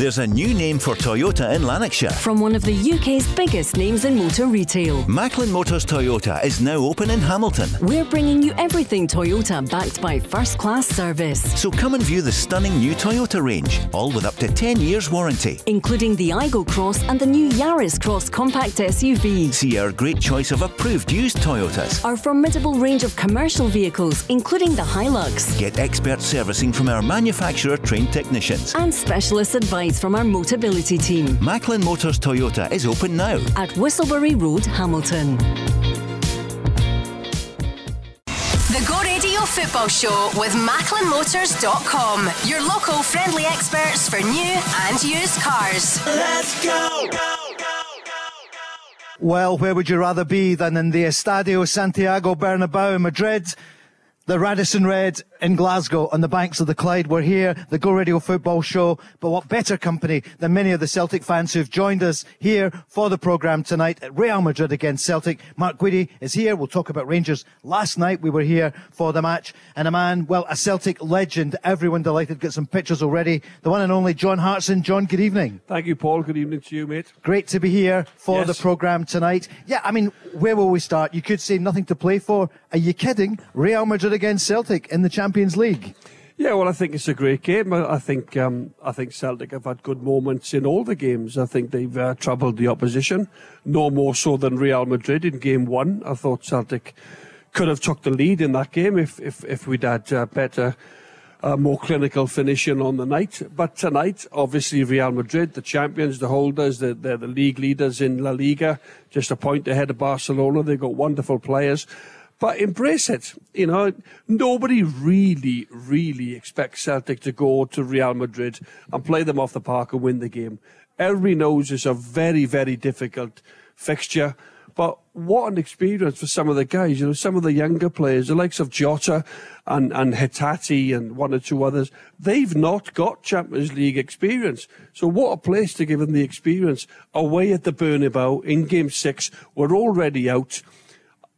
There's a new name for Toyota in Lanarkshire. From one of the UK's biggest names in motor retail. Macklin Motors Toyota is now open in Hamilton. We're bringing you everything Toyota backed by first-class service. So come and view the stunning new Toyota range, all with up to 10 years warranty. Including the Aygo Cross and the new Yaris Cross compact SUV. See our great choice of approved used Toyotas. Our formidable range of commercial vehicles, including the Hilux. Get expert servicing from our manufacturer-trained technicians. And specialist advice from our Motability team. Macklin Motors Toyota is open now. At Whistlebury Road, Hamilton. The Go Radio Football Show with MacklinMotors.com. Your local friendly experts for new and used cars. Let's go! Well, where would you rather be than in the Estadio Santiago Bernabeu in Madrid? The Radisson Red in Glasgow on the banks of the Clyde. We're here, the Go Radio Football Show. But what better company than many of the Celtic fans who've joined us here for the programme tonight at Real Madrid against Celtic. Mark Guidi is here. We'll talk about Rangers. Last night we were here for the match. And a man, well, a Celtic legend. Everyone delighted. Get some pictures already. The one and only John Hartson. John, good evening. Thank you, Paul. Good evening to you, mate. Great to be here for the programme tonight. Yeah, I mean, where will we start? You could say nothing to play for. Are you kidding? Real Madrid against Celtic in the Champions League. Yeah, well, I think it's a great game. I think Celtic have had good moments in all the games. I think they've troubled the opposition, no more so than Real Madrid in game one. I thought Celtic could have took the lead in that game if we'd had better, more clinical finishing on the night. But tonight, obviously, Real Madrid, the champions, the holders, they're the league leaders in La Liga, just a point ahead of Barcelona. They've got wonderful players. But embrace it. You know, nobody really expects Celtic to go to Real Madrid and play them off the park and win the game. Everybody knows it's a very, very difficult fixture. But what an experience for some of the guys. You know, some of the younger players, the likes of Jota and Hitati and one or two others, they've not got Champions League experience. So what a place to give them the experience. Away at the Bernabeu in Game 6, we're already out.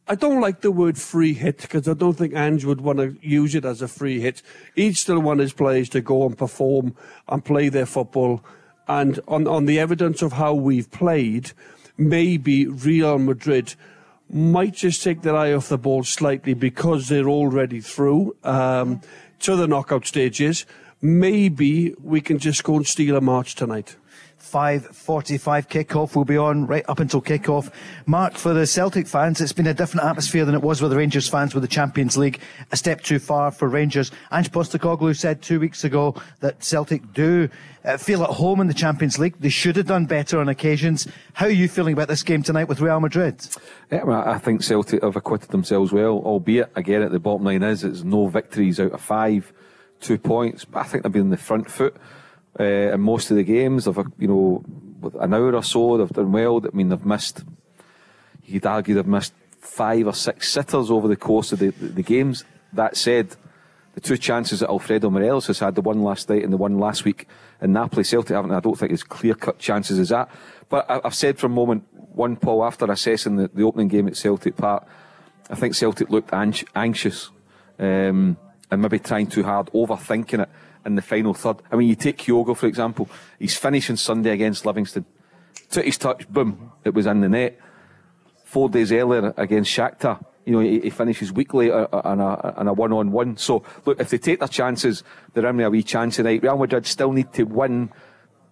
I don't like the word free hit because I don't think Ange would want to use it as a free hit. He'd still want his players to go and perform and play their football. And on the evidence of how we've played, maybe Real Madrid might just take their eye off the ball slightly because they're already through to the knockout stages. Maybe we can just go and steal a march tonight. 5:45 kickoff. We'll be on right up until kickoff. Mark, for the Celtic fans, it's been a different atmosphere than it was with the Rangers fans with the Champions League. A step too far for Rangers. Ange Postecoglou said 2 weeks ago that Celtic do feel at home in the Champions League. They should have done better on occasions. How are you feeling about this game tonight with Real Madrid? Yeah, well, I think Celtic have acquitted themselves well, albeit, again, at the bottom line it's no victories out of 5, 2 points. But I think they've been on the front foot. In most of the games, with an hour or so, they've done well. I mean, they've missed, you could argue they've missed 5 or 6 sitters over the course of the games. That said, the 2 chances that Alfredo Morelos has had, the one last night and the one last week in Napoli, Celtic haven't, I don't think, as clear-cut chances as that. But I've said from moment one, Paul, after assessing the opening game at Celtic Park, I think Celtic looked anxious and maybe trying too hard, overthinking it in the final third. I mean, you take Kyogo, for example. He's finishing Sunday against Livingston. Took his touch, boom, it was in the net. 4 days earlier against Shakhtar, you know, he finishes weekly on a one-on-one. So, look, if they take their chances, they're in with a wee chance tonight. Real Madrid still need to win,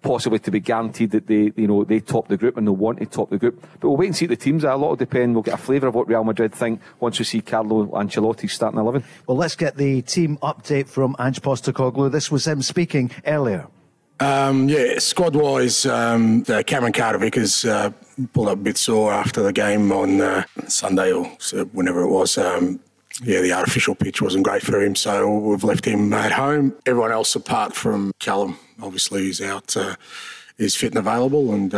possibly to be guaranteed that they top the group and they'll want to top the group. But we'll wait and see the teams. A lot will depend. We'll get a flavour of what Real Madrid think once we see Carlo Ancelotti's starting 11. Well, let's get the team update from Ange Postecoglou. This was him speaking earlier. Squad-wise, Cameron Carter-Vickers pulled up a bit sore after the game on Sunday or so, whenever it was. The artificial pitch wasn't great for him, so we've left him at home. Everyone else, apart from Callum, obviously, is out, is fit and available, and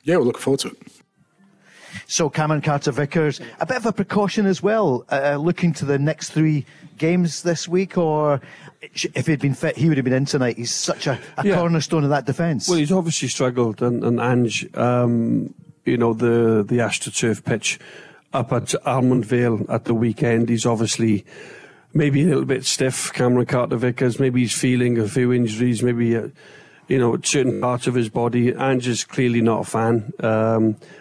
we're looking forward to it. So Cameron Carter-Vickers, a bit of a precaution as well, looking to the next 3 games this week, or if he'd been fit, he would have been in tonight. He's such a cornerstone of that defence. Well, he's obviously struggled, and Ange, the AstroTurf pitch up at Almond Vale at the weekend, he's obviously maybe a little bit stiff, Cameron Carter-Vickers. Maybe he's feeling a few injuries, maybe certain parts of his body. Ange is clearly not a fan.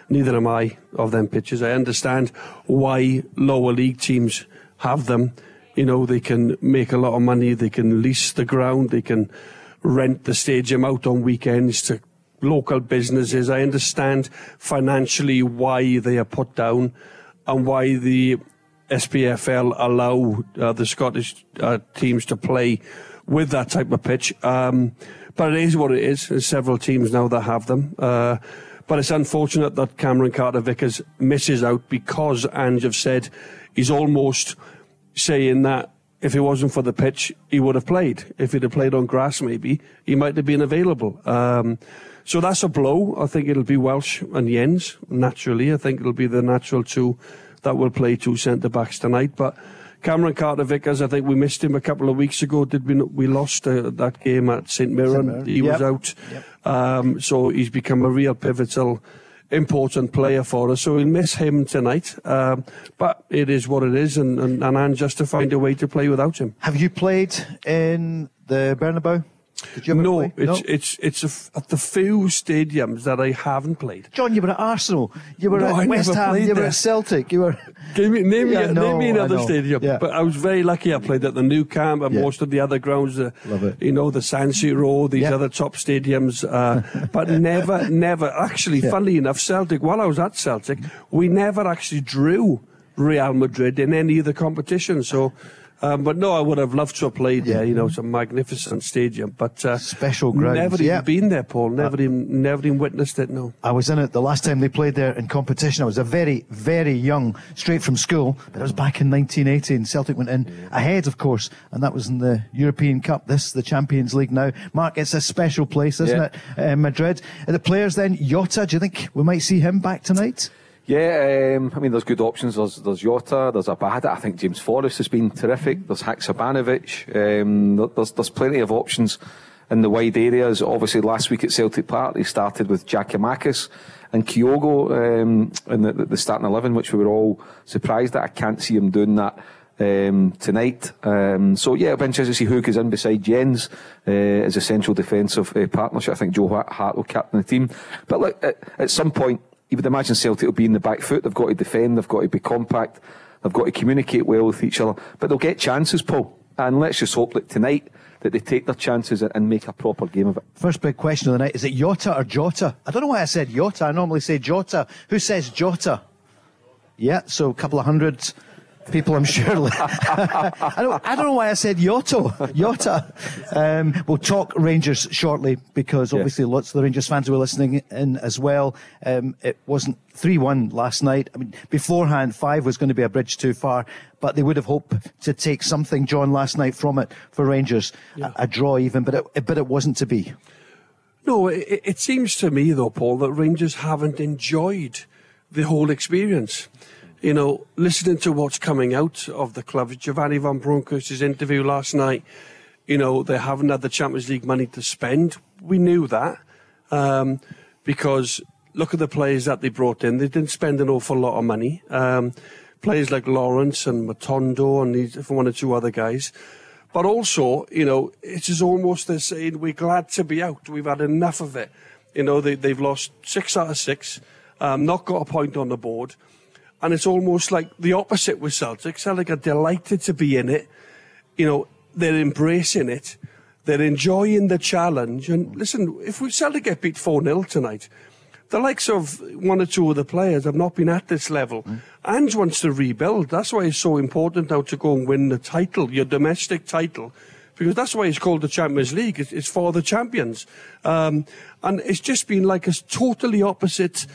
Neither am I of them pitches. I understand why lower league teams have them. They can make a lot of money. They can lease the ground. They can rent the stadium out on weekends to local businesses. I understand financially why they are put down and why the SPFL allow the Scottish teams to play with that type of pitch. But it is what it is. There's several teams now that have them. But it's unfortunate that Cameron Carter-Vickers misses out because Ange have said he's almost saying that if it wasn't for the pitch, he would have played. If he'd have played on grass, maybe, he might have been available. So that's a blow. I think it'll be Welsh and Jens, naturally. I think it'll be the natural two that will play two centre-backs tonight. But Cameron Carter-Vickers, I think we missed him a couple of weeks ago. We lost that game at St Mirren. He was out. Yep. So he's become a real pivotal, important player for us. So we'll miss him tonight. But it is what it is, and Ange has to find a way to play without him. Have you played in the Bernabeu? Did you ever play? It's at the few stadiums that I haven't played. John, you were at Arsenal, you were at West Ham, you were at Celtic, you were... Name me another stadium. Yeah. But I was very lucky. I played at the Nou Camp and most of the other grounds, Love it. The San Siro, these other top stadiums. But never, actually, funnily enough, Celtic, while I was at Celtic, we never actually drew Real Madrid in any of the competitions. So... but no, I would have loved to have played there. It's a magnificent stadium, but special grounds. Never even been there, Paul. Never even witnessed it. No, I was in it the last time they played there in competition. I was a very, very young, straight from school, but it was back in 1980, and Celtic went in ahead, of course, and that was in the European Cup. This, the Champions League now. Mark, it's a special place, isn't it? Madrid. The players then, Jota. Do you think we might see him back tonight? Yeah, there's good options. There's Jota, there's Abada. I think James Forrest has been terrific. There's Haksabanovic. There's plenty of options in the wide areas. Obviously, last week at Celtic Park, they started with Giacomakis and Kyogo in the starting 11, which we were all surprised at. I can't see him doing that tonight. So yeah, it'll be interesting to see who goes in beside Jens as a central defensive partnership. I think Joe Hart will captain the team. But look, at some point, you would imagine Celtic will be in the back foot. They've got to defend, they've got to be compact, they've got to communicate well with each other. But they'll get chances, Paul. And let's just hope that tonight that they take their chances and make a proper game of it. First big question of the night, is it Jota or Jota? I don't know why I said Jota. I normally say Jota. Who says Jota? Yeah, so a couple of hundred people, I'm sure. I don't know why I said Jota. We'll talk Rangers shortly because obviously lots of the Rangers fans were listening in as well. It wasn't 3-1 last night. Beforehand, 5 was going to be a bridge too far, but they would have hoped to take something, John, last night from it for Rangers. A draw even, but it wasn't to be. No, it seems to me though, Paul, that Rangers haven't enjoyed the whole experience. Listening to what's coming out of the club, Giovanni Van Bronckhorst's interview last night, they haven't had the Champions League money to spend. We knew that because look at the players that they brought in. They didn't spend an awful lot of money. Players like Lawrence and Matondo and one or two other guys. But also, it's just almost they're saying we're glad to be out. We've had enough of it. They've lost 6 out of 6, not got a point on the board. And it's almost like the opposite with Celtic. Celtic are delighted to be in it. They're embracing it. They're enjoying the challenge. And listen, if Celtic get beat 4-0 tonight, the likes of one or two of the players have not been at this level. Ange wants to rebuild. That's why it's so important now to go and win the title, your domestic title, because that's why it's called the Champions League. It's for the champions. And it's just been like a totally opposite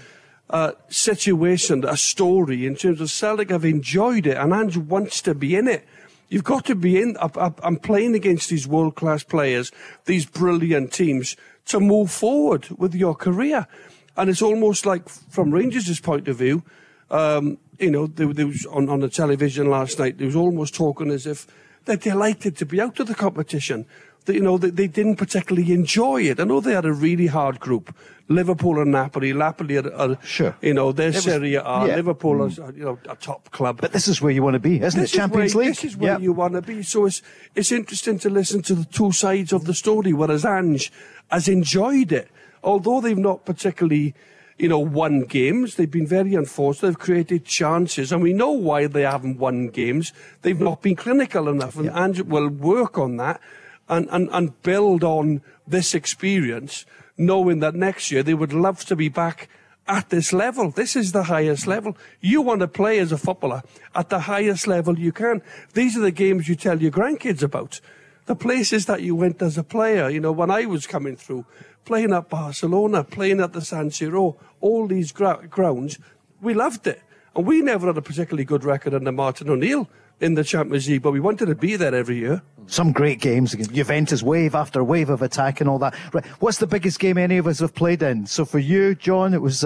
situation, a story in terms of Celtic have enjoyed it and Ange wants to be in it. You've got to be in. I'm playing against these world-class players, these brilliant teams, to move forward with your career. And it's almost like, from Rangers' point of view, there was on the television last night, there was almost talking as if they're delighted to be out of the competition. they didn't particularly enjoy it. I know they had a really hard group. Liverpool and Napoli. Napoli are sure. They're Serie A. Yeah. Liverpool is a top club. But this is where you want to be, isn't it? Champions League. This is where you want to be. So it's interesting to listen to the two sides of the story. Whereas Ange has enjoyed it, although they've not particularly won games. They've been very unfortunate. They've created chances, and we know why they haven't won games. They've not been clinical enough, and Ange will work on that and build on this experience, knowing that next year they would love to be back at this level. This is the highest level. You want to play as a footballer at the highest level you can. These are the games you tell your grandkids about. The places that you went as a player, when I was coming through, playing at Barcelona, playing at the San Siro, all these grounds, we loved it. And we never had a particularly good record under Martin O'Neill in the Champions League, but we wanted to be there every year. Some great games against Juventus, wave after wave of attack and all that. Right. What's the biggest game any of us have played in? So for you, John, it was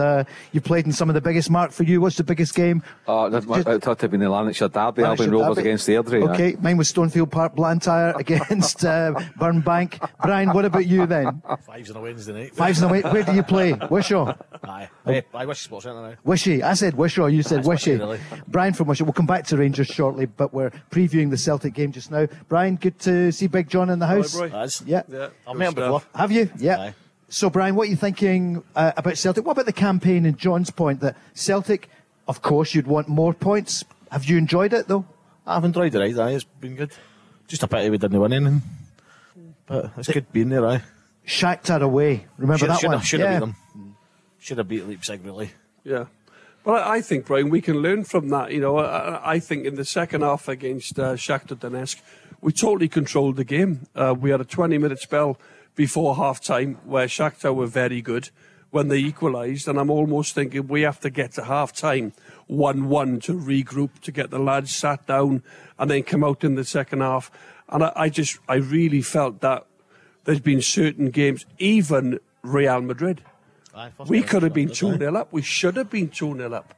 you played in some of the biggest. Mark, for you, what's the biggest game? It thought to have been the Lanarkshire Derby, Albion Rovers against Airdrie. Okay, mine was Stonefield Park Blantyre against Burnbank. Brian, what about you then? Fives on a Wednesday night. Fives on a Wednesday. Where do you play? Wishaw? Aye, Wishy Sports Centre now. Wishy. I said Wishaw, you said Wishy. Really. Brian from Wishaw. We'll come back to Rangers shortly, but we're previewing the Celtic game just now. Brian, good to see Big John in the house. Yeah. I've met him before. Have you? Yeah. Aye. So, Brian, what are you thinking about Celtic? What about the campaign and John's point that Celtic, of course, you'd want more points. Have you enjoyed it, though? I've enjoyed it, right? Aye, it's been good. Just a pity we didn't win anything. But it's good being there, aye. Shakhtar away. Remember that one? Should have beat them. Should have beat Leipzig, really. Yeah. But I think, Brian, we can learn from that. I think in the second half against Shakhtar Donetsk, we totally controlled the game. We had a 20-minute spell before half-time where Shakhtar were very good when they equalised, and I'm almost thinking we have to get to half-time 1-1 to regroup, to get the lads sat down and then come out in the second half. And I really felt that there's been certain games, even Real Madrid, we could have been 2-0 up. We should have been 2-0 up.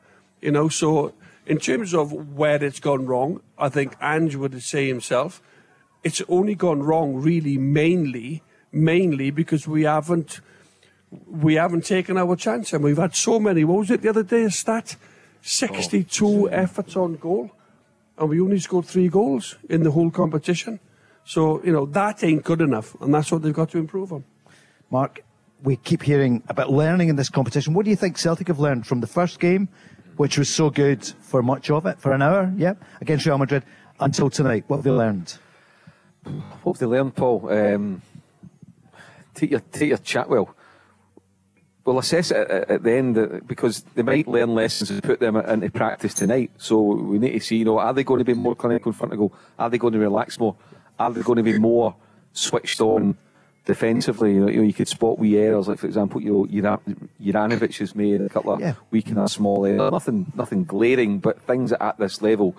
So in terms of where it's gone wrong, I think Ange would say himself, it's only gone wrong really mainly because we haven't taken our chance, and we've had so many. What was it the other day? A stat: 62 efforts on goal, and we only scored 3 goals in the whole competition. So that ain't good enough, and that's what they've got to improve on. Mark, we keep hearing about learning in this competition. What do you think Celtic have learned from the first game, which was so good for much of it, for an hour, against Real Madrid, until tonight? What have they learned? What have they learned, Paul? Take your chat well. We'll assess it at the end because they might learn lessons and put them into practice tonight. So we need to see, are they going to be more clinical in front of goal? Are they going to relax more? Are they going to be more switched on defensively? You could spot wee errors, like for example, Juranovic has made a couple of weak and small errors. Nothing glaring, but things at this level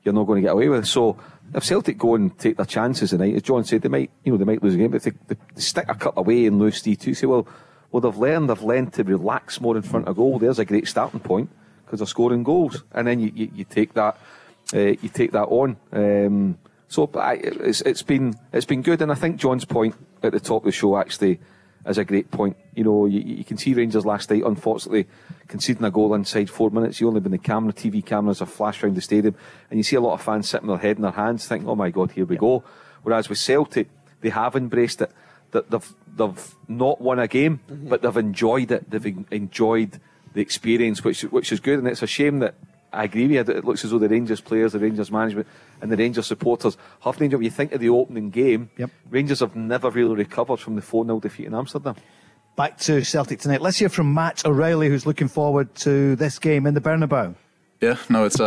you're not going to get away with. So if Celtic go and take their chances tonight, as John said, they might lose a game, but if they stick a couple away and lose 3-2, say, well, they've learned to relax more in front of goal. There's a great starting point because they're scoring goals, and then you take that on. So it's been good, and I think John's point at the top of the show actually is a great point. You can see Rangers last night, unfortunately, conceding a goal inside 4 minutes. You only when the TV cameras have flashed around the stadium, and you see a lot of fans sitting their head in their hands thinking, oh my God, here we go. Whereas with Celtic, they have embraced it. That they've not won a game, but they've enjoyed it. They've enjoyed the experience, which is good. And it's a shame that, I agree with you, it looks as though the Rangers players, the Rangers management and the Rangers supporters haven't enjoyed. When you think of the opening game, Rangers have never really recovered from the 4-0 defeat in Amsterdam. Back to Celtic tonight. Let's hear from Matt O'Reilly, who's looking forward to this game in the Bernabeu. Yeah, no, it's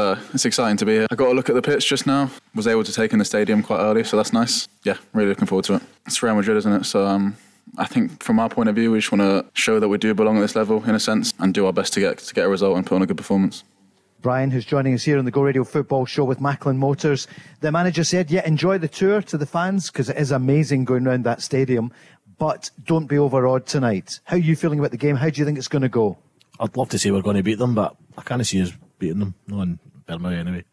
exciting to be here. I got a look at the pitch just now. Was able to take in the stadium quite early, so that's nice. Yeah, really looking forward to it. It's Real Madrid, isn't it? So I think from our point of view, we just want to show that we do belong at this level, in a sense, and do our best to get a result and put on a good performance. Brian, who's joining us here on the Go Radio Football Show with Macklin Motors. The manager said, enjoy the tour to the fans, because it is amazing going round that stadium, but don't be overawed tonight. How are you feeling about the game? How do you think it's going to go? I'd love to say we're going to beat them, but I can't see us beating them. No, in Bernabeu anyway.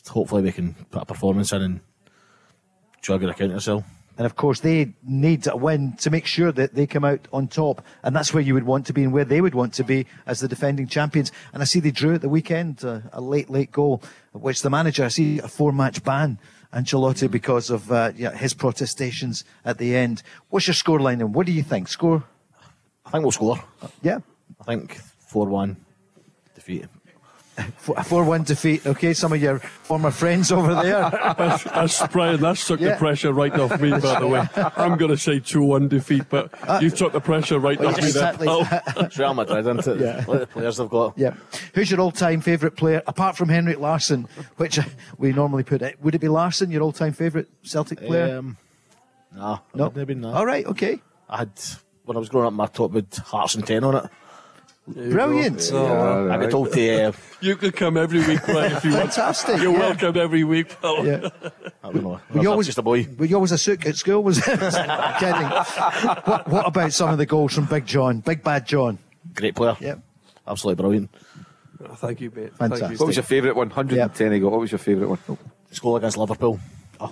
Hopefully we can put a performance in and jog an account ourselves. And of course, they need a win to make sure that they come out on top. And that's where you would want to be and where they would want to be as the defending champions. And I see they drew at the weekend, a late goal, which the manager, I see a 4-match ban, Ancelotti, because of his protestations at the end. What's your scoreline and what do you think? Score? I think we'll score. Yeah. I think 4-1 defeat. A 4-1 defeat. Okay, some of your former friends over there. Brian, that's took the pressure right off me, by the way. I'm going to say 2-1 defeat, but you took the pressure right off me there. It's Real Madrid, isn't it? Yeah. What the players they've got. Yeah. Who's your all-time favourite player, apart from Henrik Larsson, which we normally put it? Would it be Larsson, your all-time favourite Celtic player? No. Maybe not. All right, okay. When I was growing up, my top with Hartson 10 on it. Brilliant. I got told to... you can come every week, Brian, if you want. Fantastic. You're welcome every week, pal. Yeah. I don't know. Were you always just a boy. Were you always a sook at school? Was it? I'm kidding. What about some of the goals from Big John? Big Bad John. Great player. Yep. Absolutely brilliant. Oh, thank you, mate. Fantastic. Thank you. What was your favourite one? 110 he got. What was your favourite one? His goal against Liverpool.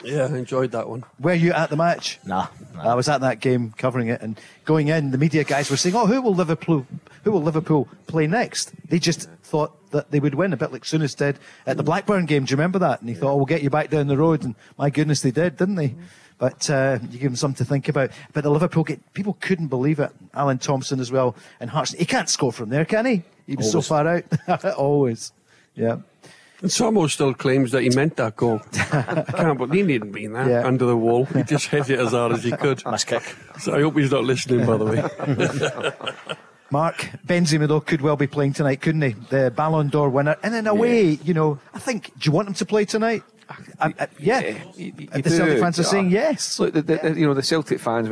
Yeah, I enjoyed that one. Were you at the match? Nah. I was at that game covering it, and going in, the media guys were saying, who will Liverpool play next? They just thought that they would win, a bit like Souness did at the Blackburn game. Do you remember that? And he thought, we'll get you back down the road, and my goodness, they did, didn't they? But you give them something to think about. But the Liverpool game, people couldn't believe it. Alan Thompson as well, and Hartson. He can't score from there, can he? He was so far out. Always. Yeah. And Samo still claims that he meant that goal. I can't believe he didn't mean that under the wall. He just hit it as hard as he could. Nice kick. So I hope he's not listening, by the way. Mark, Benzema though could well be playing tonight, couldn't he? The Ballon d'Or winner. And in a way, I think, do you want him to play tonight? The Celtic fans are saying yes. Look, the Celtic fans,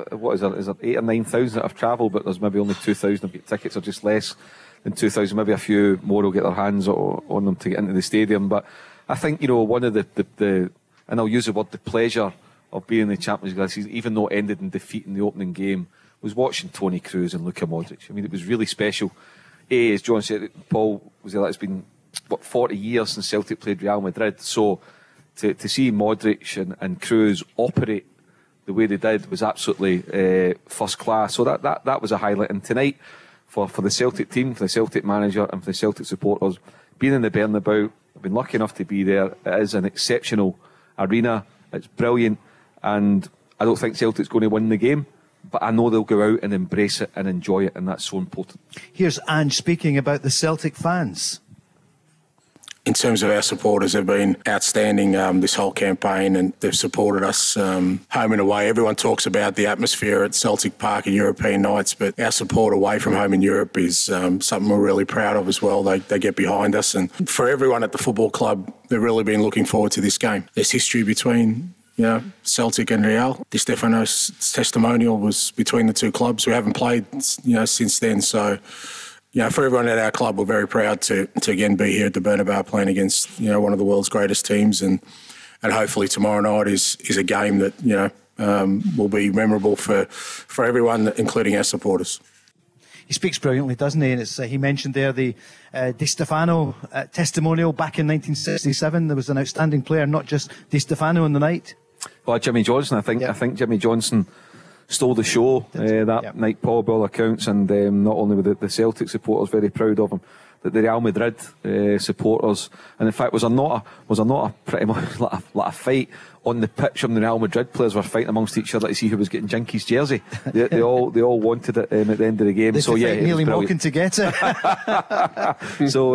what is there 8,000 or 9,000 that have travelled, but there's maybe only 2,000 have got tickets, or just less than 2,000. Maybe a few more will get their hands on them to get into the stadium. But I think, one of the and I'll use the word, the pleasure of being in the Champions League this season, even though it ended in defeat in the opening game, was watching Toni Kroos and Luka Modric. I mean, it was really special. As John said, Paul was there, it's been 40 years since Celtic played Real Madrid, so to see Modric and Kroos operate the way they did was absolutely first class. So that was a highlight. And tonight, for the Celtic team, for the Celtic manager and for the Celtic supporters, being in the Bernabeu, I've been lucky enough to be there. It is an exceptional arena, it's brilliant, and I don't think Celtic's going to win the game, but I know they'll go out and embrace it and enjoy it, and that's so important. Here's Ange speaking about the Celtic fans. In terms of our supporters, they've been outstanding this whole campaign, and they've supported us home and away. Everyone talks about the atmosphere at Celtic Park and European nights, but our support away from home in Europe is something we're really proud of as well. They get behind us, and for everyone at the football club, they've really been looking forward to this game. There's history between Celtic and Real. Di Stefano's testimonial was between the two clubs. We haven't played since then, so for everyone at our club, we're very proud to again be here at the Bernabeu playing against one of the world's greatest teams, and hopefully tomorrow night is a game that will be memorable for everyone, including our supporters. He speaks brilliantly, doesn't he? And he mentioned there the Di Stefano testimonial back in 1967. There was an outstanding player, not just Di Stefano on the night. Well, Jimmy Johnson, I think Jimmy Johnson stole the show night, Paul, by all accounts, and not only were the Celtic supporters very proud of him, that the Real Madrid supporters, and in fact was there not a pretty much like a fight on the pitch from the Real Madrid players were fighting amongst each other to see who was getting Jinky's jersey. They all wanted it at the end of the game. So nearly walking to get it. So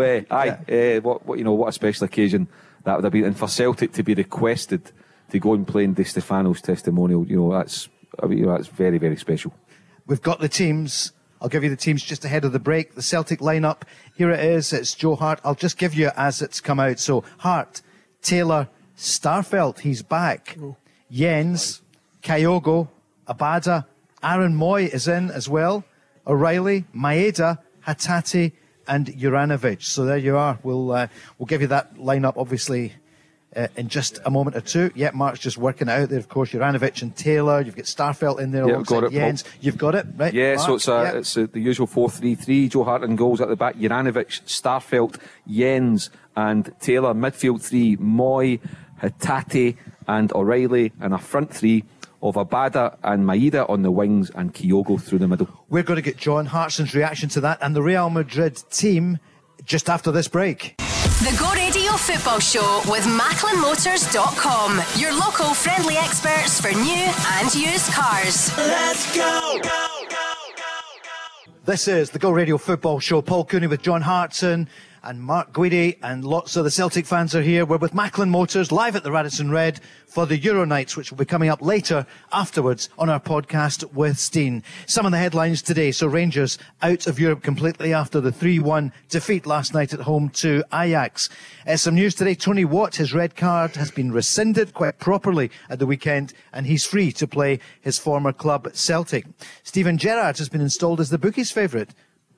what a special occasion that would have been, and for Celtic to be requested to go and play in Di Stefano's testimonial, that's very, very special. We've got the teams. I'll give you the teams just ahead of the break. The Celtic lineup, here it is. It's Joe Hart. I'll just give you as it's come out. So Hart, Taylor, Starfelt, he's back. Jens, Kyogo, Abada, Aaron Moy is in as well. O'Reilly, Maeda, Hatate, and Juranovic. So there you are. We'll give you that lineup, obviously, in just a moment or two. Yeah, Mark's just working it out there. Of course, Juranovic and Taylor. You've got Starfelt in there alongside Jens. You've got it, right? Yeah, Mark? So it's the usual 4-3-3. Joe Hart in goals at the back. Juranovic, Starfelt, Jens, and Taylor. Midfield three: Moy, Hatate, and O'Reilly. And a front three: of Abada and Maeda on the wings and Kyogo through the middle. We're going to get John Hartson's reaction to that and the Real Madrid team just after this break. The Go Radio Football Show with MacklinMotors.com. Your local friendly experts for new and used cars. Let's go! This is the Go Radio Football Show. Paul Cooney with John Hartson and Mark Guidi, and lots of the Celtic fans are here. We're with Macklin Motors live at the Radisson Red for the Euro Nights, which will be coming up later afterwards on our podcast with Steen. Some of the headlines today. So Rangers out of Europe completely after the 3-1 defeat last night at home to Ajax. Some news today. Tony Watt, his red card has been rescinded quite properly at the weekend, and he's free to play his former club Celtic. Steven Gerrard has been installed as the bookies' favourite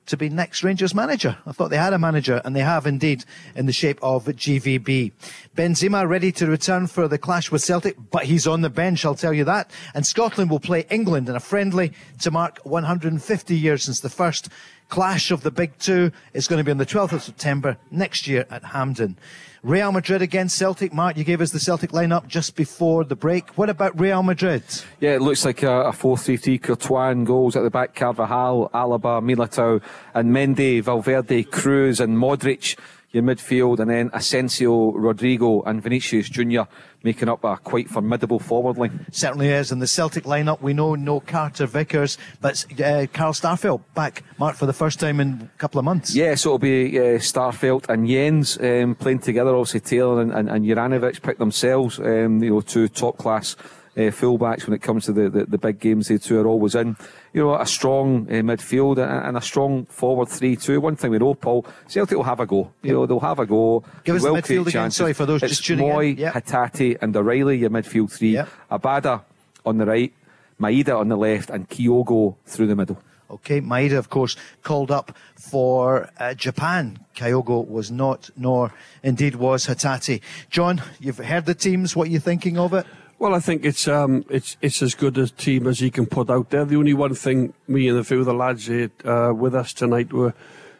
to be next Rangers manager. I thought they had a manager, and they have indeed, in the shape of GVB. Benzema ready to return for the clash with Celtic, but he's on the bench, I'll tell you that. And Scotland will play England in a friendly to mark 150 years since the first clash of the big two. Is going to be on the 12th of September next year at Hampden. Real Madrid against Celtic. Mark, you gave us the Celtic lineup just before the break. What about Real Madrid? Yeah, it looks like a 4-3-3. Courtois in goals at the back. Carvajal, Alaba, Militao and Mendy, Valverde, Cruz and Modric. Your midfield, and then Asensio, Rodrigo and Vinicius Jr. making up a quite formidable forward line. Certainly is. And the Celtic lineup, we know no Carter Vickers, but Carl Starfelt back, Mark, for the first time in a couple of months. Yeah, so it'll be Starfelt and Jens playing together. Obviously Taylor and Juranovic picked themselves, two top class fullbacks when it comes to the big games. They two are always in. A strong midfield and a strong forward 3-2. One thing we know, Paul, Celtic will have a go. They'll have a go. Give us the midfield again, sorry, for those just tuning in. It's Moy, Hatate and O'Reilly, your midfield three. Yep. Abada on the right, Maeda on the left and Kyogo through the middle. Okay, Maeda, of course, called up for Japan. Kyogo was not, nor indeed was Hatate. John, you've heard the teams. What are you thinking of it? Well, I think it's as good a team as he can put out there. The only one thing me and a few of the lads with us tonight were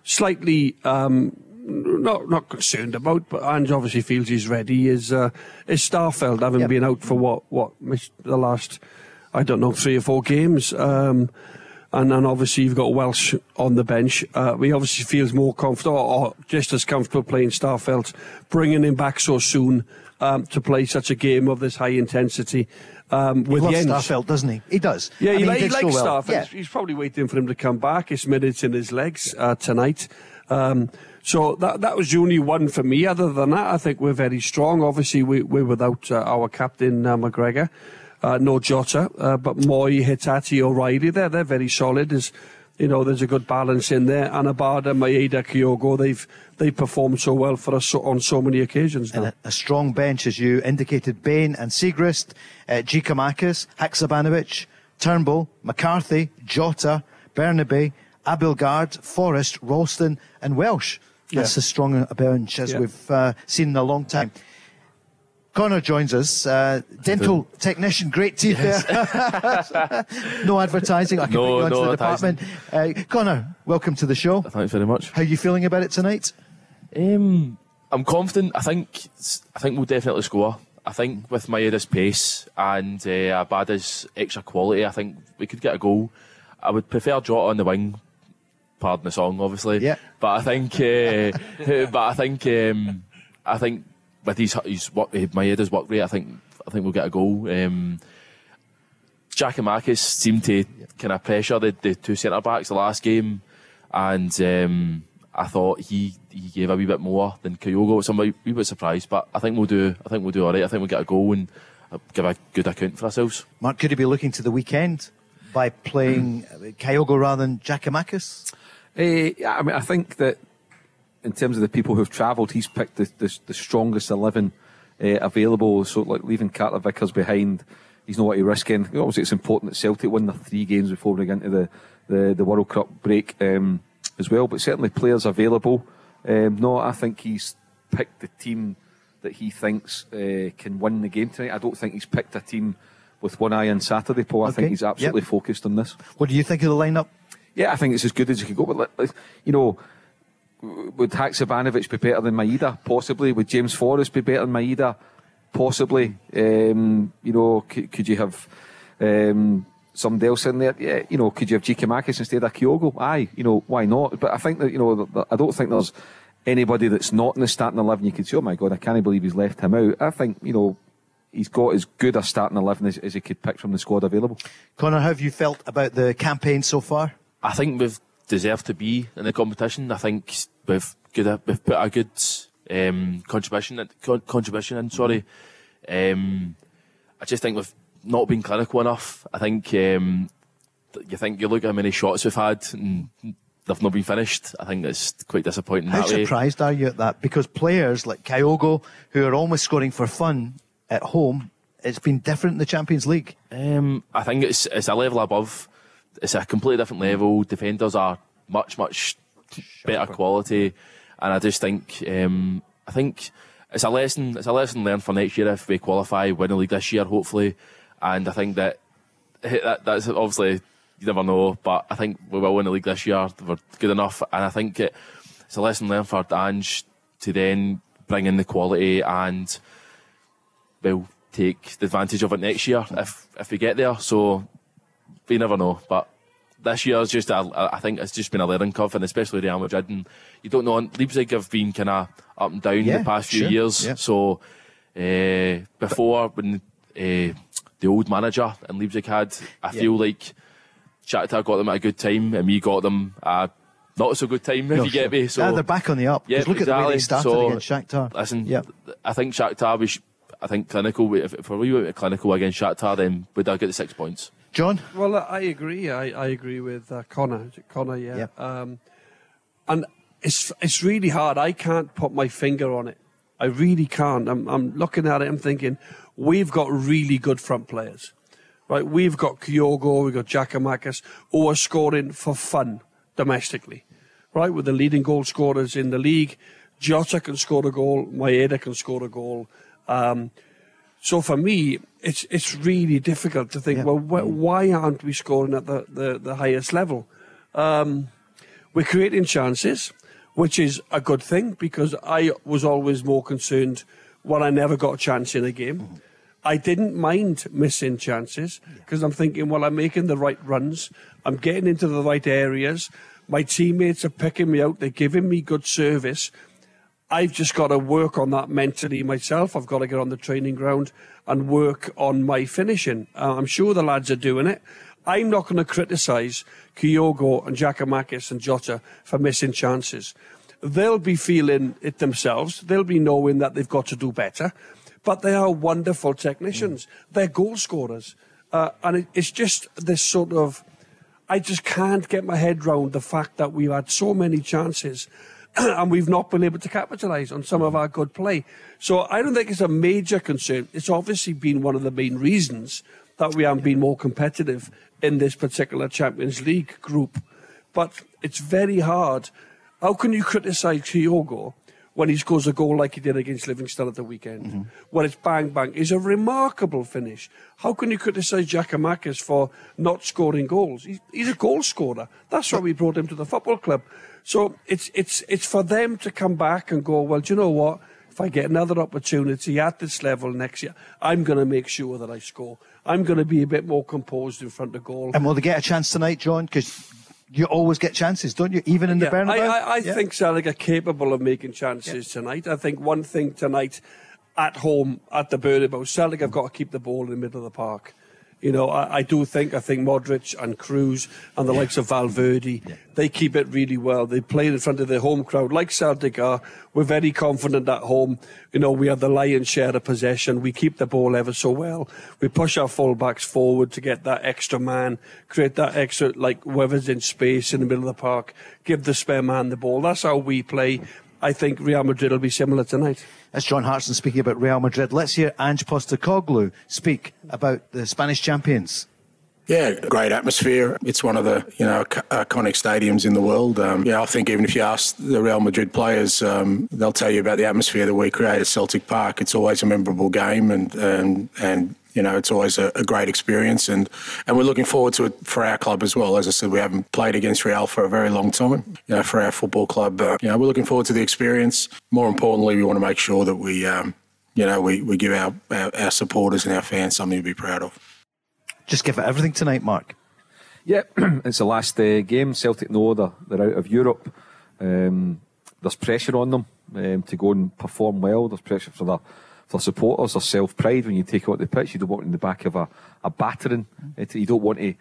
slightly not concerned about, but Ange obviously feels he's ready. Is Starfelt having been out for what the last 3 or 4 games, and then obviously you've got Welsh on the bench. He obviously feels more comfortable, or just as comfortable playing Starfelt, bringing him back so soon. To play such a game of this high intensity with Jens. He loves Starfelt, doesn't he? He does. Yeah, he likes Starfelt. Yeah. He's probably waiting for him to come back. His minutes in his legs tonight. So that was the only one for me. Other than that, I think we're very strong. Obviously, we're without our captain, McGregor. No Jota, but Moy, Hatate, O'Reilly, they're very solid. There's a good balance in there. And Abada, Maeda, Kyogo, they've performed so well for us on so many occasions now. And a strong bench, as you indicated. Bain and Siegrist, Giakoumakis, Haksabanovic, Turnbull, McCarthy, Jota, Bernabe, Abildgaard, Forrest, Ralston and Welsh. That's as strong a bench as we've seen in a long time. Connor joins us, dental technician, great teeth there. No advertising, I can bring you onto the department. Connor, welcome to the show. Thanks very much. How are you feeling about it tonight? I'm confident. I think we'll definitely score. I think with Maeda's pace and Abada's extra quality, I think we could get a goal. I would prefer Jota on the wing. Pardon the song, obviously. Yeah. But I think with Maeda's work rate, I think we'll get a goal. Giakoumakis seemed to kind of pressure the two centre backs the last game, and I thought he gave a wee bit more than Kyogo. So I'm a wee bit surprised, but I think we'll do all right. I think we'll get a goal and give a good account for ourselves. Mark, could he be looking to the weekend by playing Kyogo rather than Giakoumakis? I think that in terms of the people who've travelled, he's picked the strongest 11 available. So, like, leaving Carter Vickers behind, he's not what he's risking. Obviously, it's important that Celtic win their 3 games before we get into the World Cup break as well. But certainly, players available. I think he's picked the team that he thinks can win the game tonight. I don't think he's picked a team with one eye on Saturday, Paul. I think he's absolutely focused on this. What do you think of the lineup? Yeah, I think it's as good as you could go. But, would Haksabanovic be better than Maeda? Possibly. Would James Forrest be better than Maeda? Possibly. Could you have Somebody else in there, yeah, you know, could you have Giakoumakis instead of Kyogo? Aye, you know, why not? But I think that, you know, I don't think there's anybody that's not in the starting 11 you could say, oh my God, I can't believe he's left him out. I think, you know, he's got as good a starting 11 as he could pick from the squad available. Conor, how have you felt about the campaign so far? I think we've deserved to be in the competition. I think we've put a good contribution in. Sorry, I just think we've not been clinical enough. I think you look at how many shots we've had and they've not been finished. I think it's quite disappointing. How surprised are you at that? Because players like Kyogo, who are almost scoring for fun at home, it's been different in the Champions League. I think it's a level above. It's a completely different level. Defenders are much better quality, and I just think I think it's a lesson learned for next year if we qualify, win the league this year, hopefully. And I think that's obviously, you never know, but I think we will win the league this year. We're good enough, and I think it's a lesson learned for Ange to then bring in the quality, and we'll take the advantage of it next year if we get there. So we never know, but this year is just I think it's just been a learning curve, and especially Real Madrid, and you don't know. Leipzig have been kind of up and down the past few years. Yeah. So before, when the old manager in Leipzig had, I feel like Shakhtar got them at a good time, and we got them not so good time, if you get me. So they're back on the up. Yeah, look at the way they started against Shakhtar. Listen, I think Shakhtar, I think clinical. If we were clinical against Shakhtar, then we'd get the 6 points. John? Well, I agree. I agree with Conor. Conor, yeah. And it's really hard. I can't put my finger on it. I really can't. I'm looking at it. I'm thinking we've got really good front players, right? We've got Kyogo, we've got Giakoumakis, who are scoring for fun domestically, right? With the leading goal scorers in the league. Jota can score a goal. Maeda can score a goal. So for me, it's really difficult to think, well, why aren't we scoring at the highest level? We're creating chances, which is a good thing, because I was always more concerned when I never got a chance in a game. Mm-hmm. I didn't mind missing chances, because I'm thinking, well, I'm making the right runs, I'm getting into the right areas, my teammates are picking me out, they're giving me good service. I've just got to work on that mentally myself. I've got to get on the training ground and work on my finishing. I'm sure the lads are doing it. I'm not going to criticise Kyogo and Giakoumakis and Jota for missing chances. They'll be feeling it themselves. They'll be knowing that they've got to do better. But they are wonderful technicians. They're goal scorers. And it's just this sort of... I just can't get my head round the fact that we've had so many chances and we've not been able to capitalise on some of our good play. So I don't think it's a major concern. It's obviously been one of the main reasons that we haven't been more competitive in this particular Champions League group. But it's very hard. How can you criticise Kyogo when he scores a goal like he did against Livingston at the weekend? Mm-hmm. When it's bang, bang. It's a remarkable finish. How can you criticise Giakoumakis for not scoring goals? He's a goal scorer. That's why we brought him to the football club. So it's for them to come back and go, well, do you know what? If I get another opportunity at this level next year, I'm going to make sure that I score. I'm going to be a bit more composed in front of goal. And will they get a chance tonight, John? Because you always get chances, don't you? Even in the Bernabeu? I think Celtic are capable of making chances tonight. I think one thing tonight at home at the Bernabeu, Celtic have got to keep the ball in the middle of the park. You know, I think Modric and Cruz and the likes of Valverde, they keep it really well. They play in front of their home crowd like Celtic are. We're very confident at home. You know, we have the lion's share of possession. We keep the ball ever so well. We push our full-backs forward to get that extra man, create that extra, like, whoever's in space in the middle of the park, give the spare man the ball. That's how we play. I think Real Madrid will be similar tonight. That's John Hartson speaking about Real Madrid. Let's hear Ange Postecoglou speak about the Spanish champions. Yeah, great atmosphere. It's one of the iconic stadiums in the world. I think even if you ask the Real Madrid players, they'll tell you about the atmosphere that we create at Celtic Park. It's always a memorable game, and it's always a great experience, and we're looking forward to it for our club as well. As I said, we haven't played against Real for a very long time. For our football club, we're looking forward to the experience. More importantly, we want to make sure that we give our supporters and our fans something to be proud of. just give it everything tonight, Mark. Yeah, it's the last game. Celtic know they're out of Europe. There's pressure on them to go and perform well. There's pressure for their supporters. There's self-pride when you take out the pitch. You don't want it in the back of a battering. You don't want to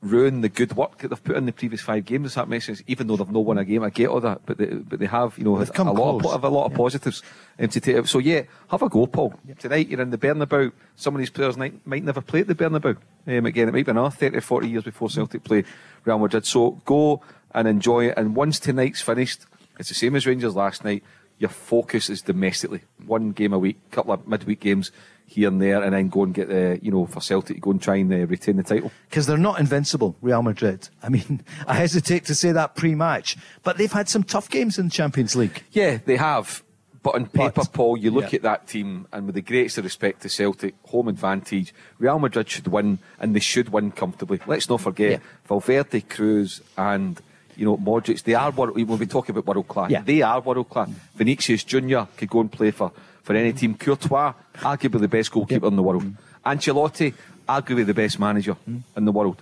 ruin the good work that they've put in the previous 5 games. Does that make sense? Even though they've not won a game, I get all that, but they have, a lot of positives to take out. So yeah, have a go, Paul. Tonight you're in the Bernabeu. Some of these players might never play at the Bernabeu. Again, it might be another 30, 40 years before Celtic play Real Madrid. So go and enjoy it. And once tonight's finished, it's the same as Rangers last night. Your focus is domestically. 1 game a week, couple of midweek games here and there, and then go and get for Celtic to go and try and retain the title. Because they're not invincible, Real Madrid. I mean, I hesitate to say that pre-match, but they've had some tough games in the Champions League. Yeah, they have. But on paper, Paul, you look at that team, and with the greatest of respect to Celtic, home advantage, Real Madrid should win, and they should win comfortably. Let's not forget, Valverde, Cruz, and Modric, they are when we talk about world class. Yeah. They are world class. Vinicius Junior could go and play for any team. Courtois, arguably the best goalkeeper in the world. Ancelotti, arguably the best manager in the world.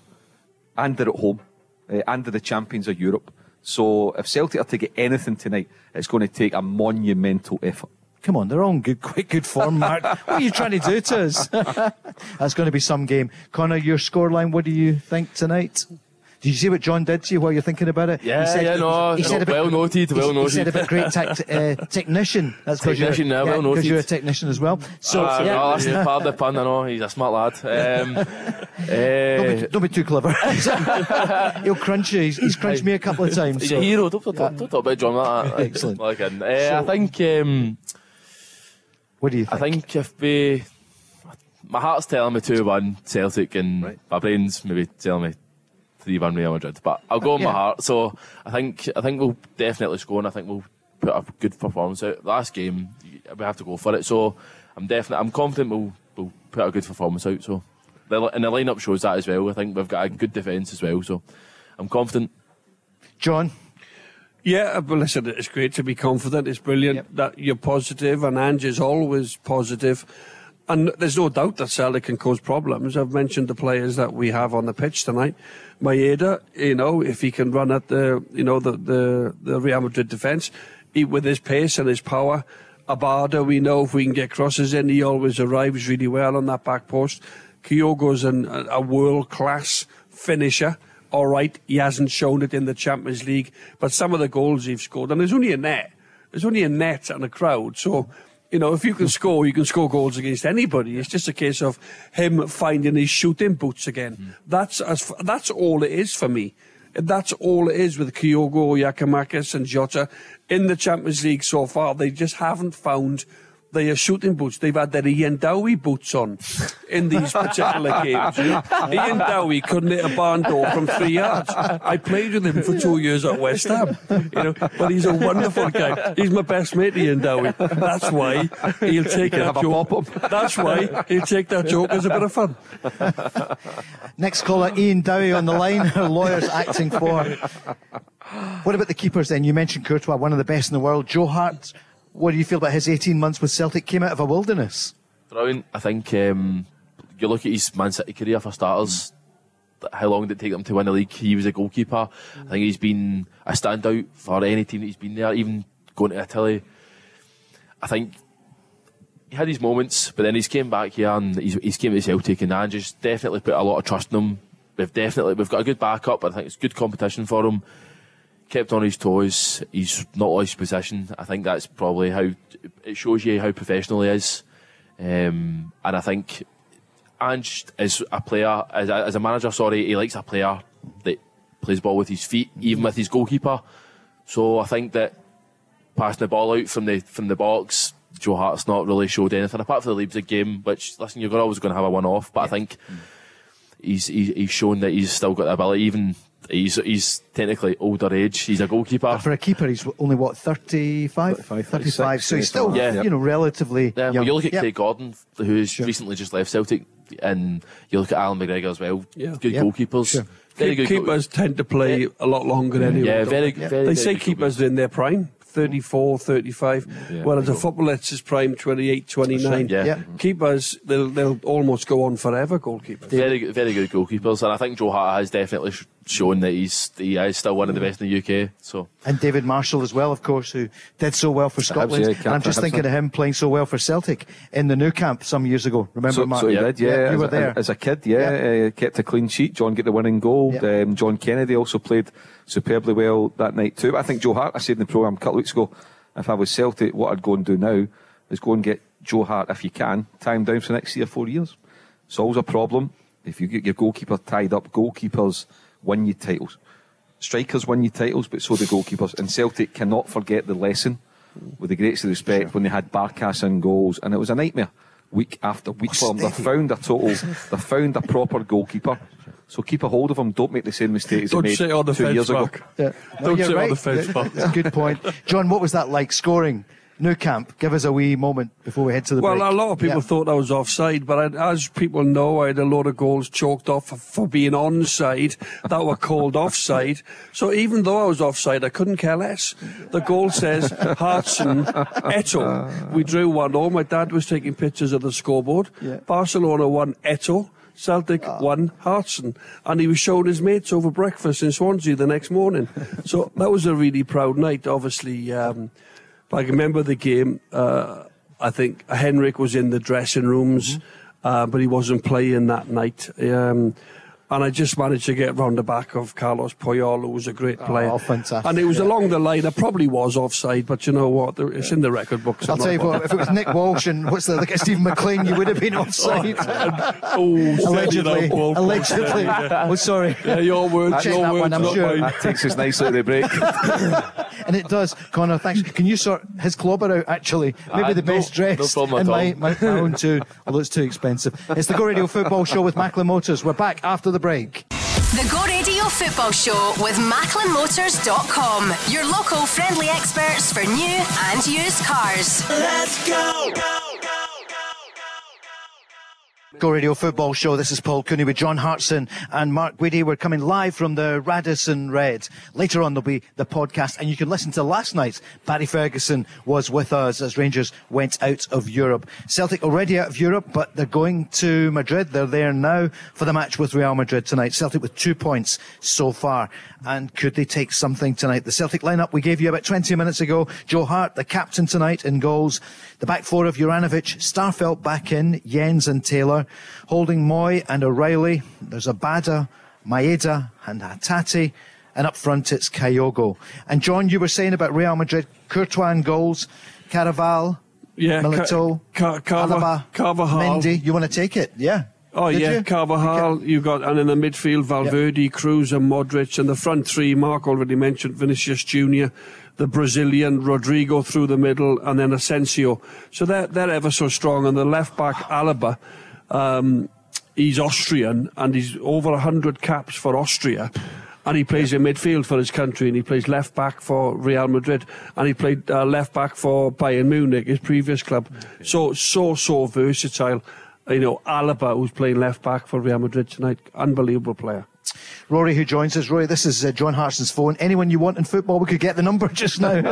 And they're at home. And they're the champions of Europe. So if Celtic are to get anything tonight, it's going to take a monumental effort. Come on, they're all in quite good form, Mark. What are you trying to do to us? That's going to be some game. Connor, your scoreline, what do you think tonight? Did you see what John did to you while you're thinking about it? Yeah, he said well noted. He said about great technician. That's because you're a technician as well. So no, that's part of the pun. I know he's a smart lad. Don't be too clever. He'll crunch you. He's crunched me a couple of times. He's a hero. Don't talk about John like that. Excellent. I think. What do you think? I think if my heart's telling me 2-1 Celtic, and my brain's maybe telling me 3-1 Real Madrid, but I'll go with my heart. So I think we'll definitely score, and I think we'll put a good performance out. Last game, we have to go for it. So I'm confident we'll put a good performance out. So and the lineup shows that as well. I think we've got a good defence as well. So I'm confident. John. Yeah, but listen, it's great to be confident. It's brilliant that you're positive, and Ange is always positive. And there's no doubt that Celtic can cause problems. I've mentioned the players that we have on the pitch tonight. Maeda, if he can run at the Real Madrid defence, with his pace and his power. Abada, we know if we can get crosses in, he always arrives really well on that back post. Kyogo's a world-class finisher. All right, he hasn't shown it in the Champions League, but some of the goals he's scored, and there's only a net and a crowd, so if you can score, you can score goals against anybody. It's just a case of him finding his shooting boots again. That's all it is for me. That's all it is with Kyogo, Giakoumakis and Jota. In the Champions League so far, they just haven't found their shooting boots. They've had their Ian Dowie boots on in these particular games. Ian Dowie couldn't hit a barn door from 3 yards. I played with him for 2 years at West Ham. But he's a wonderful guy. He's my best mate, Ian Dowie. That's why he'll take that joke. That's why he'll take that joke as a bit of fun. Next caller, Ian Dowie on the line. Her lawyer's acting for. What about the keepers then? You mentioned Courtois, one of the best in the world. Joe Hart. What do you feel about his 18 months with Celtic? Came out of a wilderness. Brilliant. I think you look at his Man City career for starters. How long did it take him to win the league? He was a goalkeeper. I think he's been a standout for any team that he's been there, even going to Italy. I think he had his moments, but then he's came back here and he's came to Celtic, and Ange's definitely put a lot of trust in him. We've got a good backup. I think it's good competition for him. Kept on his toes. He's not lost his position. I think that's probably how it shows you how professional he is. And I think Ange is a player, as a manager, he likes a player that plays ball with his feet, even with his goalkeeper. So I think that passing the ball out from the box, Joe Hart's not really showed anything apart from the Leipzig game, which, listen, you're always going to have a one-off, but I think he's shown that he's still got the ability. Even he's technically older age. He's a goalkeeper. But for a keeper, he's only 35? 35. So he's still, relatively young. Well, you look at Craig Gordon, who's recently just left Celtic, and you look at Alan McGregor as well. Good goalkeepers. Sure. Very good keepers tend to play a lot longer anyway. Yeah, very. They say keepers in their prime, 34, 35, whereas a footballer it's his prime 28, 29. Keepers, they'll almost go on forever, goalkeepers. Very good goalkeepers, and I think Joe Hart has definitely shown that he is still one of the best in the UK. So, and David Marshall as well, of course, who did so well for Scotland. And I'm just thinking of him playing so well for Celtic in the Nou Camp some years ago. Remember, Mark? So he did, yeah. You were there. As a kid, kept a clean sheet. John got the winning goal. John Kennedy also played superbly well that night too. But I think Joe Hart, I said in the programme a couple of weeks ago, if I was Celtic, what I'd go and do now is go and get Joe Hart, if you can, tie him down for the next 3 or 4 years. It's always a problem if you get your goalkeeper tied up. Goalkeepers win you titles. Strikers win you titles, but so do goalkeepers. And Celtic cannot forget the lesson, with the greatest respect, when they had Barkas in goals, and it was a nightmare week after week for them. They found a proper goalkeeper. So keep a hold of him. Don't make the same mistakes they made 2 years ago. Don't sit on the fence, Mark. That's a good point. John, what was that like scoring Nou Camp? Give us a wee moment before we head to the break. Well, a lot of people thought I was offside, but as people know, I had a lot of goals chalked off for being onside that were called offside. So even though I was offside, I couldn't care less. The goal says Hartson, Eto. We drew 1-0. My dad was taking pictures of the scoreboard. Barcelona won, Eto. Celtic won, Hartson, and he was showing his mates over breakfast in Swansea the next morning. So that was a really proud night. Obviously, but I remember the game. I think Henrik was in the dressing rooms, but he wasn't playing that night. And I just managed to get round the back of Carlos Puyol, who was a great player. Oh, fantastic. And it was along the line. I probably was offside, but you know what? It's in the record books. I'll tell you what, if it was Nick Walsh and Stephen McLean, you would have been offside. Allegedly. Oh, sorry. Yeah, your words, I'm sure. That takes us nicely to the break. And it does. Connor, thanks. Can you sort his clobber out, actually? Maybe the best dressed. And my own too, although it's too expensive. It's the Go Radio Football Show with Macklin Motors. We're back after the break. The Go Radio Football Show with MacklinMotors.com. Your local friendly experts for new and used cars. Let's go! Go Radio Football Show. This is Paul Cooney with John Hartson and Mark Guidi. We're coming live from the Radisson Red. Later on, there'll be the podcast, and you can listen to last night's. Barry Ferguson was with us as Rangers went out of Europe. Celtic already out of Europe, but they're going to Madrid. They're there now for the match with Real Madrid tonight. Celtic with 2 points so far. And could they take something tonight? The Celtic lineup we gave you about 20 minutes ago. Joe Hart, the captain tonight in goals. The back four of Juranovic, Starfelt back in, Jens and Taylor. Holding Moy and O'Reilly. There's Abada, Maeda and Hatate. And up front it's Kyogo. And John, you were saying about Real Madrid, Courtois in goals, Caraval, Milito, Alaba, Carvajal. Mendy. You want to take it? Yeah. Oh, Did yeah, you? Carvajal, you got, and in the midfield, Valverde, Cruz and Modric, and the front three, Mark already mentioned, Vinicius Jr., the Brazilian, Rodrigo through the middle, and then Asensio. So they're ever so strong, and the left-back, Alaba, he's Austrian, and he's over 100 caps for Austria, and he plays in midfield for his country, and he plays left-back for Real Madrid, and he played left-back for Bayern Munich, his previous club. So versatile. You know, Alaba, who's playing left-back for Real Madrid tonight. Unbelievable player. Rory, who joins us. Rory, this is John Hartson's phone. Anyone you want in football, we could get the number just now.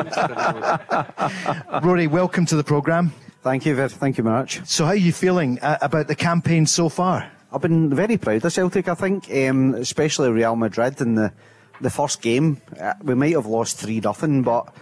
Rory, welcome to the programme. Thank you very much. So how are you feeling about the campaign so far? I've been very proud of Celtic, I think, especially Real Madrid in the first game. We might have lost 3-0, but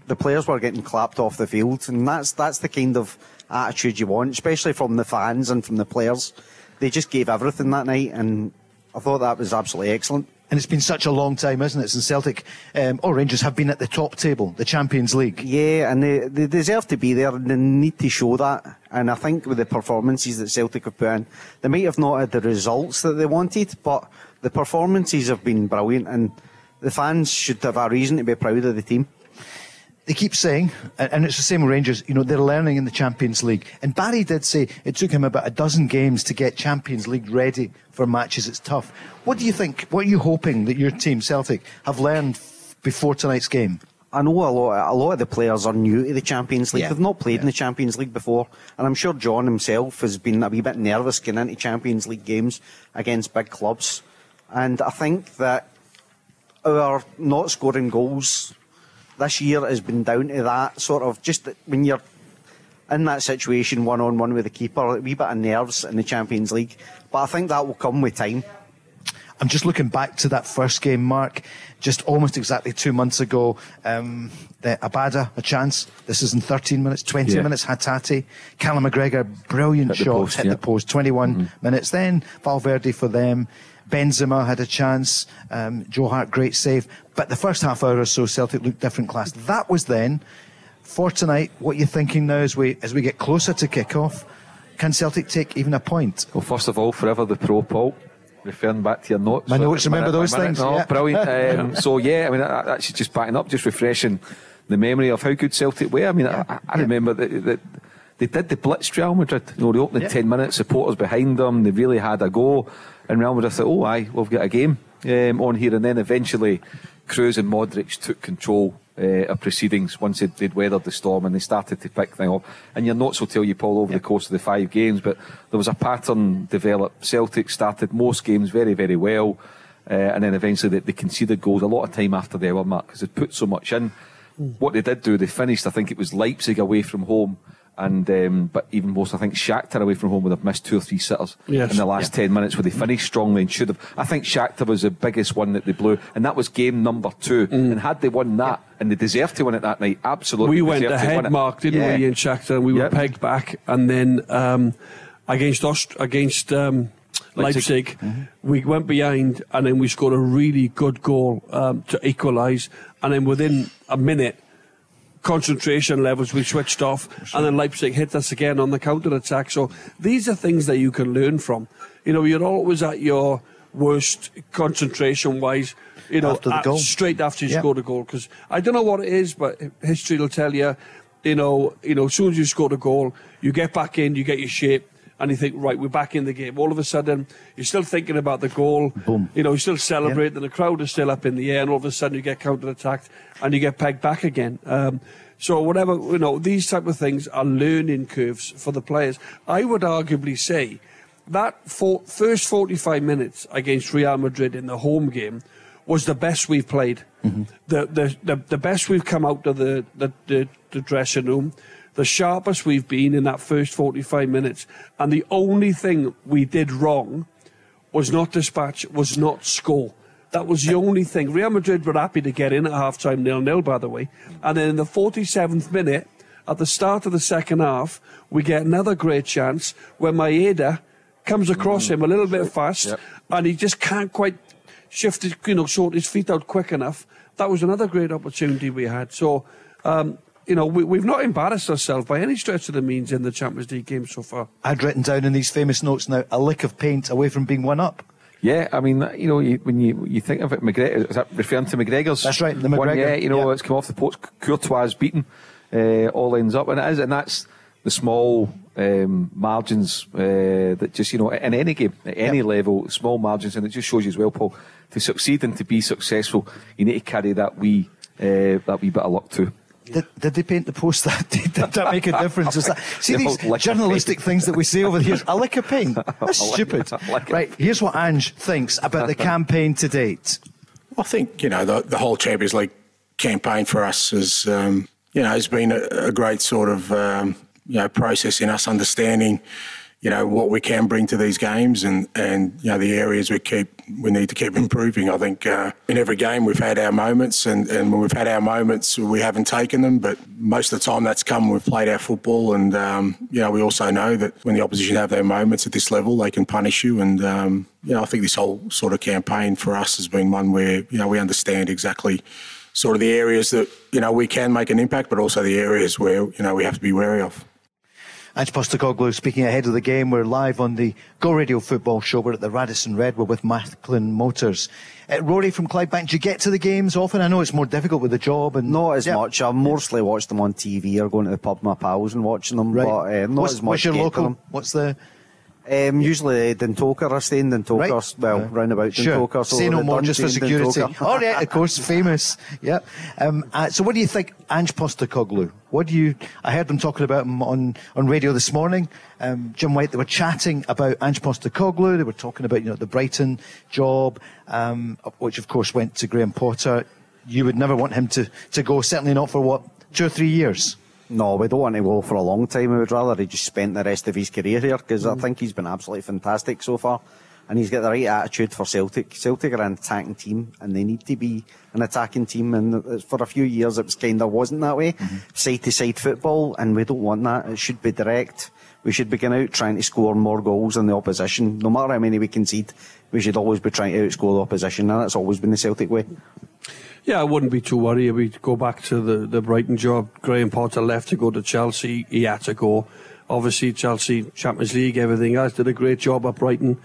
the players were getting clapped off the field, and that's the kind of attitude you want, especially from the fans and from the players. They just gave everything that night, and I thought that was absolutely excellent. And it's been such a long time, isn't it, since Celtic or Rangers have been at the top table, the Champions League. Yeah, and they deserve to be there, and they need to show that. And I think with the performances that Celtic have put in, they might have not had the results that they wanted, but the performances have been brilliant, and the fans should have a reason to be proud of the team. They keep saying, and it's the same with Rangers, you know, they're learning in the Champions League. And Barry did say it took him about a dozen games to get Champions League ready for matches. It's tough. What do you think? What are you hoping that your team, Celtic, have learned before tonight's game? I know a lot of the players are new to the Champions League. Yeah. They've not played in the Champions League before. And I'm sure John himself has been a wee bit nervous getting into Champions League games against big clubs. And I think that our not scoring goals this year has been down to that sort of, just when you're in that situation one-on-one with the keeper, a wee bit of nerves in the Champions League. But I think that will come with time. I'm just looking back to that first game, Mark, just almost exactly 2 months ago. The Abada, a chance. This is in 13 minutes, 20 minutes. Hatate, Callum McGregor, brilliant shot, hit the post, 21 minutes. Then Valverde for them. Benzema had a chance. Joe Hart, great save. But the first half hour or so, Celtic looked different class. That was then. For tonight, what are you thinking now as we get closer to kick-off? Can Celtic take even a point? Well, first of all, forever the pro, Paul. Referring back to your notes. My notes, remember those things? Oh, yeah. Brilliant. So, yeah, I mean, actually just backing up, just refreshing the memory of how good Celtic were. I mean, I remember that they did the blitz Real Madrid. You know, the opening 10 minutes, supporters behind them, they really had a go. And Real Madrid thought, oh, aye, we've got a game on here. And then eventually, Kroos and Modric took control of proceedings once they'd weathered the storm and they started to pick things up. And your notes will tell you, Paul, over the course of the 5 games, but there was a pattern developed. Celtic started most games very, very well, and then eventually they conceded goals a lot of time after the hour mark because they'd put so much in. What they did do, they finished, I think it was Leipzig away from home, and but even worse, I think Shakhtar away from home would have missed 2 or 3 sitters in the last 10 minutes where they finished strongly and should have. I think Shakhtar was the biggest one that they blew, and that was game number 2. And had they won that, and they deserved to win it that night, absolutely. We went ahead, Mark, didn't we, in Shakhtar, and we were pegged back, and then against Leipzig, we went behind, and then we scored a really good goal to equalise, and then within a minute, concentration levels, we switched off, and then Leipzig hit us again on the counter-attack. So these are things that you can learn from. You know, you're always at your worst concentration-wise, you know, straight after you scored a goal. Because I don't know what it is, but history will tell you, you know, as soon as you scored a goal, you get back in, you get your shape, and you think, right, we're back in the game. All of a sudden, you're still thinking about the goal. Boom. You know, you're still celebrating, the crowd is still up in the air, and all of a sudden you get counter-attacked and you get pegged back again. So whatever, you know, these type of things are learning curves for the players. I would arguably say that first 45 minutes against Real Madrid in the home game was the best we've played. The best we've come out of the dressing room. The sharpest we've been in that first 45 minutes. And the only thing we did wrong was not dispatch, was not score. That was the only thing. Real Madrid were happy to get in at half-time 0-0, by the way. And then in the 47th minute, at the start of the second half, we get another great chance where Maeda comes across him a little bit fast, and he just can't quite shift his, sort his feet out quick enough. That was another great opportunity we had. So, we've not embarrassed ourselves by any stretch of the means in the Champions League game so far. I'd written down in these famous notes now, a lick of paint away from being one up. Yeah, I mean, when you think of it, McGregor, is that referring to McGregor's? That's right, the McGregor. One, it's come off the post, Courtois beaten, all ends up, and it is, and that's the small margins that just, in any game, at any level, small margins, and it just shows you as well, Paul, to succeed and to be successful, you need to carry that wee bit of luck too. Did they paint the post that day? Did that make a difference? See these journalistic things that we say over the years? A lick of paint? That's stupid. Right, here's what Ange thinks about the campaign to date. I think, the whole Champions League campaign for us has, has been a great sort of, process in us understanding, what we can bring to these games and the areas we need to keep improving. I think in every game we've had our moments, and when we've had our moments, we haven't taken them. But most of the time that's come, we've played our football, and we also know that when the opposition have their moments at this level, they can punish you. And I think this whole sort of campaign for us has been one where we understand exactly sort of the areas that we can make an impact, but also the areas where we have to be wary of. Ange Postecoglou speaking ahead of the game. We're live on the Go Radio Football Show. We're at the Radisson Red. We're with Macklin Motors. Rory from Clydebank, do you get to the games often? I know it's more difficult with the job. And not as much. I mostly watch them on TV or going to the pub with my pals and watching them. Right. But not as much. What's your local? What's the... usually Dintokar. I stay in Dintokar, round about Dintokar. Say no more, just for security. Oh, yeah, of course, famous. Yeah. So what do you think, Ange Postecoglou? I heard them talking about him on radio this morning. Jim White, they were chatting about Ange Postecoglou. They were talking about, the Brighton job, which of course went to Graham Potter. you would never want him to go, certainly not for, 2 or 3 years? No, we don't want to go for a long time. We would rather he just spent the rest of his career here, because I think he's been absolutely fantastic so far. And he's got the right attitude for Celtic. Celtic are an attacking team, and they need to be an attacking team. And for a few years, it was kind of wasn't that way. Side-to-side football, and we don't want that. It should be direct. We should be going out trying to score more goals than the opposition. No matter how many we concede, we should always be trying to outscore the opposition, and that's always been the Celtic way. Yeah, I wouldn't be too worried. We'd go back to the Brighton job. Graham Potter left to go to Chelsea. He had to go. Obviously, Chelsea, Champions League, everything else. Did a great job at Brighton.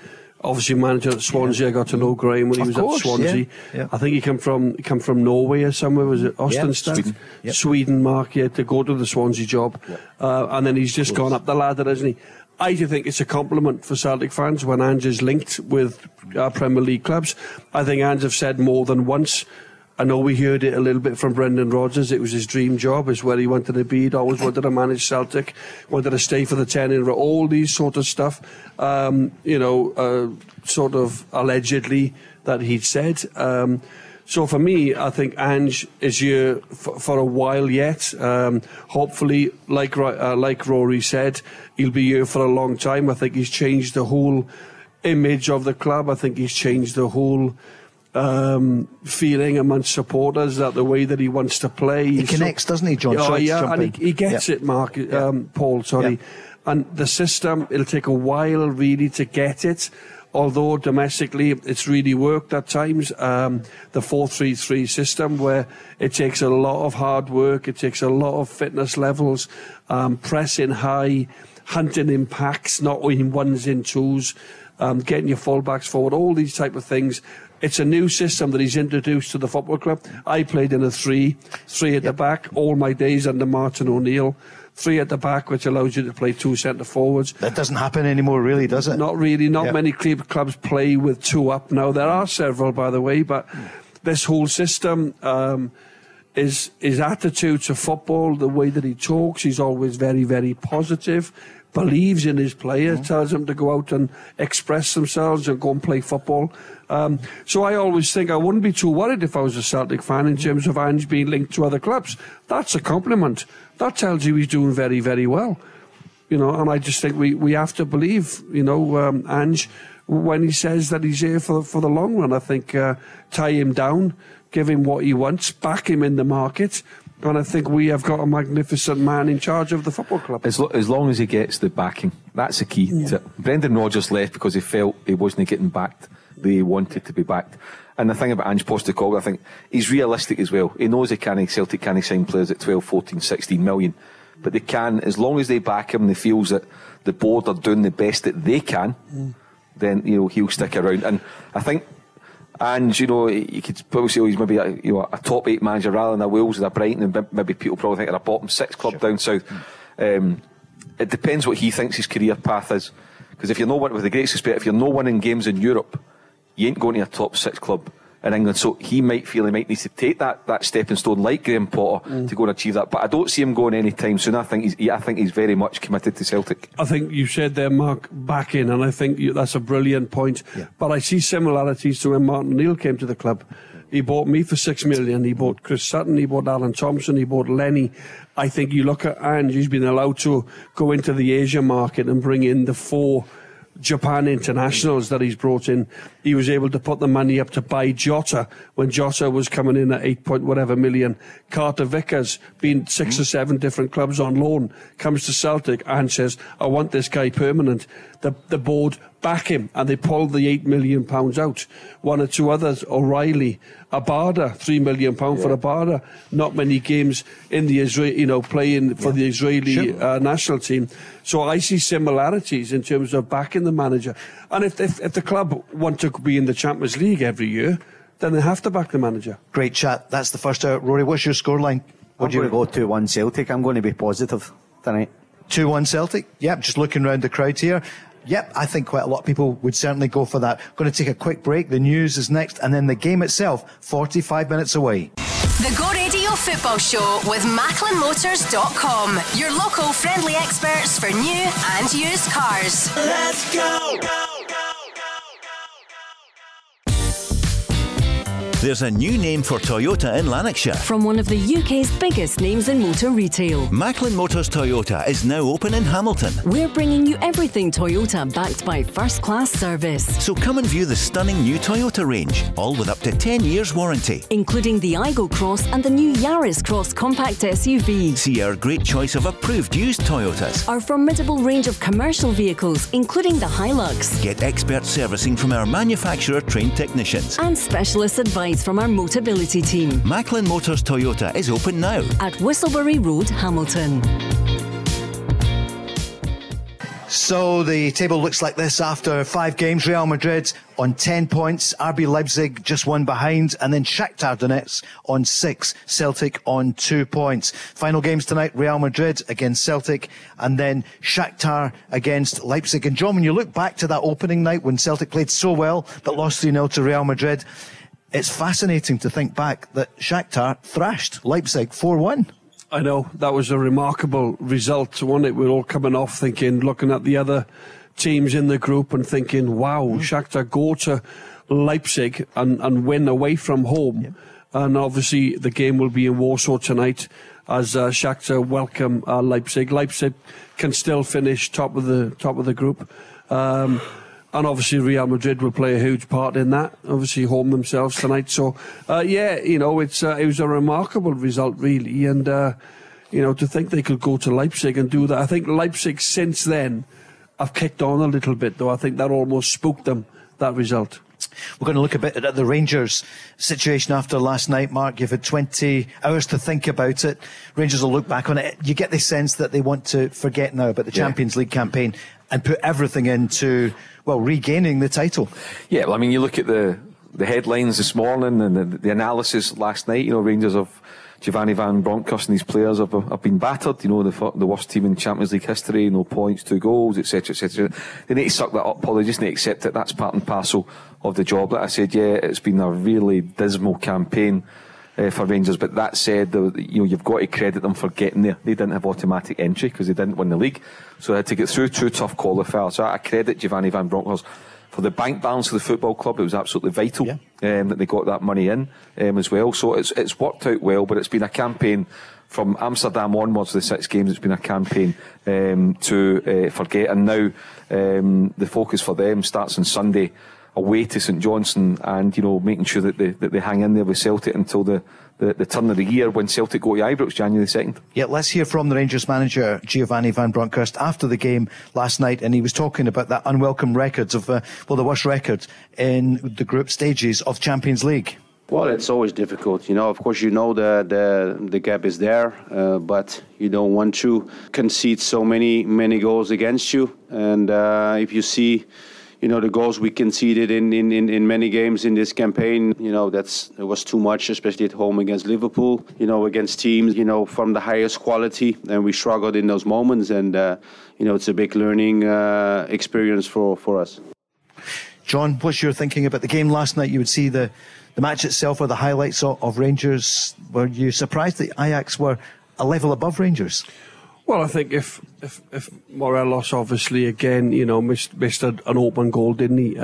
Obviously, manager at Swansea. I got to know Graham when he was at Swansea. Yeah. I think he came from Norway or somewhere. Was it Østenstad? Sweden, Mark. To go to the Swansea job, and then he's just gone up the ladder, hasn't he? I do think it's a compliment for Celtic fans when Ange is linked with Premier League clubs. I think Ange have said more than once. I know we heard it a little bit from Brendan Rodgers. It was his dream job, is where he wanted to be. He'd always wanted to manage Celtic, wanted to stay for the 10 in a row, all these sort of stuff, sort of allegedly that he'd said. So for me, I think Ange is here for a while yet. Hopefully, like Rory said, he'll be here for a long time. I think he's changed the whole image of the club. I think he's changed the whole feeling amongst supporters, that the way that he wants to play. He connects, doesn't he, John? And he gets it, Mark, Paul, sorry. Yeah. And the system, it'll take a while really to get it, although domestically it's really worked at times. The 4-3-3 system, where it takes a lot of hard work, it takes a lot of fitness levels, pressing high, hunting in packs, not in ones in twos, getting your fullbacks forward, all these type of things. It's a new system that he's introduced to the football club. I played in a three at the back all my days under Martin O'Neill. 3 at the back, which allows you to play 2 centre forwards. That doesn't happen anymore, really, does it? Not really. Not many clubs play with 2 up now. There are several, by the way, but this whole system, his attitude to football, the way that he talks, he's always very, very positive. Believes in his players, tells them to go out and express themselves and go and play football. So I always think I wouldn't be too worried if I was a Celtic fan in terms of Ange being linked to other clubs. That's a compliment. That tells you he's doing very, very well. And I just think we have to believe, Ange, when he says that he's here for the long run. I think tie him down, give him what he wants, back him in the market. And I think we have got a magnificent man in charge of the football club. As long as he gets the backing, that's the key. Yeah. Brendan Rodgers left because he felt he wasn't getting backed the way he wanted to be backed. And the thing about Ange Postecoglou, I think he's realistic as well. He knows Celtic can't sign players at 12, 14, 16 million. But they can, as long as they back him and he feels that the board are doing the best that they can, then he'll stick around. And I think Ange, you could probably say he's maybe a top 8 manager rather than a Wales or a Brighton, and maybe people probably think they're a bottom 6 club down south. It depends what he thinks his career path is. Because if you're not, with the greatest respect, if you're not winning games in Europe, you ain't going to a top 6 club in England. So he might feel he might need to take that stepping stone like Graham Potter to go and achieve that. But I don't see him going any time soon. I think he's very much committed to Celtic. I think you said there, Mark, back in, and I think that's a brilliant point. Yeah. But I see similarities to when Martin O'Neill came to the club. He bought me for $6 million. He bought Chris Sutton. He bought Alan Thompson. He bought Lenny. I think you look at Ange, he's been allowed to go into the Asia market and bring in the 4 Japan internationals that he's brought in. He was able to put the money up to buy Jota when Jota was coming in at 8 million. Carter Vickers, been 6 or 7 different clubs on loan, comes to Celtic and says, I want this guy permanent. The board back him, and they pulled the £8 million out. 1 or 2 others, O'Reilly, Abada, £3 million for Abada. Not many games in the Israel, playing for the Israeli national team. So I see similarities in terms of backing the manager. And if the club want to be in the Champions League every year, then they have to back the manager. Great chat. That's the first out. Rory, what's your scoreline? I'm going to go 2-1 Celtic. I'm going to be positive tonight. 2-1 Celtic? Yep, just looking around the crowd here. Yep, I think quite a lot of people would certainly go for that. Going to take a quick break. The news is next, and then the game itself, 45 minutes away. The Go Radio Football Show with MacklinMotors.com. Your local friendly experts for new and used cars. Let's go! The There's a new name for Toyota in Lanarkshire. From one of the UK's biggest names in motor retail. Macklin Motors Toyota is now open in Hamilton. We're bringing you everything Toyota backed by first-class service. So come and view the stunning new Toyota range, all with up to 10 years warranty. Including the Igo Cross and the new Yaris Cross compact SUV. See our great choice of approved used Toyotas. Our formidable range of commercial vehicles, including the Hilux. Get expert servicing from our manufacturer-trained technicians. And specialist advice from our Motability team. Macklin Motors Toyota is open now. At Whistlebury Road, Hamilton. So the table looks like this after 5 games. Real Madrid on 10 points, RB Leipzig just one behind, and then Shakhtar Donetsk on 6, Celtic on 2 points. Final games tonight, Real Madrid against Celtic, and then Shakhtar against Leipzig. And John, when you look back to that opening night when Celtic played so well but lost 3-0 to Real Madrid, it's fascinating to think back that Shakhtar thrashed Leipzig 4-1. I know, that was a remarkable result, wasn't it? We're all coming off thinking, looking at the other teams in the group and thinking, wow, Shakhtar go to Leipzig and win away from home. Yep. And obviously the game will be in Warsaw tonight as Shakhtar welcome Leipzig. Leipzig can still finish top of the group. And obviously Real Madrid will play a huge part in that, obviously home themselves tonight. So, it was a remarkable result, really. And, to think they could go to Leipzig and do that. I think Leipzig, since then, have kicked on a little bit, though. I think that almost spooked them, that result. We're going to look a bit at the Rangers situation after last night. Mark, you've had 20 hours to think about it. Rangers will look back on it. You get the sense that they want to forget now about the Champions League campaign and put everything into, regaining the title. Yeah, well, I mean, you look at the headlines this morning and the analysis last night. Rangers of Giovanni Van Bronckhorst and these players have been battered. The worst team in Champions League history, no points, 2 goals, etc., etc. They need to suck that up, Paul. They just need to accept it. That's part and parcel of the job. Like I said, it's been a really dismal campaign for Rangers. But that said, you've got to credit them for getting there. They didn't have automatic entry because they didn't win the league, so they had to get through 2 tough qualifiers. So I credit Giovanni Van Bronckhorst for the bank balance of the football club. It was absolutely vital that they got that money in as well. So it's worked out well, but it's been a campaign from Amsterdam onwards, the 6 games, it's been a campaign to forget. And now the focus for them starts on Sunday away to St Johnstone, and making sure that they hang in there with Celtic until the turn of the year when Celtic go to Ibrox January 2nd. Yeah, let's hear from the Rangers manager Giovanni Van Bronckhorst after the game last night, and he was talking about that unwelcome records of the worst record in the group stages of Champions League. Well, it's always difficult, Of course, the gap is there, but you don't want to concede so many goals against you. And if you see, the goals we conceded in many games in this campaign, it was too much, especially at home against Liverpool, against teams, from the highest quality, and we struggled in those moments. And it's a big learning experience for us. John, what's your thinking about the game last night? You would see the match itself or the highlights of Rangers. Were you surprised that Ajax were a level above Rangers? Well, I think if Morelos obviously again, missed an open goal, didn't he?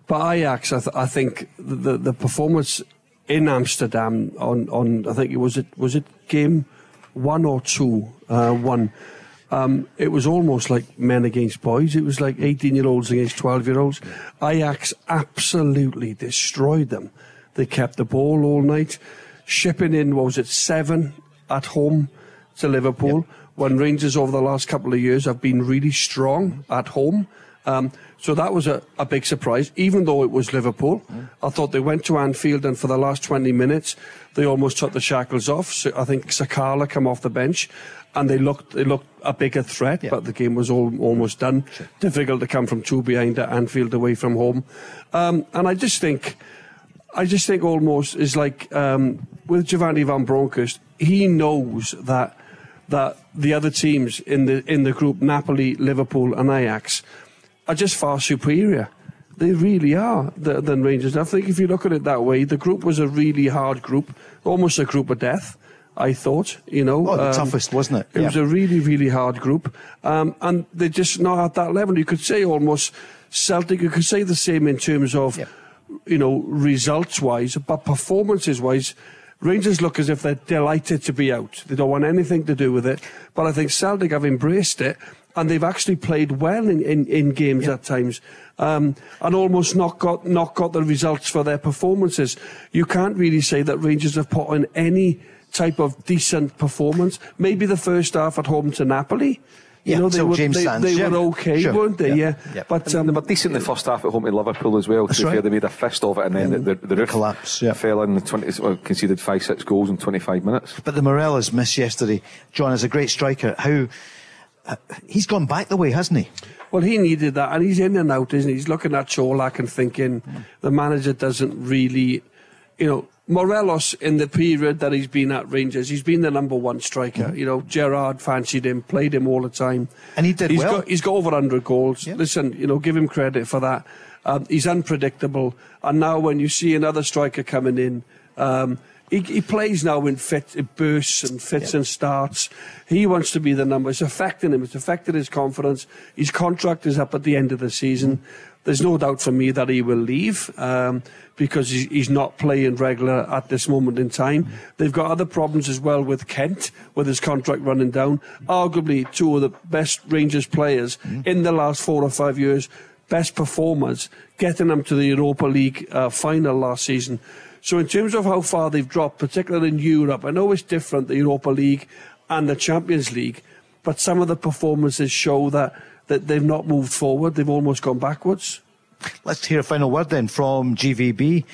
But Ajax, I think the performance in Amsterdam on I think was it game 1 or 2, 1. It was almost like men against boys. It was like 18-year-olds against 12-year-olds. Ajax absolutely destroyed them. They kept the ball all night, shipping in 7 at home to Liverpool. Yep. When Rangers over the last couple of years have been really strong at home. So that was a big surprise, even though it was Liverpool. I thought they went to Anfield, and for the last 20 minutes, they almost took the shackles off. So I think Sakala came off the bench, and they looked a bigger threat, but the game was almost done. Sure. Difficult to come from 2 behind at Anfield away from home. And I just think almost is like with Giovanni Van Bronckhorst, he knows that the other teams in the group, Napoli, Liverpool and Ajax, are just far superior. They really are than Rangers. I think if you look at it that way, the group was a really hard group, almost a group of death, I thought, the toughest, wasn't it? It was a really, really hard group. And they're just not at that level. You could say almost Celtic, you could say the same in terms of results-wise, but performances-wise, Rangers look as if they're delighted to be out. They don't want anything to do with it. But I think Celtic have embraced it, and they've actually played well in games at times, and almost not got the results for their performances. You can't really say that Rangers have put in any type of decent performance. Maybe the first half at home to Napoli. They were okay, weren't they? Yeah. But they were decent in the first half at home to Liverpool as well. To be fair, they made a fist of it, and then the roof collapse. Fell in. Conceded 5-6 goals in 25 minutes. But the Morella's miss yesterday, John, is a great striker. He's gone back the way, hasn't he? Well, he needed that, and he's in and out, isn't he? He's looking at Cholak and thinking the manager doesn't really, Morelos, in the period that he's been at Rangers, he's been the number one striker. Gerrard fancied him, played him all the time. And he did well. He's got over 100 goals. Yeah. Listen, give him credit for that. He's unpredictable. And now when you see another striker coming in, he plays now in bursts and fits and starts. He wants to be the number. It's affecting him. It's affected his confidence. His contract is up at the end of the season. There's no doubt for me that he will leave because he's not playing regular at this moment in time. They've got other problems as well with Kent, with his contract running down. Arguably two of the best Rangers players in the last 4 or 5 years, best performers, getting them to the Europa League final last season. So in terms of how far they've dropped, particularly in Europe, I know it's different, the Europa League and the Champions League, but some of the performances show that they've not moved forward. They've almost gone backwards. Let's hear a final word then from GVB.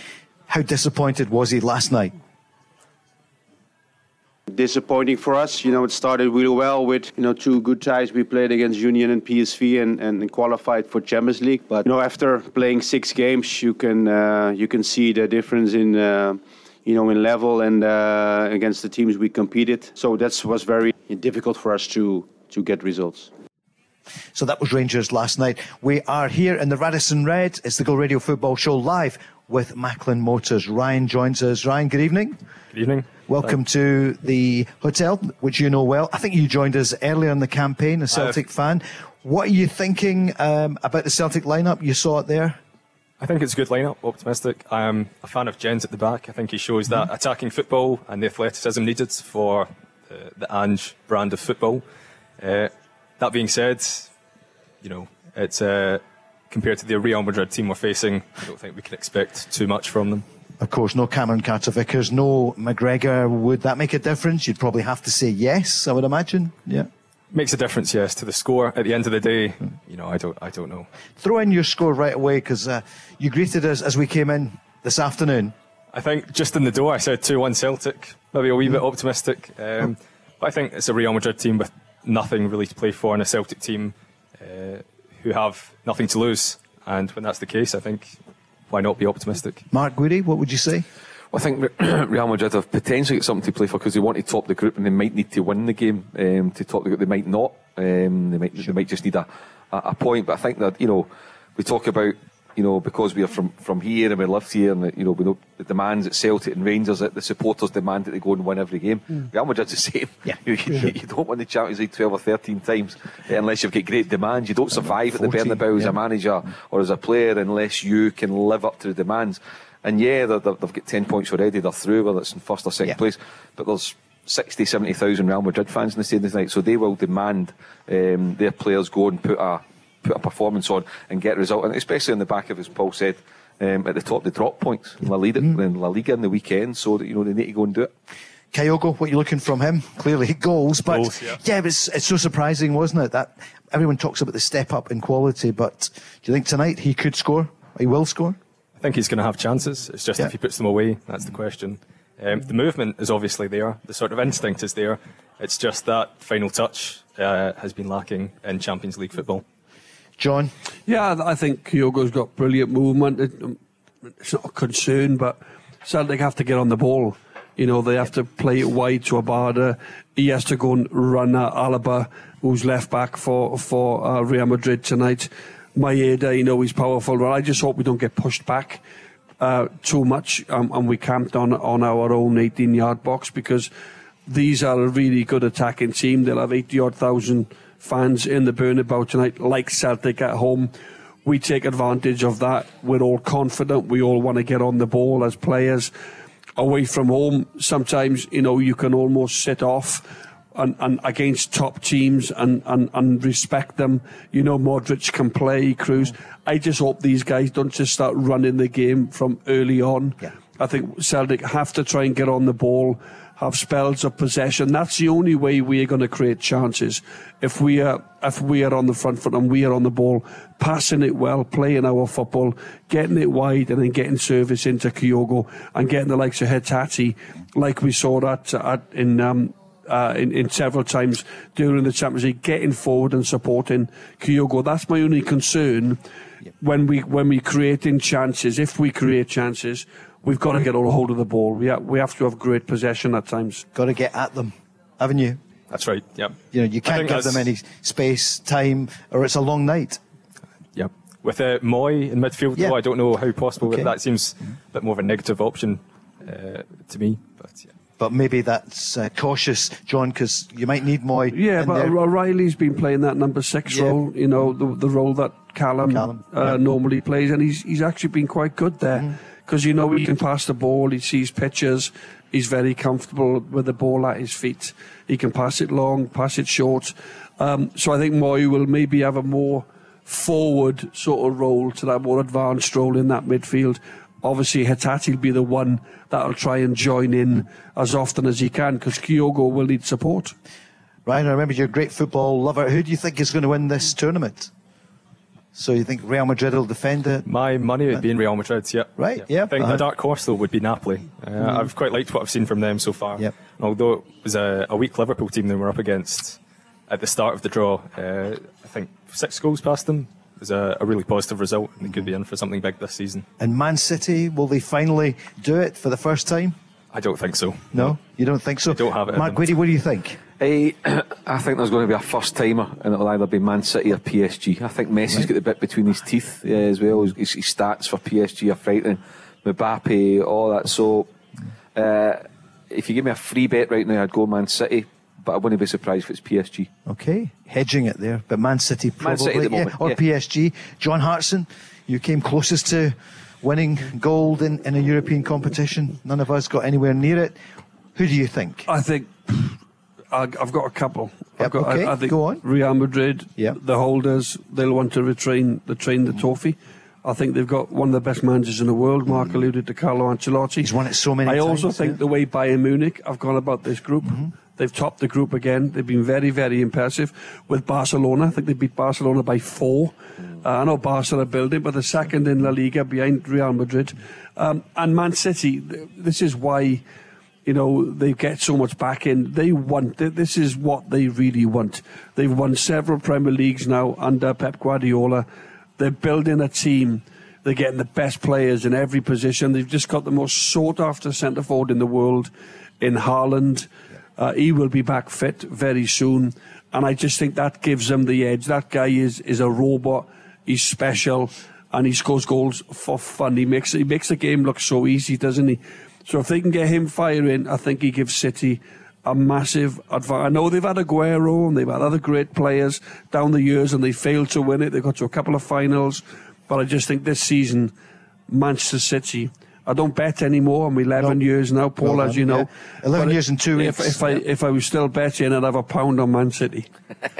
How disappointed was he last night? Disappointing for us. It started really well with, 2 good ties. We played against Union and PSV and qualified for Champions League. But, after playing 6 games, you can see the difference in, in level and against the teams we competed. So that was very difficult for us to get results. So that was Rangers last night. We are here in the Radisson Red. It's the Go Radio Football Show live with Macklin Motors. Ryan joins us. Ryan, good evening. Good evening. Welcome to the hotel, which you know well. I think you joined us earlier in the campaign, a Celtic fan. What are you thinking about the Celtic lineup? You saw it there. I think it's a good lineup, optimistic. I'm a fan of Jens at the back. I think he shows that attacking football and the athleticism needed for the Ange brand of football. That being said, it's compared to the Real Madrid team we're facing, I don't think we can expect too much from them. Of course, no Cameron Carter-Vickers, no McGregor. Would that make a difference? You'd probably have to say yes, I would imagine. Yeah. Makes a difference, yes, to the score. At the end of the day, I don't know. Throw in your score right away, because you greeted us as we came in this afternoon. I think just in the door I said 2-1 Celtic, maybe a wee bit optimistic. But I think it's a Real Madrid team with nothing really to play for, and a Celtic team who have nothing to lose. And when that's the case, I think, why not be optimistic? Mark Guidi, what would you say? Well, I think Real Madrid have potentially got something to play for because they want to top the group and they might need to win the game to top the group. They might not. They might just need a point. But I think that, we talk about, because we are from here and we live here and, we know the demands at Celtic and Rangers, that the supporters demand that they go and win every game. Real Madrid's the same. Yeah. You don't win the Champions League 12 or 13 times unless you've got great demands. You don't survive at the Bernabeu as a manager or as a player unless you can live up to the demands. And they've got 10 points already. They're through, whether it's in first or second place. But there's 60, 70,000 Real Madrid fans in the stadium tonight, so they will demand their players go and put a performance on and get a result, and especially on the back of, as Paul said, at the top, the drop points in La Liga in the weekend, so that they need to go and do it. Kyogo, what are you looking from him? Clearly goals, but it's so surprising, wasn't it, that everyone talks about the step up in quality, but do you think tonight he could score? He will score? I think he's going to have chances. It's just if he puts them away, that's the question. The movement is obviously there. The sort of instinct is there. It's just that final touch has been lacking in Champions League football. John? Yeah, I think Kyogo's got brilliant movement. It's not a concern, but Celtic have to get on the ball. They have to play it wide to Abada. He has to go and run at Alaba, who's left back for Real Madrid tonight. Maeda, he's powerful. But I just hope we don't get pushed back too much and we camped on our own 18-yard box, because these are a really good attacking team. They'll have 80,000 fans in the Bernabeu tonight, like Celtic at home. we take advantage of that. We're all confident. We all want to get on the ball as players. Away from home, sometimes, you can almost sit off and against top teams and respect them. Modric can play, Kroos. I just hope these guys don't just start running the game from early on. Yeah. I think Celtic have to try and get on the ball, have spells of possession. That's the only way we're going to create chances. If we are on the front foot and we are on the ball, passing it well, playing our football, getting it wide and then getting service into Kyogo and getting the likes of Hetati, like we saw that in several times during the Champions League, getting forward and supporting Kyogo. That's my only concern when we creating chances. If we create chances, we've got to get a hold of the ball. We have to have great possession at times. Got to get at them, haven't you? That's right, yeah. You can't give them any space, time, or it's a long night. Yeah. With Moy in midfield, though, I don't know how possible that seems a bit more of a negative option to me. But maybe that's cautious, John, because you might need Moy. Yeah, but O'Reilly's been playing that number 6 role, the role that Callum normally plays, and he's actually been quite good there. Because he can pass the ball, he sees pictures, he's very comfortable with the ball at his feet. He can pass it long, pass it short. So I think Moy will maybe have a more forward sort of role to that more advanced role in that midfield. Obviously, Hetati will be the one that'll try and join in as often as he can, because Kyogo will need support. Ryan, I remember you're a great football lover. Who do you think is going to win this tournament? So you think Real Madrid will defend it? My money would be in Real Madrid, yeah. Right, yeah. I think the dark horse, though, would be Napoli. I've quite liked what I've seen from them so far. Yep. Although it was a weak Liverpool team they were up against at the start of the draw, I think 6 goals past them was a really positive result, and they could be in for something big this season. And Man City, will they finally do it for the first time? I don't think so. No? You don't think so? I don't have it. Mark Guidi, what do you think? I think there's going to be a first timer, and it'll either be Man City or PSG. I think Messi's got the bit between his teeth as well. His stats for PSG are frightening. Mbappe, all that. So if you give me a free bet right now, I'd go Man City, but I wouldn't be surprised if it's PSG. Okay, hedging it there, but Man City probably, Man City at the moment, or PSG. John Hartson, you came closest to winning gold in a European competition. None of us got anywhere near it. Who do you think? I think I've got a couple. Yep, I think go on. Real Madrid, Yep. the holders, they'll want to retrain the trophy. I think they've got one of the best managers in the world. Mark alluded to Carlo Ancelotti. He's won it so many times. I times. also think the way Bayern Munich have gone about this group, they've topped the group again. They've been very, very impressive. With Barcelona, I think they beat Barcelona by 4. I know Barca are building, but they're second in La Liga behind Real Madrid. And Man City, this is why, they get so much back in. They want, this is what they really want. They've won several Premier Leagues now under Pep Guardiola. They're building a team. They're getting the best players in every position. They've just got the most sought-after centre-forward in the world in Haaland. He will be back fit very soon. And I just think that gives them the edge. That guy is a robot. He's special. And he scores goals for fun. He makes the game look so easy, doesn't he? So if they can get him firing, I think he gives City a massive advantage. I know they've had Aguero and they've had other great players down the years and they failed to win it. They got to a couple of finals. But I just think this season, Manchester City, I don't bet anymore. I'm 11 years now, Paul, as you know. 11 years and 2 weeks. If I was still betting, I'd have a pound on Man City.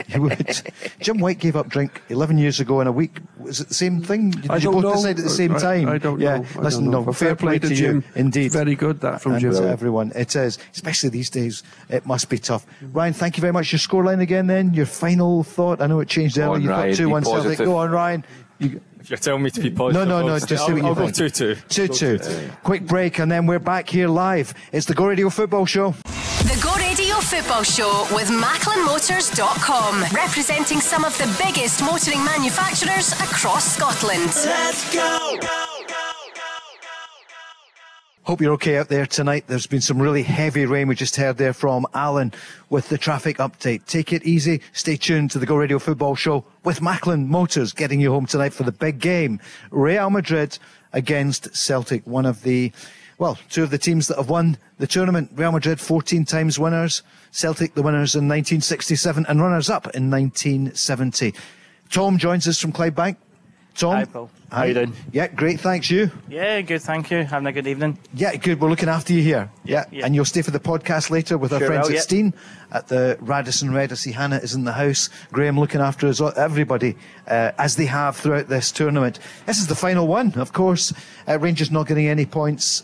You would. Jim White gave up drink 11 years ago in a week. Was it the same thing? Did you both decide at the same time? I don't know. Listen, no, fair play to Jim. Indeed. It's very good, that from Jim. And to everyone. It is. Especially these days, it must be tough. Ryan, thank you very much. Your scoreline again then. Your final thought. I know it changed earlier. You thought 2-1 Celtic. Go on, Ryan. If you're telling me to be positive, no, just see what you think. I'll go 2-2. 2-2. Quick break, and then we're back here live. It's the Go Radio Football Show. The Go Radio Football Show with MacklinMotors.com, representing some of the biggest motoring manufacturers across Scotland. Let's go! Hope you're okay out there tonight. There's been some really heavy rain. We just heard there from Alan with the traffic update. Take it easy. Stay tuned to the Go Radio Football Show with Macklin Motors, getting you home tonight for the big game. Real Madrid against Celtic, one of the, two of the teams that have won the tournament. Real Madrid, 14 times winners. Celtic, the winners in 1967 and runners-up in 1970. Tom joins us from Clydebank. Tom. Hi, Paul. How you doing? Yeah, great, thanks. You? Yeah, good, thank you. Having a good evening. Yeah, good. We're looking after you here. Yeah. And you'll stay for the podcast later with our friends at Steen at the Radisson Red. I see Hannah is in the house. Graham looking after us, everybody, as they have throughout this tournament. This is the final one, of course. Rangers not getting any points,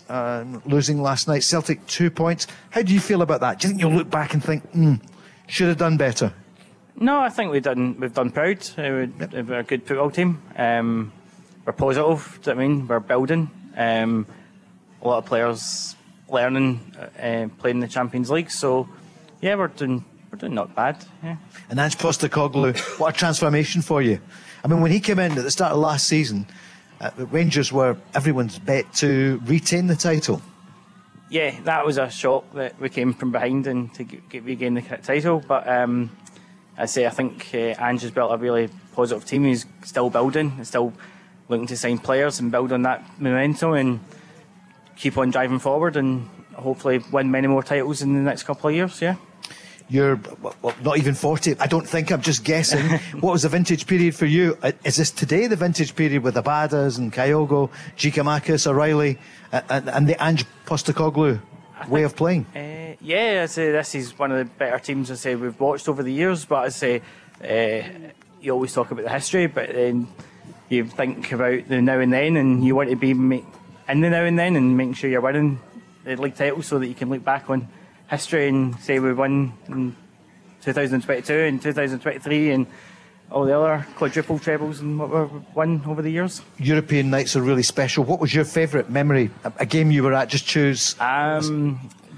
losing last night. Celtic 2 points. How do you feel about that? Do you think you'll look back and think, should have done better? No, I think we've done proud. We're a good football team. We're positive. Do you know what I mean? We're building. A lot of players learning, playing in the Champions League. So, yeah, we're doing not bad. Yeah. And Ange Postecoglou, what a transformation for you. I mean, when he came in at the start of last season, the Rangers were everyone's bet to retain the title. Yeah, that was a shock that we came from behind and to regain the title. But I think Ange has built a really positive team. He's still building, he's still looking to sign players and build on that momentum and keep on driving forward and hopefully win many more titles in the next couple of years. Yeah. You're not even 40. I don't think. I'm just guessing. What was the vintage period for you? Is this today the vintage period with Abadas and Kyogo, Giakoumakis, O'Reilly, and the Ange Postecoglou way of playing? Yeah, I say this is one of the better teams I say we've watched over the years. But I say you always talk about the history, but then you think about the now and then, and you want to be in the now and then and making sure you're winning the league title so that you can look back on history and say we won in 2022 and 2023 and all the other quadruple trebles and what we've won over the years. European nights are really special. What was your favourite memory? A game you were at? Just choose.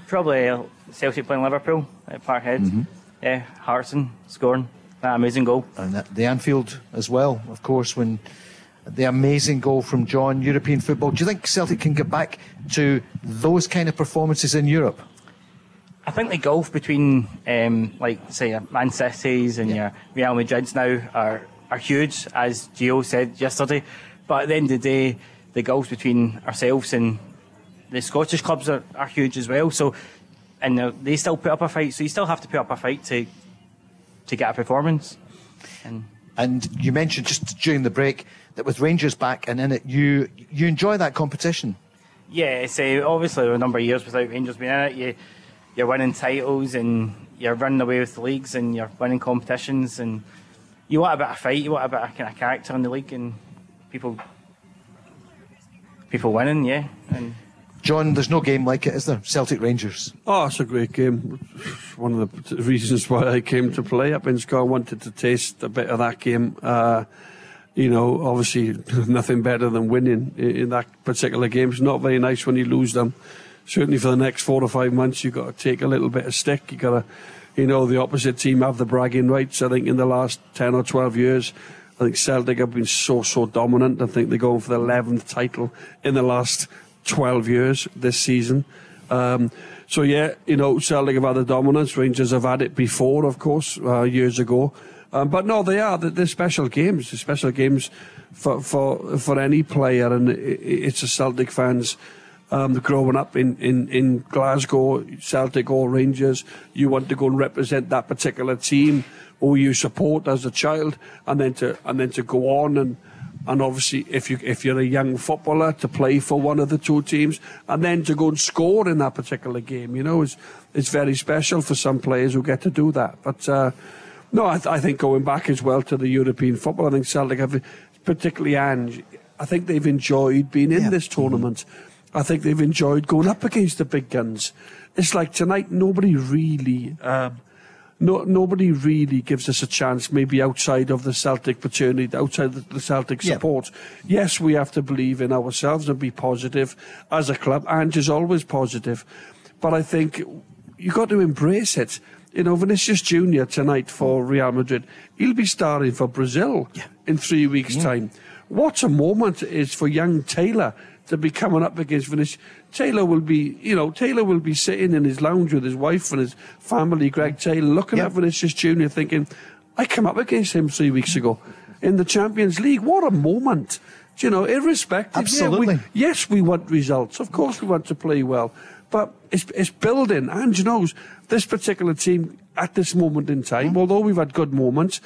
Probably Celtic playing Liverpool at Parkhead. Yeah, Hartson scoring that amazing goal. And the Anfield as well, of course, when the amazing goal from John. European football. Do you think Celtic can get back to those kind of performances in Europe? I think the gulf between, say, Man City's and your Real Madrid's now are huge, as Gio said yesterday. But at the end of the day, the gulf between ourselves and the Scottish clubs are huge as well. So, and they still put up a fight. So you still have to put up a fight to get a performance. And you mentioned just during the break that with Rangers back and in it, you enjoy that competition. Yeah, so obviously a number of years without Rangers being in it, you're winning titles and you're running away with the leagues and you're winning competitions and you want a bit of fight, you want a bit of kind of character in the league and people winning, yeah. And John, there's no game like it, is there? Celtic Rangers. Oh, it's a great game. One of the reasons why I came to play up in Scotland, wanted to taste a bit of that game. Obviously nothing better than winning in that particular game. It's not very nice when you lose them. Certainly for the next 4 or 5 months, you've got to take a little bit of stick. You've got to, the opposite team have the bragging rights. I think in the last 10 or 12 years, I think Celtic have been so dominant. I think they're going for the 11th title in the last 12 years this season. Celtic have had the dominance. Rangers have had it before, of course, years ago. But no, they're special games. They're special games for any player, and it's the Celtic fans. Growing up in Glasgow, Celtic or Rangers, you want to go and represent that particular team who you support as a child, and then to go on and obviously if you're a young footballer, to play for one of the two teams and then to go and score in that particular game, it's very special for some players who get to do that. But I think going back as well to the European football, I think Celtic have, particularly Ange, I think they've enjoyed being in this tournament. I think they've enjoyed going up against the big guns. It's like tonight, nobody really gives us a chance, maybe outside of the Celtic fraternity, outside the Celtic support. Yes, we have to believe in ourselves and be positive as a club. Ange is always positive. But I think you've got to embrace it. Vinicius Junior tonight for Real Madrid, he'll be starting for Brazil in 3 weeks' time. What a moment it is for young Taylor to be coming up against Vinicius. Taylor will be sitting in his lounge with his wife and his family, Greg Taylor, looking at Vinicius Junior thinking, I came up against him 3 weeks ago in the Champions League. What a moment. Irrespective. Absolutely. Yes, we want results. Of course we want to play well. But it's building. And knows this particular team at this moment in time, although we've had good moments,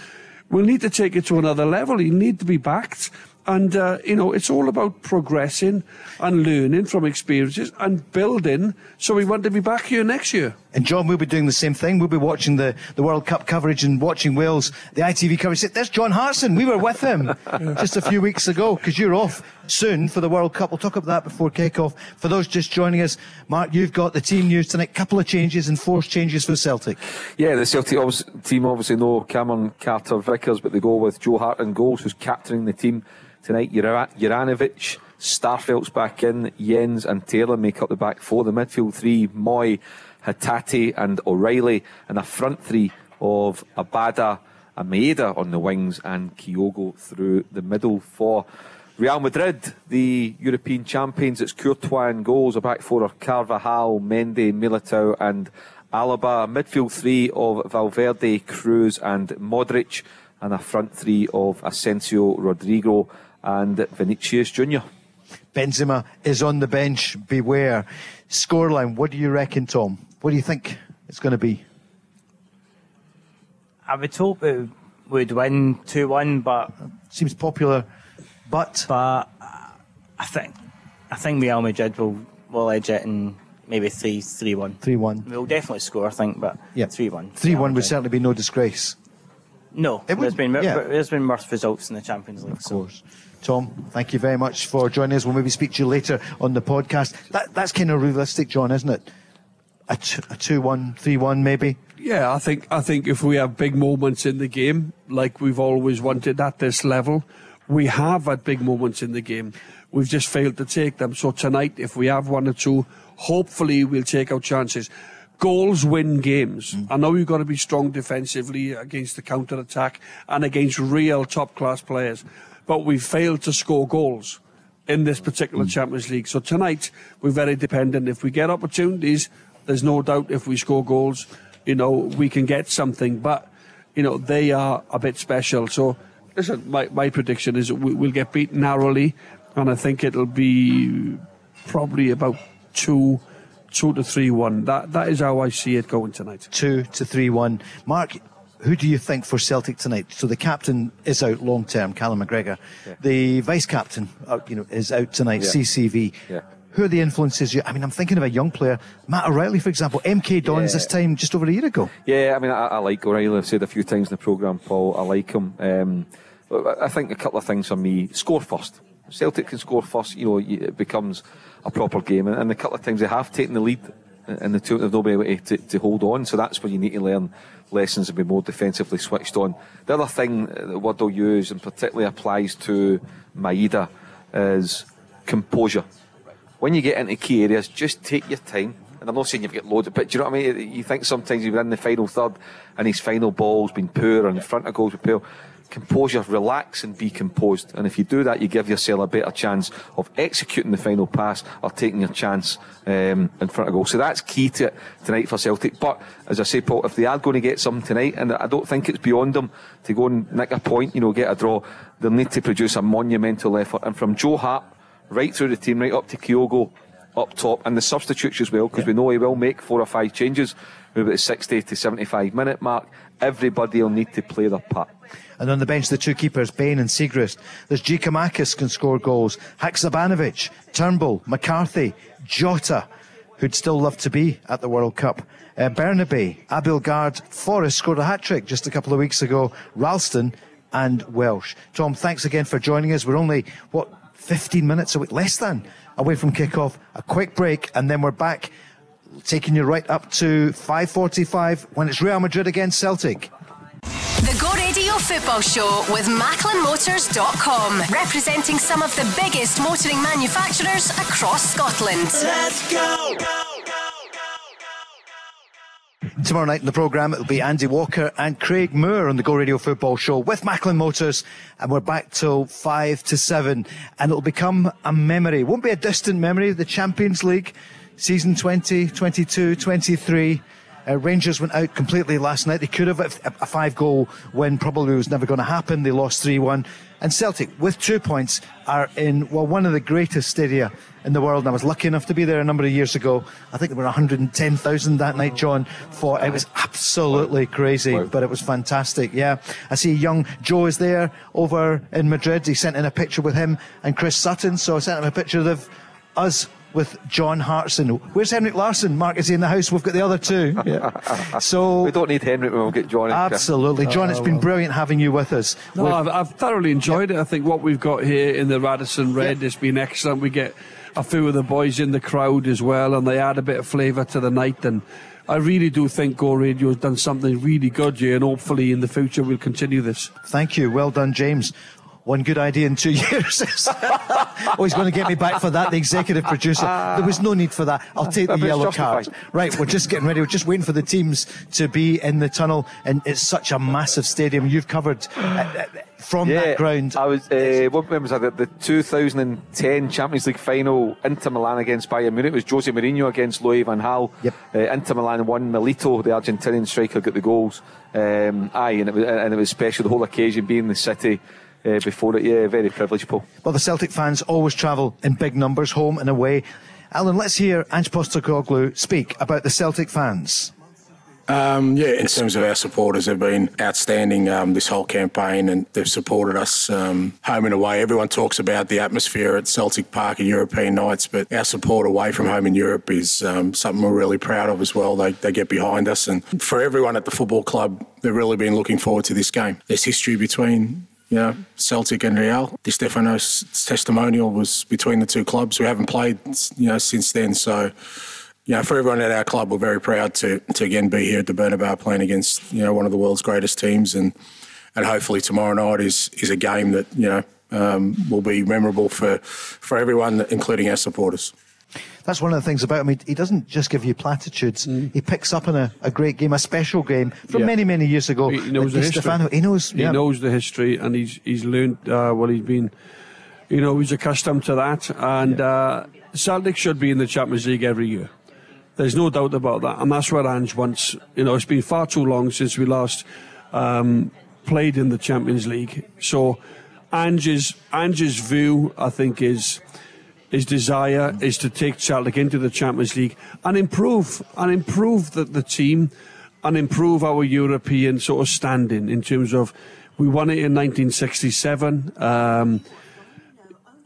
we'll need to take it to another level. You need to be backed. And, it's all about progressing and learning from experiences and building, so we want to be back here next year. And John, we'll be doing the same thing. We'll be watching the World Cup coverage and watching Wales, the ITV coverage. There's John Hartson. We were with him just a few weeks ago, because you're off soon for the World Cup. We'll talk about that before kick-off. For those just joining us, Mark, you've got the team news tonight. Couple of changes and forced changes for Celtic. Yeah, the Celtic team obviously no Cameron Carter-Vickers, but they go with Joe Hart in goals, who's captaining the team tonight. Juranovic, Starfelt's back in, Jens and Taylor make up the back four. The midfield three, Moy, Hatate and O'Reilly, and a front three of Abada and Maeda on the wings, and Kyogo through the middle. For Real Madrid, the European champions, it's Courtois in goals. A back four of Carvajal, Mendy, Militao and Alaba. Midfield three of Valverde, Cruz and Modric, and a front three of Asensio, Rodrigo and Vinicius Junior. Benzema is on the bench. Beware. Scoreline, what do you reckon, Tom? What do you think it's going to be? I would hope it would win 2-1, but seems popular. But I think Real Madrid will edge it in maybe 3-1. 3-1. We'll definitely score, I think, but 3-1. 3-1 would certainly be no disgrace. No, there's been worse results in the Champions League. Of course. Tom, thank you very much for joining us. We'll maybe speak to you later on the podcast. That's kind of realistic, John, isn't it? A 2-1, 3-1 maybe? Yeah, I think if we have big moments in the game, like we've always wanted at this level, we have had big moments in the game. We've just failed to take them. So tonight, if we have one or two, hopefully we'll take our chances. Goals win games. I know you've got to be strong defensively against the counter-attack and against real top-class players, but we've failed to score goals in this particular Champions League. So tonight, we're very dependent. If we get opportunities, there's no doubt if we score goals, we can get something. But, they are a bit special. So, listen, my prediction is that we'll get beaten narrowly, and I think it'll be probably about 2 to 3-1. That is how I see it going tonight. 2 to 3-1. Mark, who do you think for Celtic tonight? So the captain is out long term, Callum McGregor. Yeah. The vice captain, is out tonight, CCV. Yeah. Who are the influences? I'm thinking of a young player, Matt O'Reilly, for example. MK Dons this time just over a year ago. Yeah, I like O'Reilly. I've said a few times in the programme, Paul. I like him. I think a couple of things for me. Score first. Celtic can score first, it becomes a proper game. And a couple of times they have taken the lead, and they've not been able to hold on. So that's where you need to learn lessons and be more defensively switched on. The other thing, the word I'll use, and particularly applies to Maeda, is composure. When you get into key areas, just take your time. And I'm not saying you've got loads of, but do you know what I mean? You think sometimes you're in the final third and his final ball's been poor and in front of goals with poor. Composure, relax and be composed. And if you do that, you give yourself a better chance of executing the final pass or taking your chance in front of goal. So that's key to it tonight for Celtic. But as I say, Paul, if they are going to get something tonight, and I don't think it's beyond them to go and nick a point, get a draw, they'll need to produce a monumental effort. And from Joe Hart right through the team, right up to Kyogo up top, and the substitutes as well, because we know he will make 4 or 5 changes about the 60 to 75 minute mark. Everybody will need to play their part. And on the bench, the two keepers, Bain and Siegrist. There's Giakoumakis can score goals, Haksabanovic, Turnbull, McCarthy, Jota, who'd still love to be at the World Cup. Bernabe, Abildgaard, Forrest scored a hat-trick just a couple of weeks ago, Ralston and Welsh. Tom, thanks again for joining us. We're only, 15 minutes away, less than, away from kick-off. A quick break, and then we're back, taking you right up to 5:45 when it's Real Madrid against Celtic. The Go Radio Football Show with MacklinMotors.com, representing some of the biggest motoring manufacturers across Scotland. Let's go! Tomorrow night in the programme, it'll be Andy Walker and Craig Moore on the Go Radio Football Show with Macklin Motors, and we're back till 5 to 7, and it'll become a memory. It won't be a distant memory. The Champions League, season 20, 22, 23. Rangers went out completely last night. They could have a 5-goal win, probably was never going to happen. They lost 3-1. And Celtic, with 2 points, are in one of the greatest stadia in the world, and I was lucky enough to be there a number of years ago. I think there were 110,000 that night, John. It was absolutely crazy, but it was fantastic. Yeah, I see young Joe is there over in Madrid. He sent in a picture with him and Chris Sutton, so I sent him a picture of us with John Hartson. Where's Henrik Larsson? Mark, is he in the house? We've got the other two. Yeah. So we don't need Henrik when we'll get John in. Absolutely. John, it's been brilliant having you with us. No, I've thoroughly enjoyed it. I think what we've got here in the Radisson Red has been excellent. We get a few of the boys in the crowd as well, and they add a bit of flavour to the night. And I really do think Go Radio has done something really good here, and hopefully in the future we'll continue this. Thank you. Well done, James. One good idea in 2 years. He's going to get me back for that, the executive producer. There was no need for that. I'll take the yellow card. Right, we're just getting ready. We're just waiting for the teams to be in the tunnel, and it's such a massive stadium. You've covered from that ground. I was, when was that? The 2010 Champions League final, Inter Milan against Bayern Munich. It was Jose Mourinho against Louis van Gaal. Inter Milan won. Milito, the Argentinian striker, got the goals. And it was special, the whole occasion being in the city. Before it, very privileged, Paul. Well, the Celtic fans always travel in big numbers, home and away. Alan, let's hear Ange Postecoglou speak about the Celtic fans. In terms of our supporters, they've been outstanding this whole campaign, and they've supported us home and away. Everyone talks about the atmosphere at Celtic Park and European nights, but our support away from home in Europe is something we're really proud of as well. They get behind us, and for everyone at the football club, they've really been looking forward to this game. There's history between Celtic and Real. Di Stefano's testimonial was between the two clubs. We haven't played, since then. So, for everyone at our club, we're very proud to again be here at the Bernabeu playing against, one of the world's greatest teams. And hopefully tomorrow night is a game that, will be memorable for everyone, including our supporters. That's one of the things about him. He doesn't just give you platitudes. He picks up on a great game, a special game from many, many years ago. He knows the history. He knows the history, and he's learned he's been, he's accustomed to that. And Celtic should be in the Champions League every year. There's no doubt about that, and that's what Ange wants. It's been far too long since we last played in the Champions League. So Ange's view, I think, is. His desire is to take Celtic into the Champions League and improve the team and improve our European sort of standing in terms of, we won it in 1967.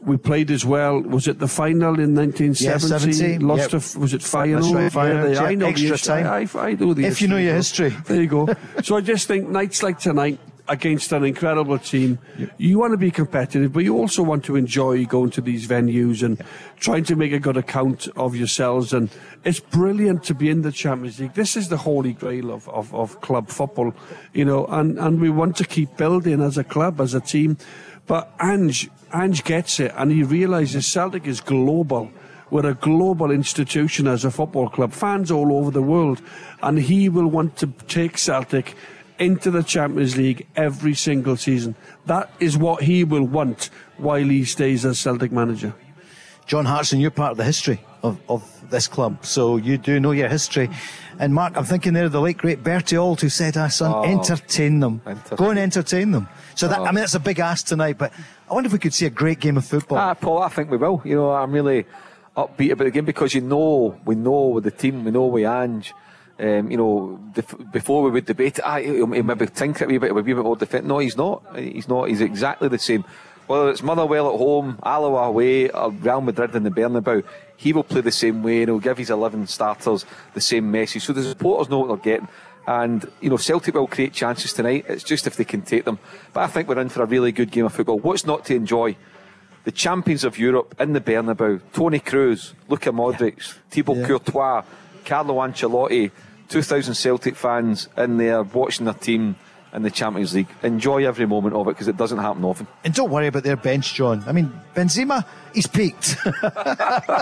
We played as well. Was it the final in 1970? Lost was it final? I know extra time. I know the history. You know your history. There you go. So I just think nights like tonight, against an incredible team, you want to be competitive, but you also want to enjoy going to these venues and trying to make a good account of yourselves. And it's brilliant to be in the Champions League. This is the holy grail of club football, and we want to keep building as a club, as a team. But Ange gets it, and he realises Celtic is global. We're a global institution as a football club, fans all over the world, and he will want to take Celtic into the Champions League every single season. That is what he will want while he stays as Celtic manager. John Hartson, you're part of the history of this club, so you do know your history. And Mark, I'm thinking there of the late great Bertie Auld, who said, son, entertain them. Go and entertain them. So that, that's a big ask tonight, but I wonder if we could see a great game of football. Paul, I think we will. I'm really upbeat about the game because we know with the team, we know with Ange. Before we would debate it, he'll maybe tinker it a wee bit more defensive. No, he's not. He's exactly the same. Whether it's Motherwell at home, Alloa away, or Real Madrid in the Bernabeu, he will play the same way, and he'll give his 11 starters the same message. So the supporters know what they're getting. And, Celtic will create chances tonight. It's just if they can take them. But I think we're in for a really good game of football. What's not to enjoy? The champions of Europe in the Bernabeu, Toni Kroos, Luka Modric, Thibaut Courtois, Carlo Ancelotti, 2,000 Celtic fans in there watching their team in the Champions League. Enjoy every moment of it because it doesn't happen often. And don't worry about their bench, John. Benzema, he's peaked.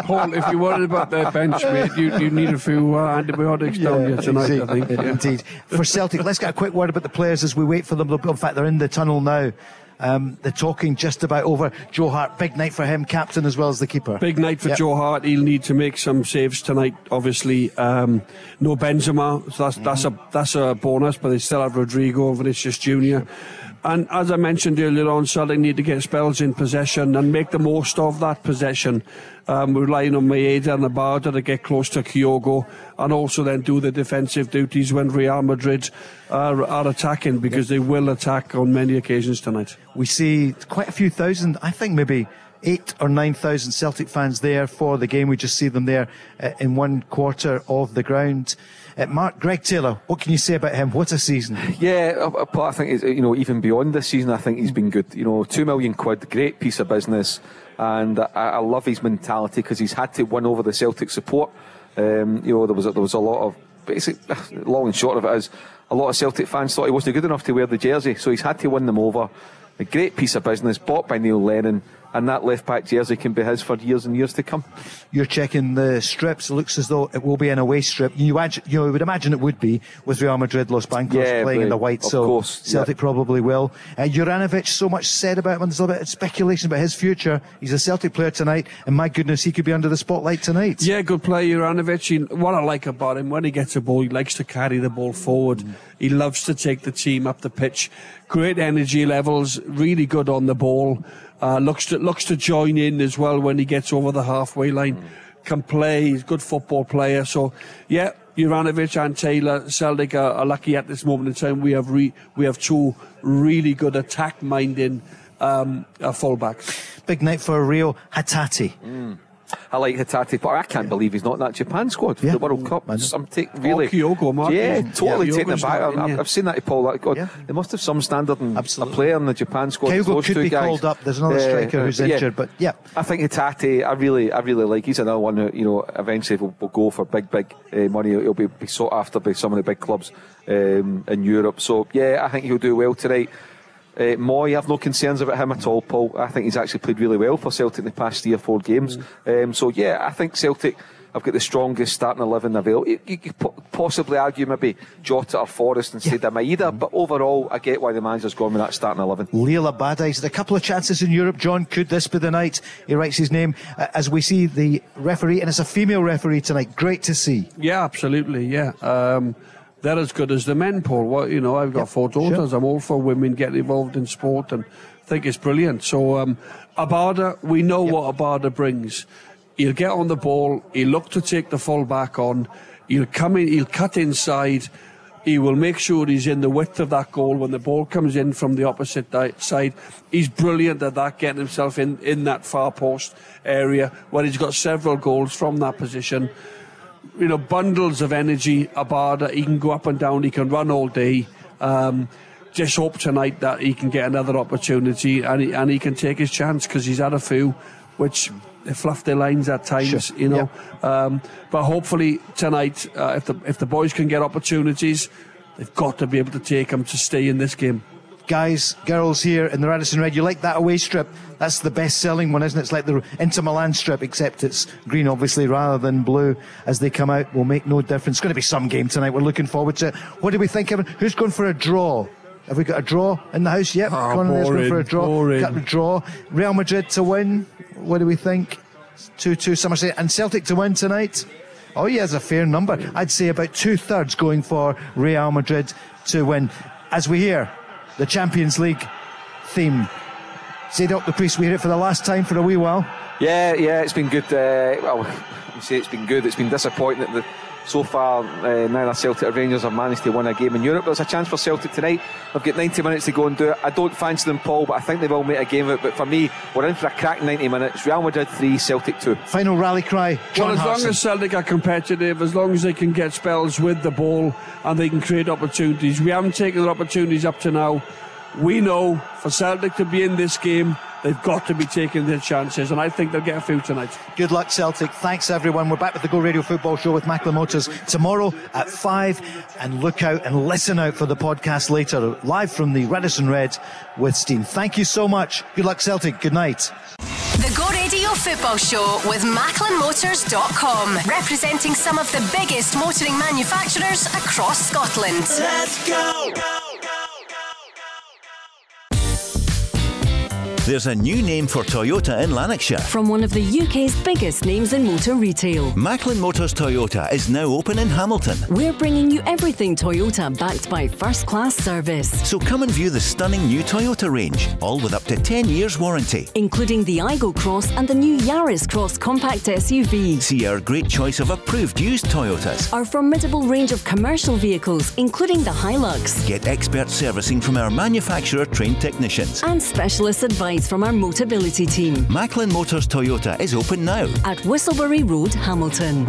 Paul, if you're worried about their bench, mate, you need a few antibiotics down here tonight, I think. Indeed. For Celtic, let's get a quick word about the players as we wait for them. In fact, they're in the tunnel now. The talking just about over. Joe Hart, big night for him, captain as well as the keeper. Big night for Joe Hart. He'll need to make some saves tonight, obviously. No Benzema, so that's a bonus, but they still have Rodrigo, Vinicius Jr. And as I mentioned earlier on, Celtic need to get spells in possession and make the most of that possession. We're relying on Maeda and Abada to get close to Kyogo, and also then do the defensive duties when Real Madrid are attacking, because they will attack on many occasions tonight. We see quite a few thousand, I think maybe 8,000 or 9,000 Celtic fans there for the game. We just see them there in one quarter of the ground. Mark, Greg Taylor, what can you say about him? What a season. Yeah, I think even beyond this season, I think he's been good. £2 million, great piece of business, and I love his mentality, because he's had to win over the Celtic support. There was a lot of, basically, long and short of it is, a lot of Celtic fans thought he wasn't good enough to wear the jersey, so he's had to win them over. A great piece of business, bought by Neil Lennon, and that left-back jersey can be his for years and years to come. You're checking the strips. It looks as though it will be an away strip. You would imagine it would be, with Real Madrid, Los Blancos playing in the white, so course, Celtic probably will. Juranovic, so much said about him, and there's a little bit of speculation about his future. He's a Celtic player tonight, and my goodness, he could be under the spotlight tonight. Yeah, good player, Juranovic. What I like about him, when he gets a ball, he likes to carry the ball forward. He loves to take the team up the pitch. Great energy levels, really good on the ball. Looks to join in as well when he gets over the halfway line. Can play, he's a good football player. So, yeah, Juranovic and Taylor, Celtic are lucky at this moment in time. We have two really good attack-minded fullbacks. Big night for Rio Hatate. I like Hatate, but I can't believe he's not in that Japan squad for the World Cup. I'm really, Kyogo, Mark. Totally taking it back. In, I've seen that to Paul. God, they must have some standard in a player in the Japan squad. Kyogo could be called up. There's another striker who's injured, but I think Hatate, I really like. He's another one who, eventually will go for big money. He'll be sought after by some of the big clubs in Europe. So I think he'll do well tonight. Moy, I have no concerns about him at all, Paul. I think he's actually played really well for Celtic in the past 3 or 4 games. I think Celtic have got the strongest starting 11 available. You could possibly argue maybe Jota or Forrest instead of Maeda, but overall, I get why the manager's gone with that starting 11. Liel Abada, he's had a couple of chances in Europe. John, could this be the night? He writes his name as we see the referee, and it's a female referee tonight. Great to see. Yeah, absolutely, yeah. They're as good as the men, Paul. I've got 4 daughters. Sure. I'm all for women getting involved in sport, and I think it's brilliant. So, Abada, we know what Abada brings. He'll get on the ball. He'll look to take the full back on. He'll come in. He'll cut inside. He will make sure he's in the width of that goal when the ball comes in from the opposite side. He's brilliant at that, getting himself in that far post area where he's got several goals from that position. Bundles of energy. Abada, he can go up and down, he can run all day. Just hope tonight that he can get another opportunity and he can take his chance, because he's had a few which they fluff their lines at times, sure. But hopefully tonight, if the boys can get opportunities, they've got to be able to take them to stay in this game. Guys, girls here in the Radisson Red, you like that away strip? That's the best selling one, isn't it? It's like the Inter Milan strip, except it's green, obviously, rather than blue as they come out. Will make no difference. It's going to be some game tonight. We're looking forward to it. What do we think, Evan? Who's going for a draw? Have we got a draw in the house? Yep. Connor's going for a draw. Got a draw. Real Madrid to win. What do we think? 2-2, some are saying. And Celtic to win tonight? Oh, yeah, it's a fair number. I'd say about 2/3 going for Real Madrid to win. As we hear the Champions League theme. Zadok the Priest, we hear it for the last time for a wee while. Yeah, it's been good. It's been good. It's been disappointing that so far neither Celtic or Rangers have managed to win a game in Europe. There's a chance for Celtic tonight. They've got 90 minutes to go and do it. I don't fancy them, Paul, but I think they will make a game of it. But for me, we're in for a cracking 90 minutes. Real Madrid 3, Celtic 2. Final rally cry, John Well, as Hartson. long as Celtic are competitive, as long as they can get spells with the ball and they can create opportunities. We haven't taken the opportunities up to now. We know for Celtic to be in this game, they've got to be taking their chances, and I think they'll get a few tonight. Good luck, Celtic. Thanks, everyone. We're back with the Go Radio Football Show with Macklin Motors tomorrow at 5. And look out and listen out for the podcast later, live from the Radisson Red with Steen. Thank you so much. Good luck, Celtic. Good night. The Go Radio Football Show with MacklinMotors.com, representing some of the biggest motoring manufacturers across Scotland. Let's go! There's a new name for Toyota in Lanarkshire. From one of the UK's biggest names in motor retail. Macklin Motors Toyota is now open in Hamilton. We're bringing you everything Toyota backed by first-class service. So come and view the stunning new Toyota range, all with up to 10 years warranty. Including the Igo Cross and the new Yaris Cross compact SUV. See our great choice of approved used Toyotas. Our formidable range of commercial vehicles, including the Hilux. Get expert servicing from our manufacturer-trained technicians. And specialist advice from our Motability team. Macklin Motors Toyota is open now. At Whistlebury Road, Hamilton.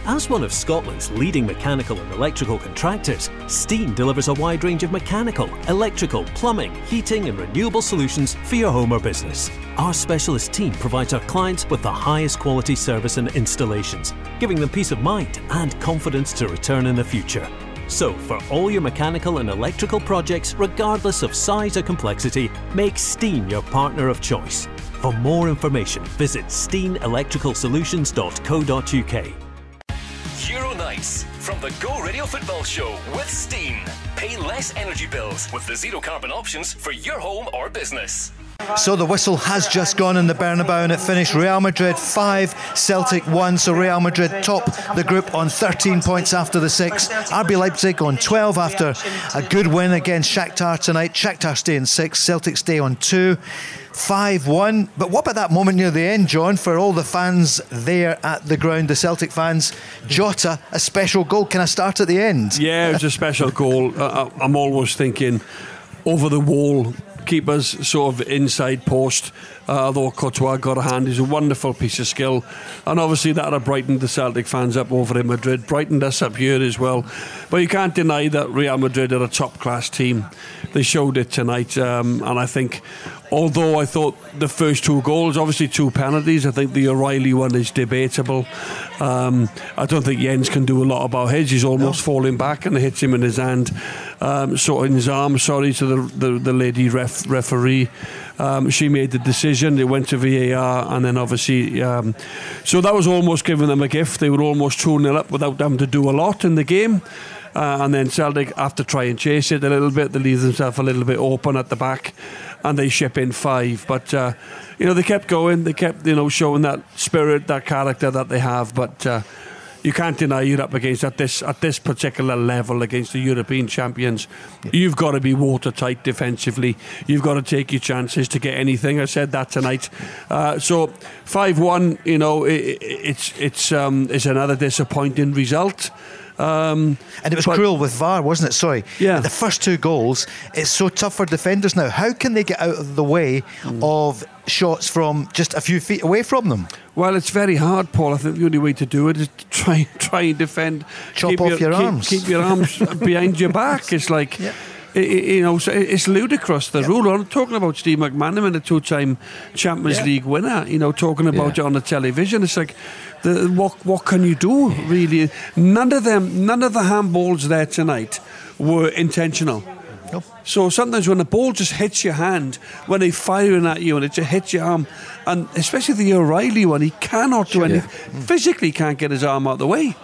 As one of Scotland's leading mechanical and electrical contractors, Steen delivers a wide range of mechanical, electrical, plumbing, heating and renewable solutions for your home or business. Our specialist team provides our clients with the highest quality service and installations, giving them peace of mind and confidence to return in the future. So, for all your mechanical and electrical projects, regardless of size or complexity, make Steen your partner of choice. For more information, visit steenelectricalsolutions.co.uk. Euro Nights from the Go Radio Football Show with Steen. Pay less energy bills with the zero carbon options for your home or business. So the whistle has just gone in the Bernabeu and it finished Real Madrid 5, Celtic 1. So Real Madrid top the group on 13 points after the 6. RB Leipzig on 12 after a good win against Shakhtar tonight. Shakhtar stay in 6, Celtic stay on 2. 5-1. But what about that moment near the end, John, for all the fans there at the ground, the Celtic fans? Jota, a special goal. Can I start at the end? Yeah, it was a special goal. I'm always thinking over the wall, keeper's sort of inside post, although Courtois got a hand. He's a wonderful piece of skill, and obviously that had brightened the Celtic fans up over in Madrid, brightened us up here as well. But you can't deny that Real Madrid are a top class team. They showed it tonight, and I think, although I thought the first 2 goals, obviously 2 penalties, I think the O'Reilly one is debatable. I don't think Jens can do a lot about his. He's almost falling back and it hits him in his hand, so in his arm, sorry, to the lady referee. She made the decision. It went to VAR, and then obviously so that was almost giving them a gift. They were almost 2-0 up without them to do a lot in the game. And then Celtic have to try and chase it a little bit. They leave themselves a little bit open at the back, and they ship in 5. But they kept going. They kept showing that spirit, that character that they have. But you can't deny you're up against at this particular level against the European champions. You've got to be watertight defensively. You've got to take your chances to get anything. I said that tonight. So 5-1. It's another disappointing result. And it was cruel with VAR, wasn't it? Sorry. Yeah. The first 2 goals, it's so tough for defenders now. How can they get out of the way of shots from just a few feet away from them? Well, it's very hard, Paul. I think the only way to do it is to try and defend. Chop off your arms. Keep your arms behind your back. It's like... Yeah. It's ludicrous, the rule. I'm talking about Steve McManaman, a 2-time Champions League winner, talking about it on the television. It's like, what can you do, really? None of the handballs there tonight were intentional. Nope. So sometimes when the ball just hits your hand, when they're firing at you and it just hits your arm, and especially the O'Reilly one, he cannot do anything. Physically can't get his arm out of the way.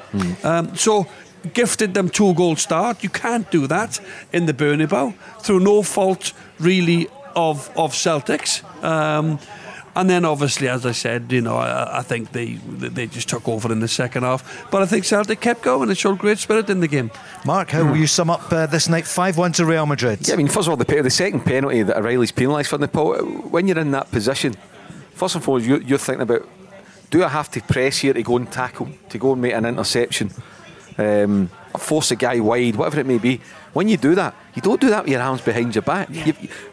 So gifted them 2-goal start. You can't do that in the Bernabeu through no fault really of Celtics. And then obviously, as I said, I think they just took over in the second half. But I think Celtic kept going and showed great spirit in the game. Mark, how will you sum up this night? 5-1 to Real Madrid. Yeah, I mean, first of all, the second penalty that O'Reilly's penalised for, when you're in that position, first and foremost, you're thinking about, do I have to press here to go and tackle, to go and make an interception? Force a guy wide, whatever it may be. When you do that, you don't do that with your arms behind your back.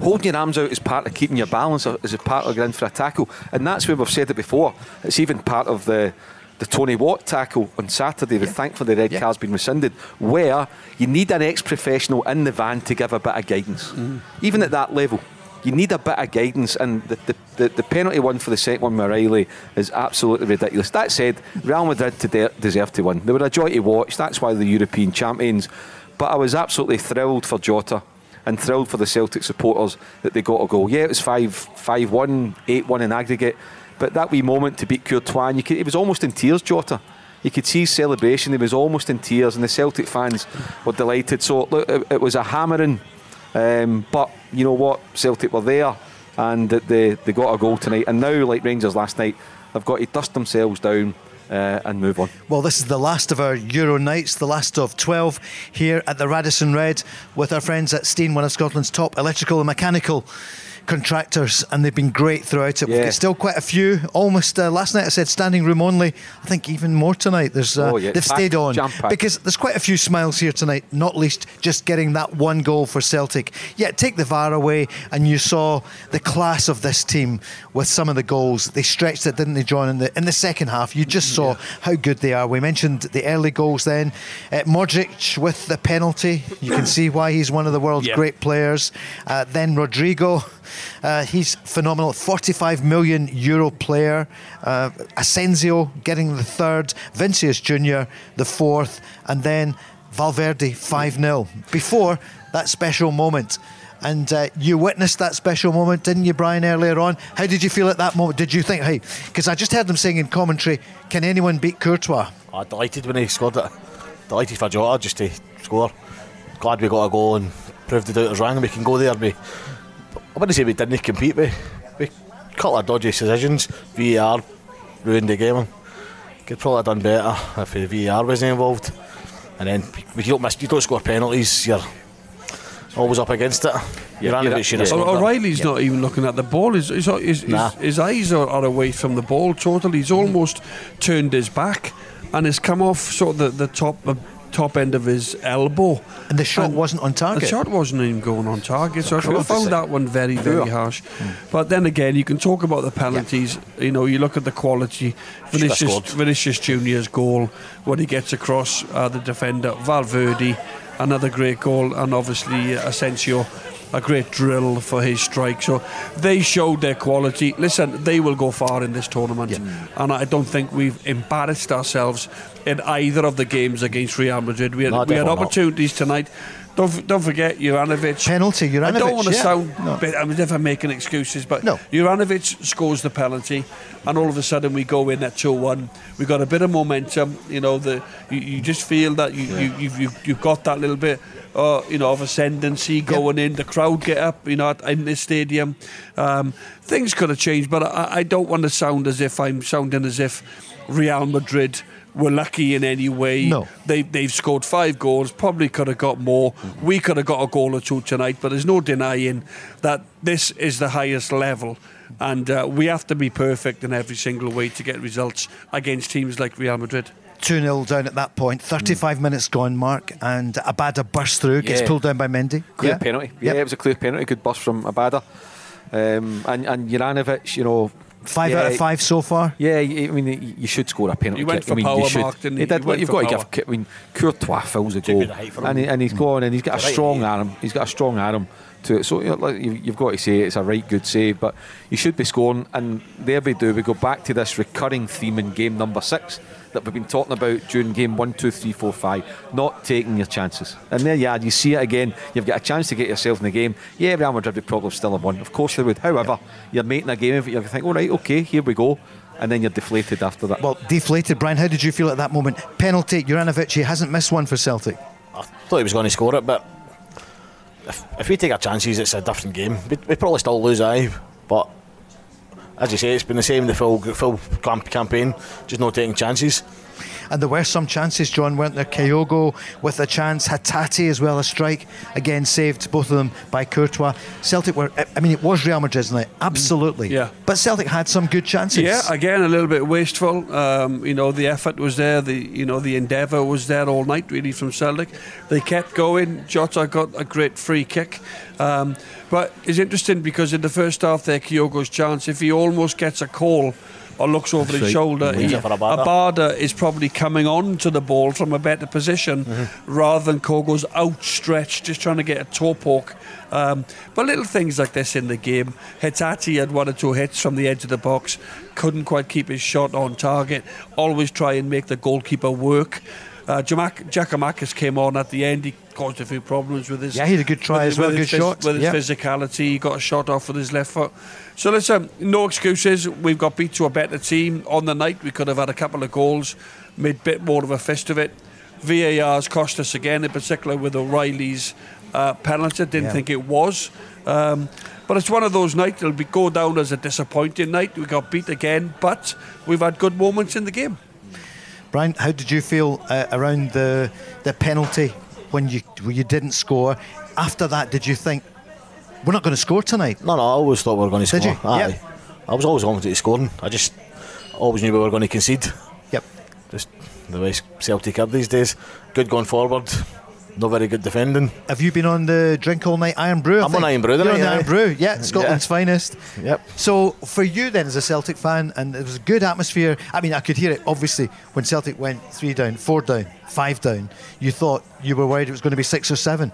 Holding your arms out is part of keeping your balance, is a part of going for a tackle, and that's where we've said it before. It's even part of the Tony Watt tackle on Saturday. Thankfully the red card's been rescinded, where you need an ex-professional in the van to give a bit of guidance. Even at that level, you need a bit of guidance, and the penalty one for the second one, O'Reilly, is absolutely ridiculous. That said, Real Madrid deserve to win. They were a joy to watch. That's why they're European champions. But I was absolutely thrilled for Jota and thrilled for the Celtic supporters that they got a goal. Yeah, it was 5-1, 8-1 in aggregate, but that wee moment to beat Courtois, and he was almost in tears, Jota. You could see his celebration. He was almost in tears, and the Celtic fans were delighted. So look, it was a hammering, but you know what, Celtic were there, and that they got a goal tonight. And now, like Rangers last night, they've got to dust themselves down and move on. Well, this is the last of our Euro nights, the last of 12 here at the Radisson Red with our friends at Steen, one of Scotland's top electrical and mechanical contractors, and they've been great throughout it. We've got still quite a few, almost last night I said standing room only. I think even more tonight. There's they've stayed on because there's quite a few smiles here tonight, not least just getting that one goal for Celtic. Take the VAR away and you saw the class of this team with some of the goals. They stretched it, didn't they, John, in the second half. You just saw how good they are. We mentioned the early goals then. Modric with the penalty, you can see why he's one of the world's great players. Then Rodrigo, he's phenomenal, €45 million player. Asensio getting the third, Vinicius Junior the fourth, and then Valverde 5-0 before that special moment. And you witnessed that special moment, didn't you, Brian, earlier on? How did you feel at that moment? Did you think, hey, because I just heard them saying in commentary, can anyone beat Courtois? I'm delighted when he scored it. Delighted for Jota just to score. Glad we got a goal and proved the doubters wrong and we can go there. I wouldn't say we didn't compete with a couple of dodgy decisions. VAR ruined the game. Could probably have done better if the VAR wasn't involved. And then you don't score penalties, you're always up against it. O'Reilly's not even looking at the ball. His eyes are away from the ball totally. He's almost turned his back and has come off sort of the top end of his elbow, and the shot wasn't on target. The shot wasn't even going on target, so I found that one very, very harsh. But then again, you can talk about the penalties. You look at the quality. Vinicius Junior's goal when he gets across the defender. Valverde, another great goal, and obviously Asensio, a great drill for his strike. So they showed their quality. Listen, they will go far in this tournament, and I don't think we've embarrassed ourselves in either of the games against Real Madrid. We had opportunities tonight. Don't forget Juranovic. Penalty, Juranovic. I don't want to sound I'm never making excuses, but Juranovic scores the penalty, and all of a sudden we go in at 2-1. We've got a bit of momentum. You just feel that you've got that little bit of ascendancy going in. The crowd get up, in the stadium. Things could have changed, but I don't want to sound as if I'm sounding as if Real Madrid were lucky in any way. No. They've scored 5 goals, probably could have got more. We could have got a goal or two tonight, but there's no denying that this is the highest level, and we have to be perfect in every single way to get results against teams like Real Madrid. 2-0 down at that point, 35 minutes gone, Mark, and Abada bursts through, gets pulled down by Mendy. Clear penalty. It was a clear penalty, good burst from Abada. And Juranovic, 5 out of 5 so far. I mean, you should score a penalty. He went for power, Mark, didn't he? You've got to give. I mean, Courtois fills the goal, and he's gone, and he's got a strong arm. He's got a strong arm to it. So you've got to say it's a right good save, but you should be scoring. And there we do. We go back to this recurring theme in game number 6 that we've been talking about during game 1, 2, 3, 4, 5. Not taking your chances. And there you see it again. You've got a chance to get yourself in the game. Real Madrid would probably still have won. Of course they would. However, you're making a game of it. You think, all right, okay, here we go. And then you're deflated after that. Well, deflated, Brian. How did you feel at that moment? Penalty, Juranovic, he hasn't missed one for Celtic. I thought he was going to score it, but if we take our chances, it's a different game. We probably still lose, but as you say, it's been the same the full campaign, just not taking chances. And there were some chances, John, weren't there? Kyogo with a chance, Hatate as well, a strike, again saved, both of them by Courtois. Celtic were, it was Real Madrid, isn't it? Absolutely. Yeah. But Celtic had some good chances. Yeah, again, a little bit wasteful. The effort was there, the endeavour was there all night, really, from Celtic. They kept going. Jota got a great free kick. But it's interesting because in the first half there, Kyogo's chance, if he almost gets a call or looks over his shoulder, Abada is probably coming on to the ball from a better position rather than Kyogo's outstretched, just trying to get a toe poke. But little things like this in the game. Hatate had 1 or 2 hits from the edge of the box, couldn't quite keep his shot on target, always try and make the goalkeeper work. Giakoumakis came on at the end. He caused a few problems with his. Yeah, he had a good try as well, good shot. With his physicality, he got a shot off with his left foot. So listen, no excuses. We've got beat to a better team on the night. We could have had a couple of goals, made a bit more of a fist of it. VAR's cost us again, in particular with O'Reilly's penalty. Didn't think it was. But it's one of those nights. It'll go down as a disappointing night. We got beat again, but we've had good moments in the game. Brian, how did you feel around the penalty when you didn't score? After that, did you think, we're not going to score tonight? No, I always thought we were going to score. Did you? Aye. Yep. I was always confident of scoring. I just always knew we were going to concede. Yep. Just the way Celtic are these days. Good going forward, not very good defending. Have you been on the Drink All Night Iron Brew? I'm on Iron Brew. You're on the Iron Brew, yeah, Scotland's finest. Yep. So for you then, as a Celtic fan, and it was a good atmosphere. I mean, I could hear it obviously when Celtic went 3 down, 4 down, 5 down. You thought, you were worried it was going to be 6 or 7.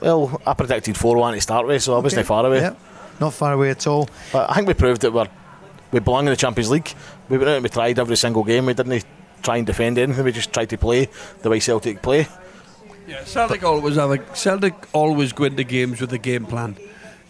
Well, I predicted 4-1 to start with, so I wasn't far away. Yep. Not far away at all. But I think we proved that we belong in the Champions League. We went out and we tried every single game. We didn't try and defend anything. We just tried to play the way Celtic play. Yeah, Celtic always go into games with a game plan.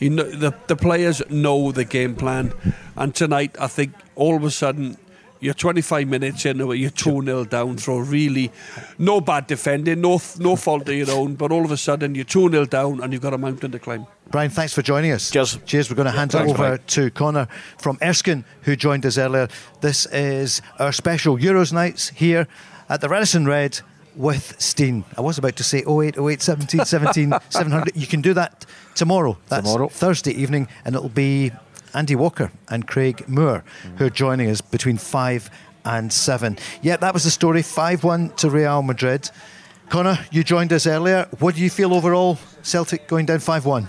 You know, the players know the game plan, and tonight I think all of a sudden you're 25 minutes into it, you're 2-0 down through really no bad defending, no fault of your own, but all of a sudden you're 2-0 down and you've got a mountain to climb. Brian, thanks for joining us. Cheers. We're going to hand it over to Connor from Erskine, who joined us earlier. This is our special Euros nights here at the Radisson Red with Steen. I was about to say 08, 08, 17, 17, 700. You can do that tomorrow. That's Thursday evening, and it'll be Andy Walker and Craig Moore who are joining us between 5 and 7. Yeah, that was the story. 5-1 to Real Madrid. Connor, you joined us earlier. What do you feel overall, Celtic going down 5-1?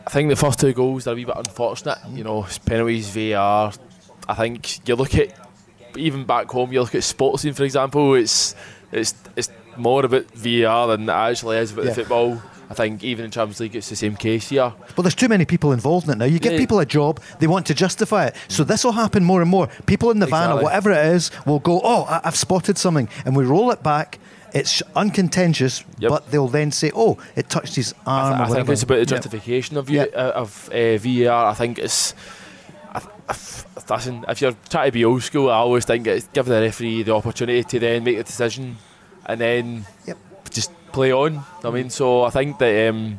I think the first 2 goals are a wee bit unfortunate. You know, penalties, VAR. I think you look at, even back home, you look at Sportscene, for example, it's more about VAR than it actually is about the football. I think even in Champions League it's the same case here. But there's too many people involved in it now. You give people a job, they want to justify it. So this will happen more and more. People in the van or whatever it is will go, oh, I've spotted something, and we roll it back. It's uncontentious, but they'll then say, oh, it touched his arm. I think it's about the justification of VAR. I think it's... Listen, if you're trying to be old school, I always think it's give the referee the opportunity to then make a decision and then just play on. I mean, so I think that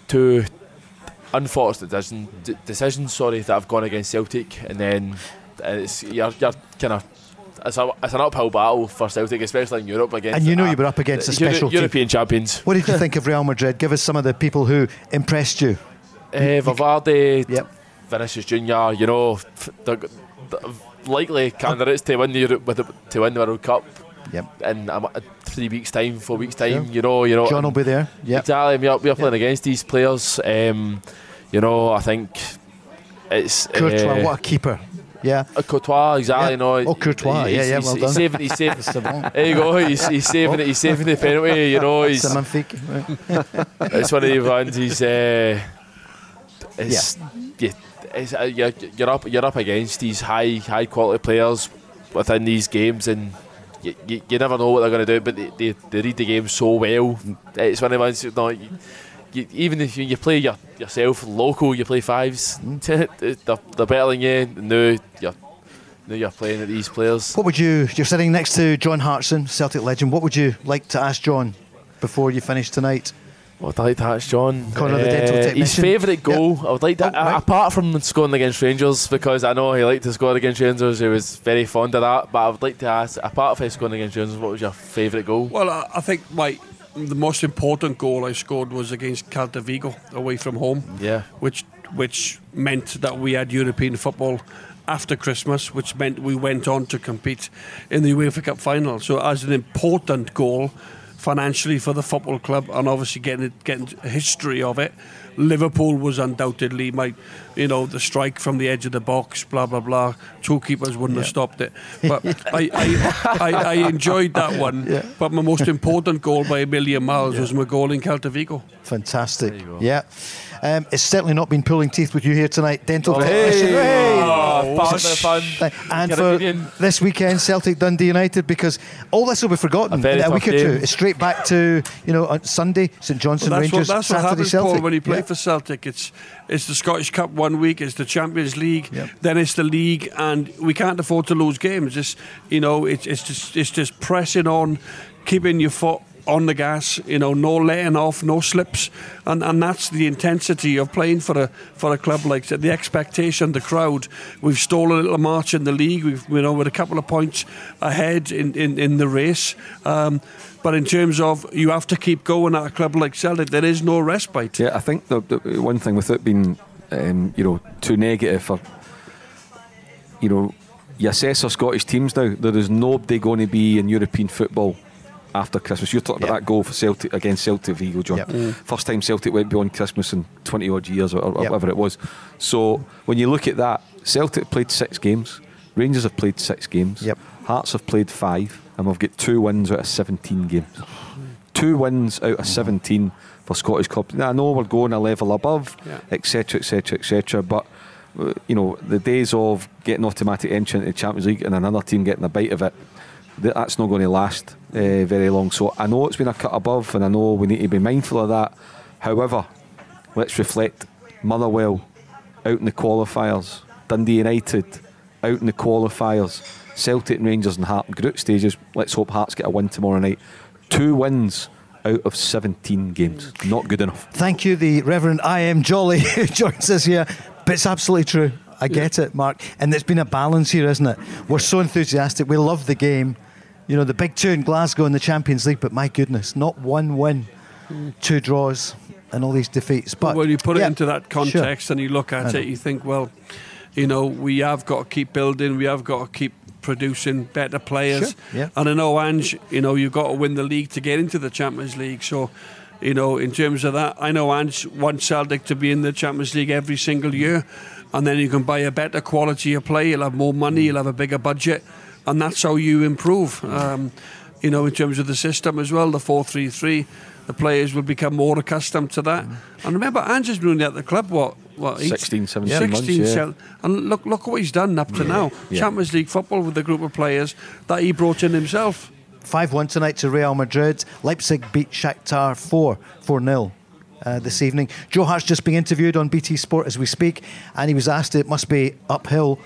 two unfortunate decisions that have gone against Celtic, and then you're kind of it's an uphill battle for Celtic, especially in Europe against. And you know you were up against the special European champions. What did you think of Real Madrid? Give us some of the people who impressed you. Valverde, Vinicius Junior. You know, they're likely candidates to win the World Cup. Yep. In 3 weeks' time, 4 weeks' time, you know. John will be there. Yep. Exactly. We're playing against these players. You know, I think it's Courtois. What a keeper. Yeah. Courtois, exactly. No. Oh, Courtois. Well done. He's saving. There you go. He's saving it. He's saving the penalty. You know. It's one of the ones. You're up against these high quality players within these games, and you never know what they're going to do, but they read the game so well. It's one of the ones, even if you play yourself local, you play fives, they're better than you. Now you're playing at these players. What would you're sitting next to John Hartson, Celtic legend. What would you like to ask John before you finish tonight? What I'd like to ask John, Connor, the dental technician. His favourite goal. I would like to, apart from scoring against Rangers, because I know he liked to score against Rangers, he was very fond of that, but I would like to ask, apart from scoring against Rangers, what was your favourite goal? Well, I think the most important goal I scored was against Celta Vigo away from home, which meant that we had European football after Christmas, which meant we went on to compete in the UEFA Cup final. So as an important goal financially for the football club, and obviously getting a history of it, Liverpool was undoubtedly the strike from the edge of the box, blah blah blah. 2 keepers wouldn't have stopped it, but I enjoyed that one. Yeah. But my most important goal by a million miles was my goal in Celta Vigo. Fantastic. Yeah. It's certainly not been pulling teeth with you here tonight, dental technician. Fun. And for this weekend, Celtic Dundee United, because all this will be forgotten in a week or two. It's straight back to on Sunday, St Johnstone Rangers, that's Saturday what happens, Celtic. Paul, when you play for Celtic. It's the Scottish Cup 1 week, it's the Champions League, then it's the league, and we can't afford to lose games. It's just pressing on, keeping your foot on the gas, no letting off, no slips, and that's the intensity of playing for a club like that. The expectation, the crowd. We've stolen a little march in the league. We're a couple of points ahead in the race. But in terms of you have to keep going at a club like Celtic, there is no respite. Yeah, I think the one thing without being too negative, or you assess our Scottish teams now. There is nobody going to be in European football after Christmas. You're talking about that goal for Celtic against Celtic Vigo, John. First time Celtic went beyond Christmas in 20 odd years or whatever it was. So when you look at that, Celtic played 6 games, Rangers have played 6 games, Hearts have played 5, and we've got 2 wins out of 17 games. 2 wins out of 17 for Scottish clubs. Now I know we're going a level above, etc, etc, etc, but the days of getting automatic entry into the Champions League and another team getting a bite of it, that's not going to last very long. So I know it's been a cut above, and I know we need to be mindful of that. However, let's reflect. Motherwell out in the qualifiers, Dundee United out in the qualifiers, Celtic and Rangers in Heart group stages. Let's hope Hearts get a win tomorrow night. 2 wins out of 17 games. Not good enough. Thank you, the Reverend I Am Jolly, who joins us here. But it's absolutely true. I get it, Mark. And there's been a balance here, isn't it? We're so enthusiastic. We love the game. The big 2 in Glasgow in the Champions League, but my goodness, not 1 win, 2 draws and all these defeats. But when you put it into that context and you look at it, you think, well, we have got to keep building. We have got to keep producing better players. And I know, Ange, you've got to win the league to get into the Champions League. So, in terms of that, I know Ange wants Celtic to be in the Champions League every single year, and then you can buy a better quality of play. You'll have more money. You'll have a bigger budget, and that's how you improve. In terms of the system as well, the 4-3-3, the players will become more accustomed to that. And remember, Ange has been at the club what 16, 17 months, and look what he's done up to now. Champions League football with a group of players that he brought in himself. 5-1 tonight to Real Madrid. Leipzig beat Shakhtar 4-0 this evening. Joe Hart's just being interviewed on BT Sport as we speak, and he was asked it must be uphill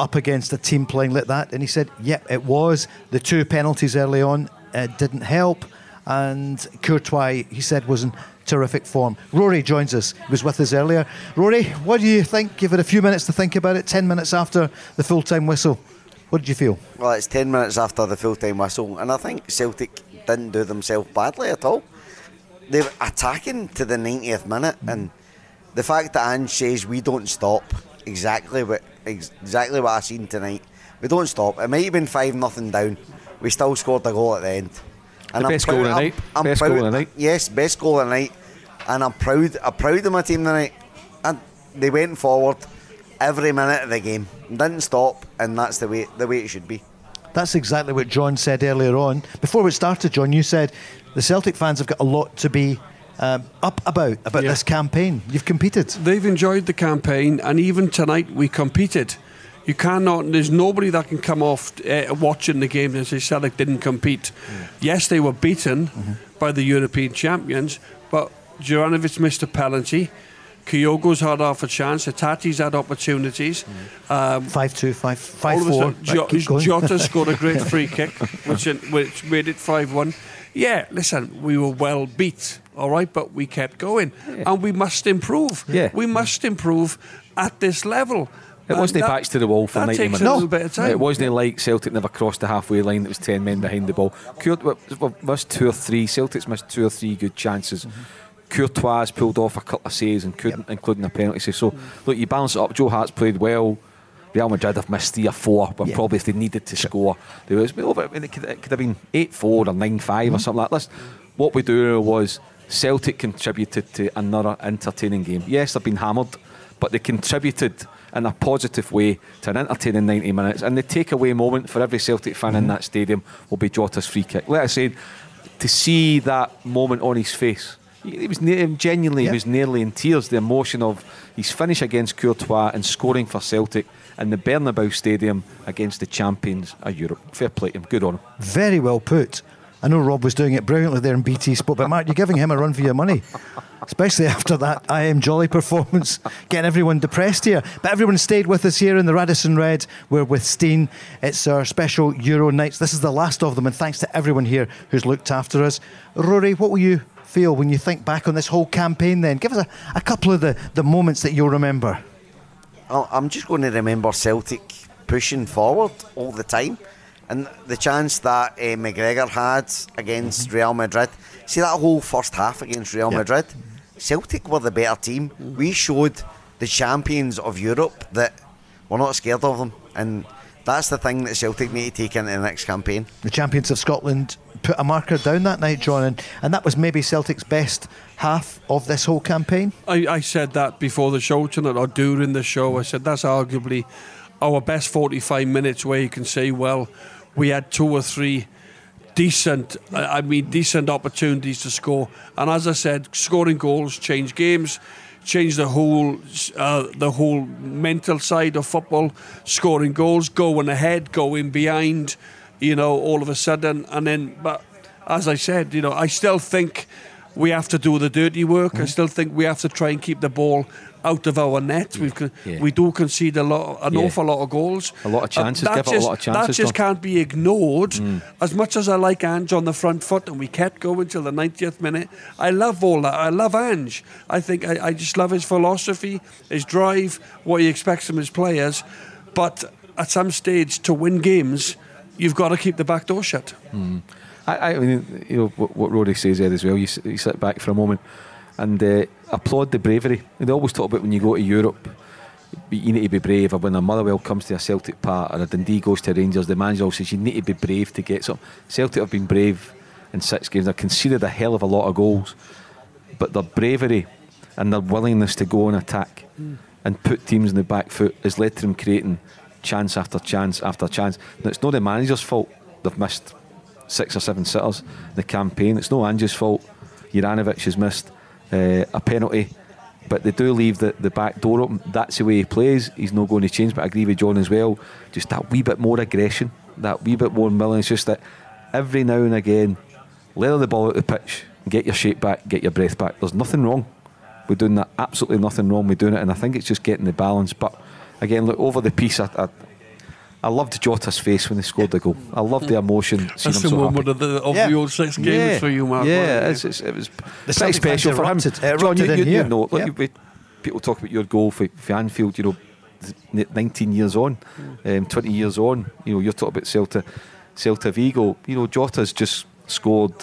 up against a team playing like that, and he said it was. The 2 penalties early on didn't help, and Courtois, he said, was in terrific form. Rory joins us. He was with us earlier. Rory, what do you think? Give it a few minutes to think about it. 10 minutes after the full-time whistle. What did you feel? Well, it's 10 minutes after the full-time whistle, and I think Celtic didn't do themselves badly at all. They were attacking to the 90th minute, and the fact that Ange says we don't stop, exactly what I seen tonight. We don't stop. It might have been 5-0 down. We still scored a goal at the end. And the best goal of the night. Best goal of the night. Yes, best goal of the night. And I'm proud of my team tonight. And they went forward every minute of the game, didn't stop, and that's the way it should be. That's exactly what John said earlier on. Before we started, John, you said the Celtic fans have got a lot to be up about this campaign. You've competed. They've enjoyed the campaign, and even tonight we competed. You cannot. There's nobody that can come off watching the game and say Celtic didn't compete. Yes, they were beaten by the European champions, but Juranovic missed a penalty. Kyogo's had half a chance. Tati's had opportunities. 5-2, 5-4. Jota scored a great free kick, which made it 5-1. Yeah, listen, we were well beat, all right, but we kept going, and we must improve. We must improve at this level. It wasn't backs to the wall for 90 minutes. That takes a little bit of time. It wasn't like Celtic never crossed the halfway line. It was 10 men behind the ball. Missed 2 or 3. Celtic's missed 2 or 3 good chances. Courtois pulled off a couple of saves, including a penalty save. So, look, you balance it up. Joe Hart's played well. Real Madrid have missed 3 or 4, but probably if they needed to score, it could have been 8-4 or 9-5 or something like that. What we do was Celtic contributed to another entertaining game. Yes, they've been hammered, but they contributed in a positive way to an entertaining 90 minutes. And the takeaway moment for every Celtic fan in that stadium will be Jota's free kick. Like I said, to see that moment on his face, he was genuinely, he was nearly in tears. The emotion of his finish against Courtois and scoring for Celtic in the Bernabeu Stadium against the champions of Europe. Fair play to him, good on him. Very well put. I know Rob was doing it brilliantly there in BT Sport, but Mark, you're giving him a run for your money. Especially after that I Am Jolly performance, getting everyone depressed here. But everyone stayed with us here in the Radisson Red. We're with Steen. It's our special Euro nights. This is the last of them, and thanks to everyone here who's looked after us. Rory, what will you feel when you think back on this whole campaign then? Give us a couple of the moments that you'll remember. I'm just going to remember Celtic pushing forward all the time. And the chance that McGregor had against Real Madrid. See that whole first half against Real Madrid? Celtic were the better team. We showed the champions of Europe that we're not scared of them. And that's the thing that Celtic need to take into the next campaign. The champions of Scotland put a marker down that night, John, and that was maybe Celtic's best half of this whole campaign. I said that before the show tonight, or during the show. I said that's arguably our best 45 minutes, where you can say, well, we had 2 or 3 decent opportunities to score. And as I said, scoring goals change games, change the whole mental side of football. Scoring goals, going ahead, going behind, all of a sudden. And then, but as I said, I still think we have to do the dirty work. I still think we have to try and keep the ball out of our net. We do concede an awful lot of goals. A lot of chances, give it a lot of chances. That just can't be ignored. As much as I like Ange on the front foot, and we kept going till the 90th minute, I love all that. I love Ange. I think I just love his philosophy, his drive, what he expects from his players. But at some stage, to win games, you've got to keep the back door shut. I mean, what Rory says there as well. You sit back for a moment and applaud the bravery. They always talk about when you go to Europe, you need to be brave. Or when a Motherwell comes to a Celtic part, or a Dundee goes to Rangers, the manager always says you need to be brave to get something. Celtic have been brave in 6 games. They've conceded a hell of a lot of goals, but their bravery and their willingness to go and attack and put teams in the back foot has led to them creating chance after chance after chance. Now, it's not the manager's fault they've missed 6 or 7 sitters in the campaign. It's no Ange's fault. Juranovic has missed a penalty, but they do leave the back door open. That's the way he plays. He's not going to change, but I agree with John as well. Just that wee bit more aggression, that wee bit more willing. It's just that every now and again, let the ball out the pitch, get your shape back, get your breath back. There's nothing wrong with doing that. Absolutely nothing wrong with doing it, and I think it's just getting the balance. But again, look, over the piece, I loved Jota's face when he scored the goal. I loved the emotion. That's the moment of the old 6 games for you, Mark. Yeah, it was pretty special for him. John, you know, look, people talk about your goal for Anfield, 19 years on, 20 years on. You're talking about Celta Vigo. Jota's just scored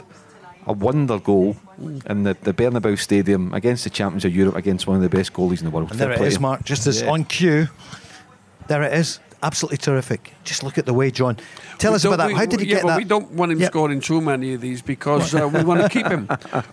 a wonder goal in the Bernabeu Stadium against the champions of Europe, against one of the best goalies in the world. And there it is, Mark, just as on cue. There it is. Absolutely terrific. Just look at the way, John. Tell us about that. How did he get that? We don't want him scoring too many of these because we want to keep him.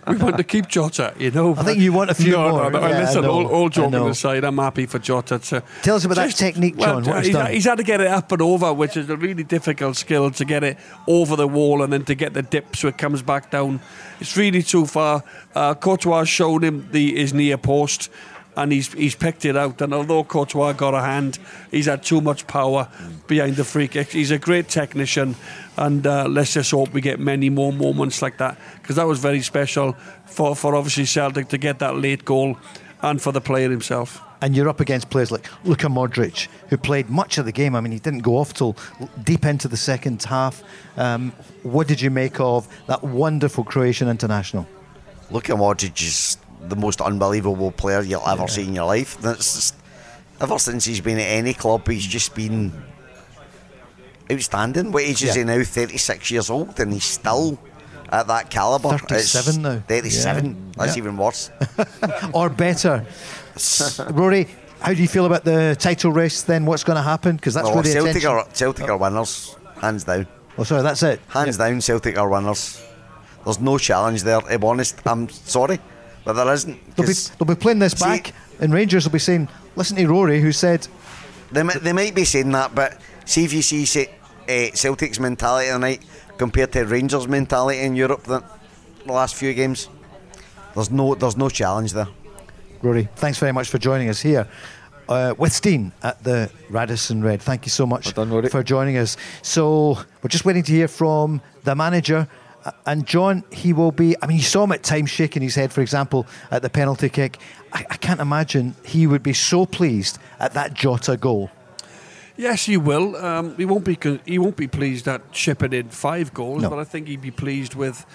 We want to keep Jota, I think you want a few more. No, listen, all joking aside, I'm happy for Jota to... Tell us about that technique, John. He's had to get it up and over, which is a really difficult skill, to get it over the wall and then to get the dip so it comes back down. It's really too far. Courtois showed him his near post, and he's picked it out. And although Courtois got a hand, he's had too much power behind the free kick. He's a great technician, and let's just hope we get many more moments like that, because that was very special for obviously Celtic to get that late goal, and for the player himself. And you're up against players like Luka Modric, who played much of the game. I mean, he didn't go off till deep into the second half. What did you make of that wonderful Croatian international? Luka Modric is the most unbelievable player you'll ever see in your life. Ever since he's been at any club, he's just been outstanding. What age is he now? 36 years old, and he's still at that calibre. 37 now. 37. That's even worse. Or better. Rory, how do you feel about the title race then? What's going to happen? Because that's where the Celtic are winners, hands down. Oh, sorry, that's it. Hands down, Celtic are winners. There's no challenge there, to be honest. I'm sorry, but there isn't. They'll be playing this back, and Rangers will be saying, listen to Rory, who said... They might be saying that, but see if you see Celtic's mentality tonight compared to Rangers' mentality in Europe the last few games, there's no challenge there. Rory, thanks very much for joining us here with Steen at the Radisson Red. Thank you so much for joining us. So we're just waiting to hear from the manager And John, he will be, I mean, you saw him at times shaking his head, for example, at the penalty kick. I can't imagine he would be so pleased at that Jota goal. Yes, he will. He won't be pleased at shipping in 5 goals, but I think he'd be pleased with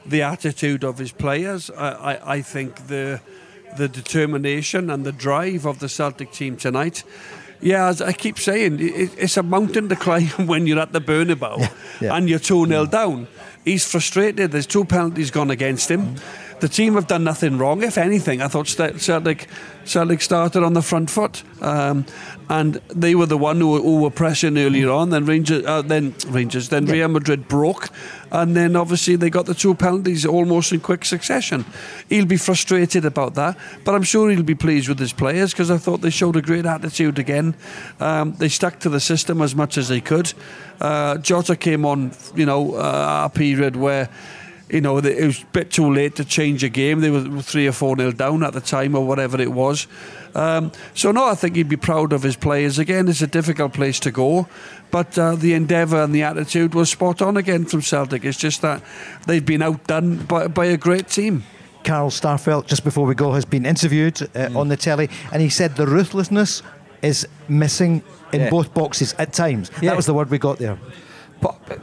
the attitude of his players. I think the determination and the drive of the Celtic team tonight. Yeah, as I keep saying, it's a mountain to climb when you're at the Bernabeu and you're 2-0 down. He's frustrated. There's 2 penalties gone against him. The team have done nothing wrong. If anything, I thought Celtic started on the front foot, and they were the one who were pressing earlier on. Then Real Madrid broke, and then obviously they got the 2 penalties almost in quick succession. He'll be frustrated about that, but I'm sure he'll be pleased with his players because I thought they showed a great attitude again. They stuck to the system as much as they could. Jota came on, a period where, it was a bit too late to change a game. They were 3 or 4-0 down at the time, or whatever it was. I think he'd be proud of his players. Again, it's a difficult place to go, but the endeavour and the attitude was spot on again from Celtic. It's just that they've been outdone by a great team. Carl Starfelt, just before we go, has been interviewed on the telly, and he said the ruthlessness is missing in both boxes at times. That was the word we got there. But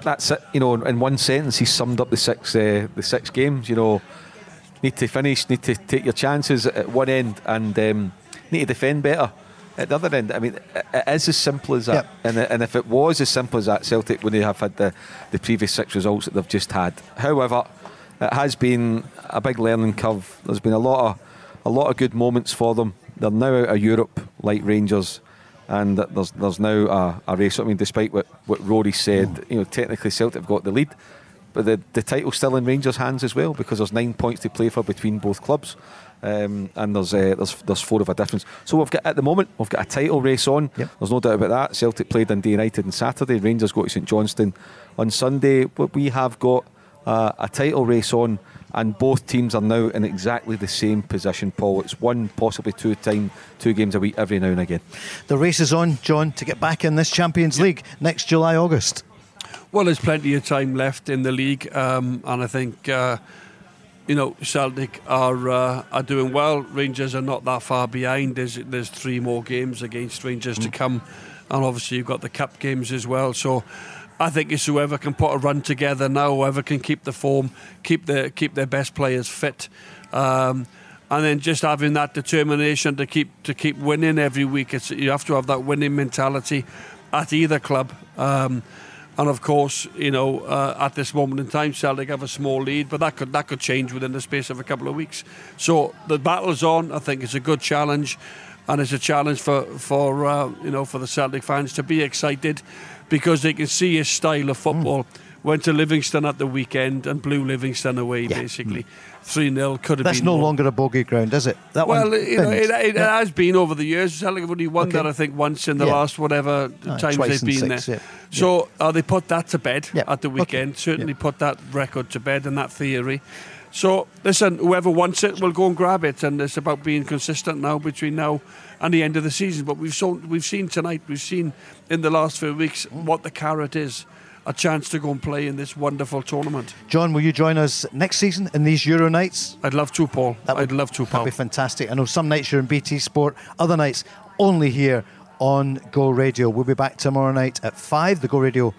that's it. In one sentence, he summed up the six games. Need to finish, need to take your chances at one end, and need to defend better at the other end. I mean, it is as simple as that. And if it was as simple as that, Celtic wouldn't have had the previous 6 results that they've just had. However, it has been a big learning curve. There's been a lot of good moments for them. They're now out of Europe, like Rangers. And there's now a race. I mean, despite what Rory said, technically Celtic have got the lead, but the title's still in Rangers' hands as well, because there's 9 points to play for between both clubs, and there's 4 of a difference. So at the moment we've got a title race on. There's no doubt about that. Celtic played Dundee United on Saturday. Rangers go to St Johnstone on Sunday. But we have got a title race on. And both teams are now in exactly the same position, Paul. It's 1, possibly 2 games a week every now and again. The race is on, John, to get back in this Champions League next July, August. Well, there's plenty of time left in the league, and I think Celtic are doing well. Rangers are not that far behind. There's 3 more games against Rangers to come, and obviously you've got the cup games as well. So I think it's whoever can put a run together now, whoever can keep the form, keep their best players fit, and then just having that determination to keep winning every week. You have to have that winning mentality at either club, and of course, at this moment in time, Celtic have a small lead, but that could change within the space of a couple of weeks. So the battle's on. I think it's a good challenge, and it's a challenge for the Celtic fans to be excited, because they can see his style of football. Went to Livingston at the weekend and blew Livingston away, basically. 3-0 could have been. That's no longer a bogey ground, is it? It has been over the years. Celtic have only won that, I think, once in the last whatever times they've been 6, there. So they put that to bed at the weekend. Certainly put that record to bed and that theory. So, listen, whoever wants it will go and grab it, and it's about being consistent now between now and the end of the season. But we've seen tonight, we've seen in the last few weeks what the carrot is, a chance to go and play in this wonderful tournament. John, will you join us next season in these Euro nights? I'd love to, Paul. That'd be fantastic. I know some nights you're in BT Sport, other nights only here on Go Radio. We'll be back tomorrow night at 5, the Go Radio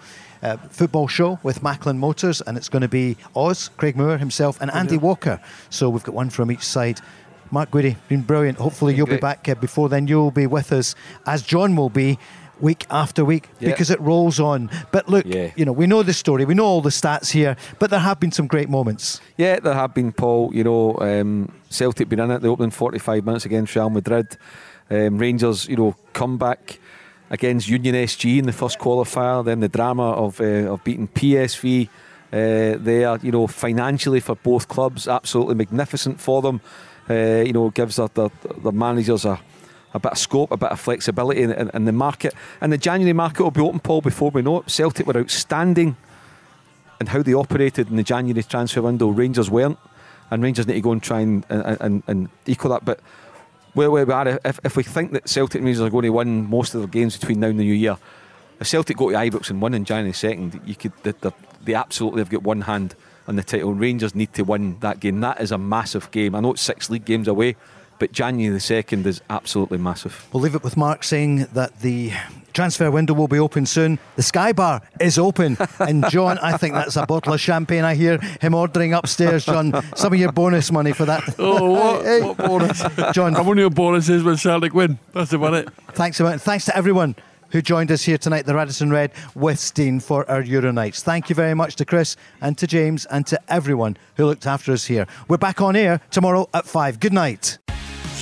football show with Macklin Motors, and it's going to be Oz, Craig Moore himself, and Andy Walker. So we've got one from each side. Mark Guidi, been brilliant. Hopefully you'll be back before then. You'll be with us, as John will be, week after week, because it rolls on. But look, we know the story, we know all the stats here, but there have been some great moments. Yeah, there have been, Paul. Celtic been in it the opening 45 minutes against Real Madrid. Rangers, come back against Union SG in the first qualifier, then the drama of beating PSV there, financially for both clubs, absolutely magnificent for them. Gives the managers a bit of scope, a bit of flexibility in the market. And the January market will be open, Paul, before we know it. Celtic were outstanding in how they operated in the January transfer window. Rangers weren't, and Rangers need to go and try and equal that. But where we are, if we think that Celtic and Rangers are going to win most of their games between now and the new year, if Celtic go to Ibrox and win in January 2nd, you could they absolutely have got one hand on the title. Rangers need to win that game. That is a massive game. I know it's 6 league games away, but January the 2nd is absolutely massive. We'll leave it with Mark saying that the transfer window will be open soon. The Sky Bar is open. And John, I think that's a bottle of champagne I hear him ordering upstairs, John. Some of your bonus money for that. Oh, what bonus? John. I wonder what bonus is when Celtic win. That's about it. Thanks to everyone who joined us here tonight, the Radisson Red with Steen for our Euro Nights. Thank you very much to Chris and to James and to everyone who looked after us here. We're back on air tomorrow at 5. Good night.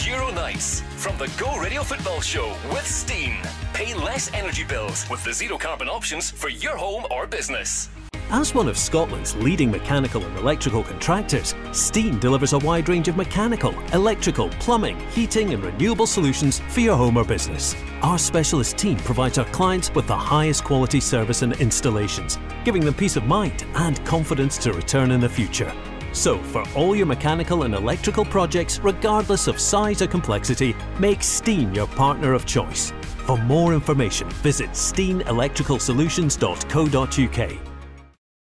Euro Nights from the Go Radio Football Show with Steen. Pay less energy bills with the zero carbon options for your home or business. As one of Scotland's leading mechanical and electrical contractors, Steen delivers a wide range of mechanical, electrical, plumbing, heating and renewable solutions for your home or business. Our specialist team provides our clients with the highest quality service and installations, giving them peace of mind and confidence to return in the future. So, for all your mechanical and electrical projects, regardless of size or complexity, make Steen your partner of choice. For more information, visit steenelectricalsolutions.co.uk.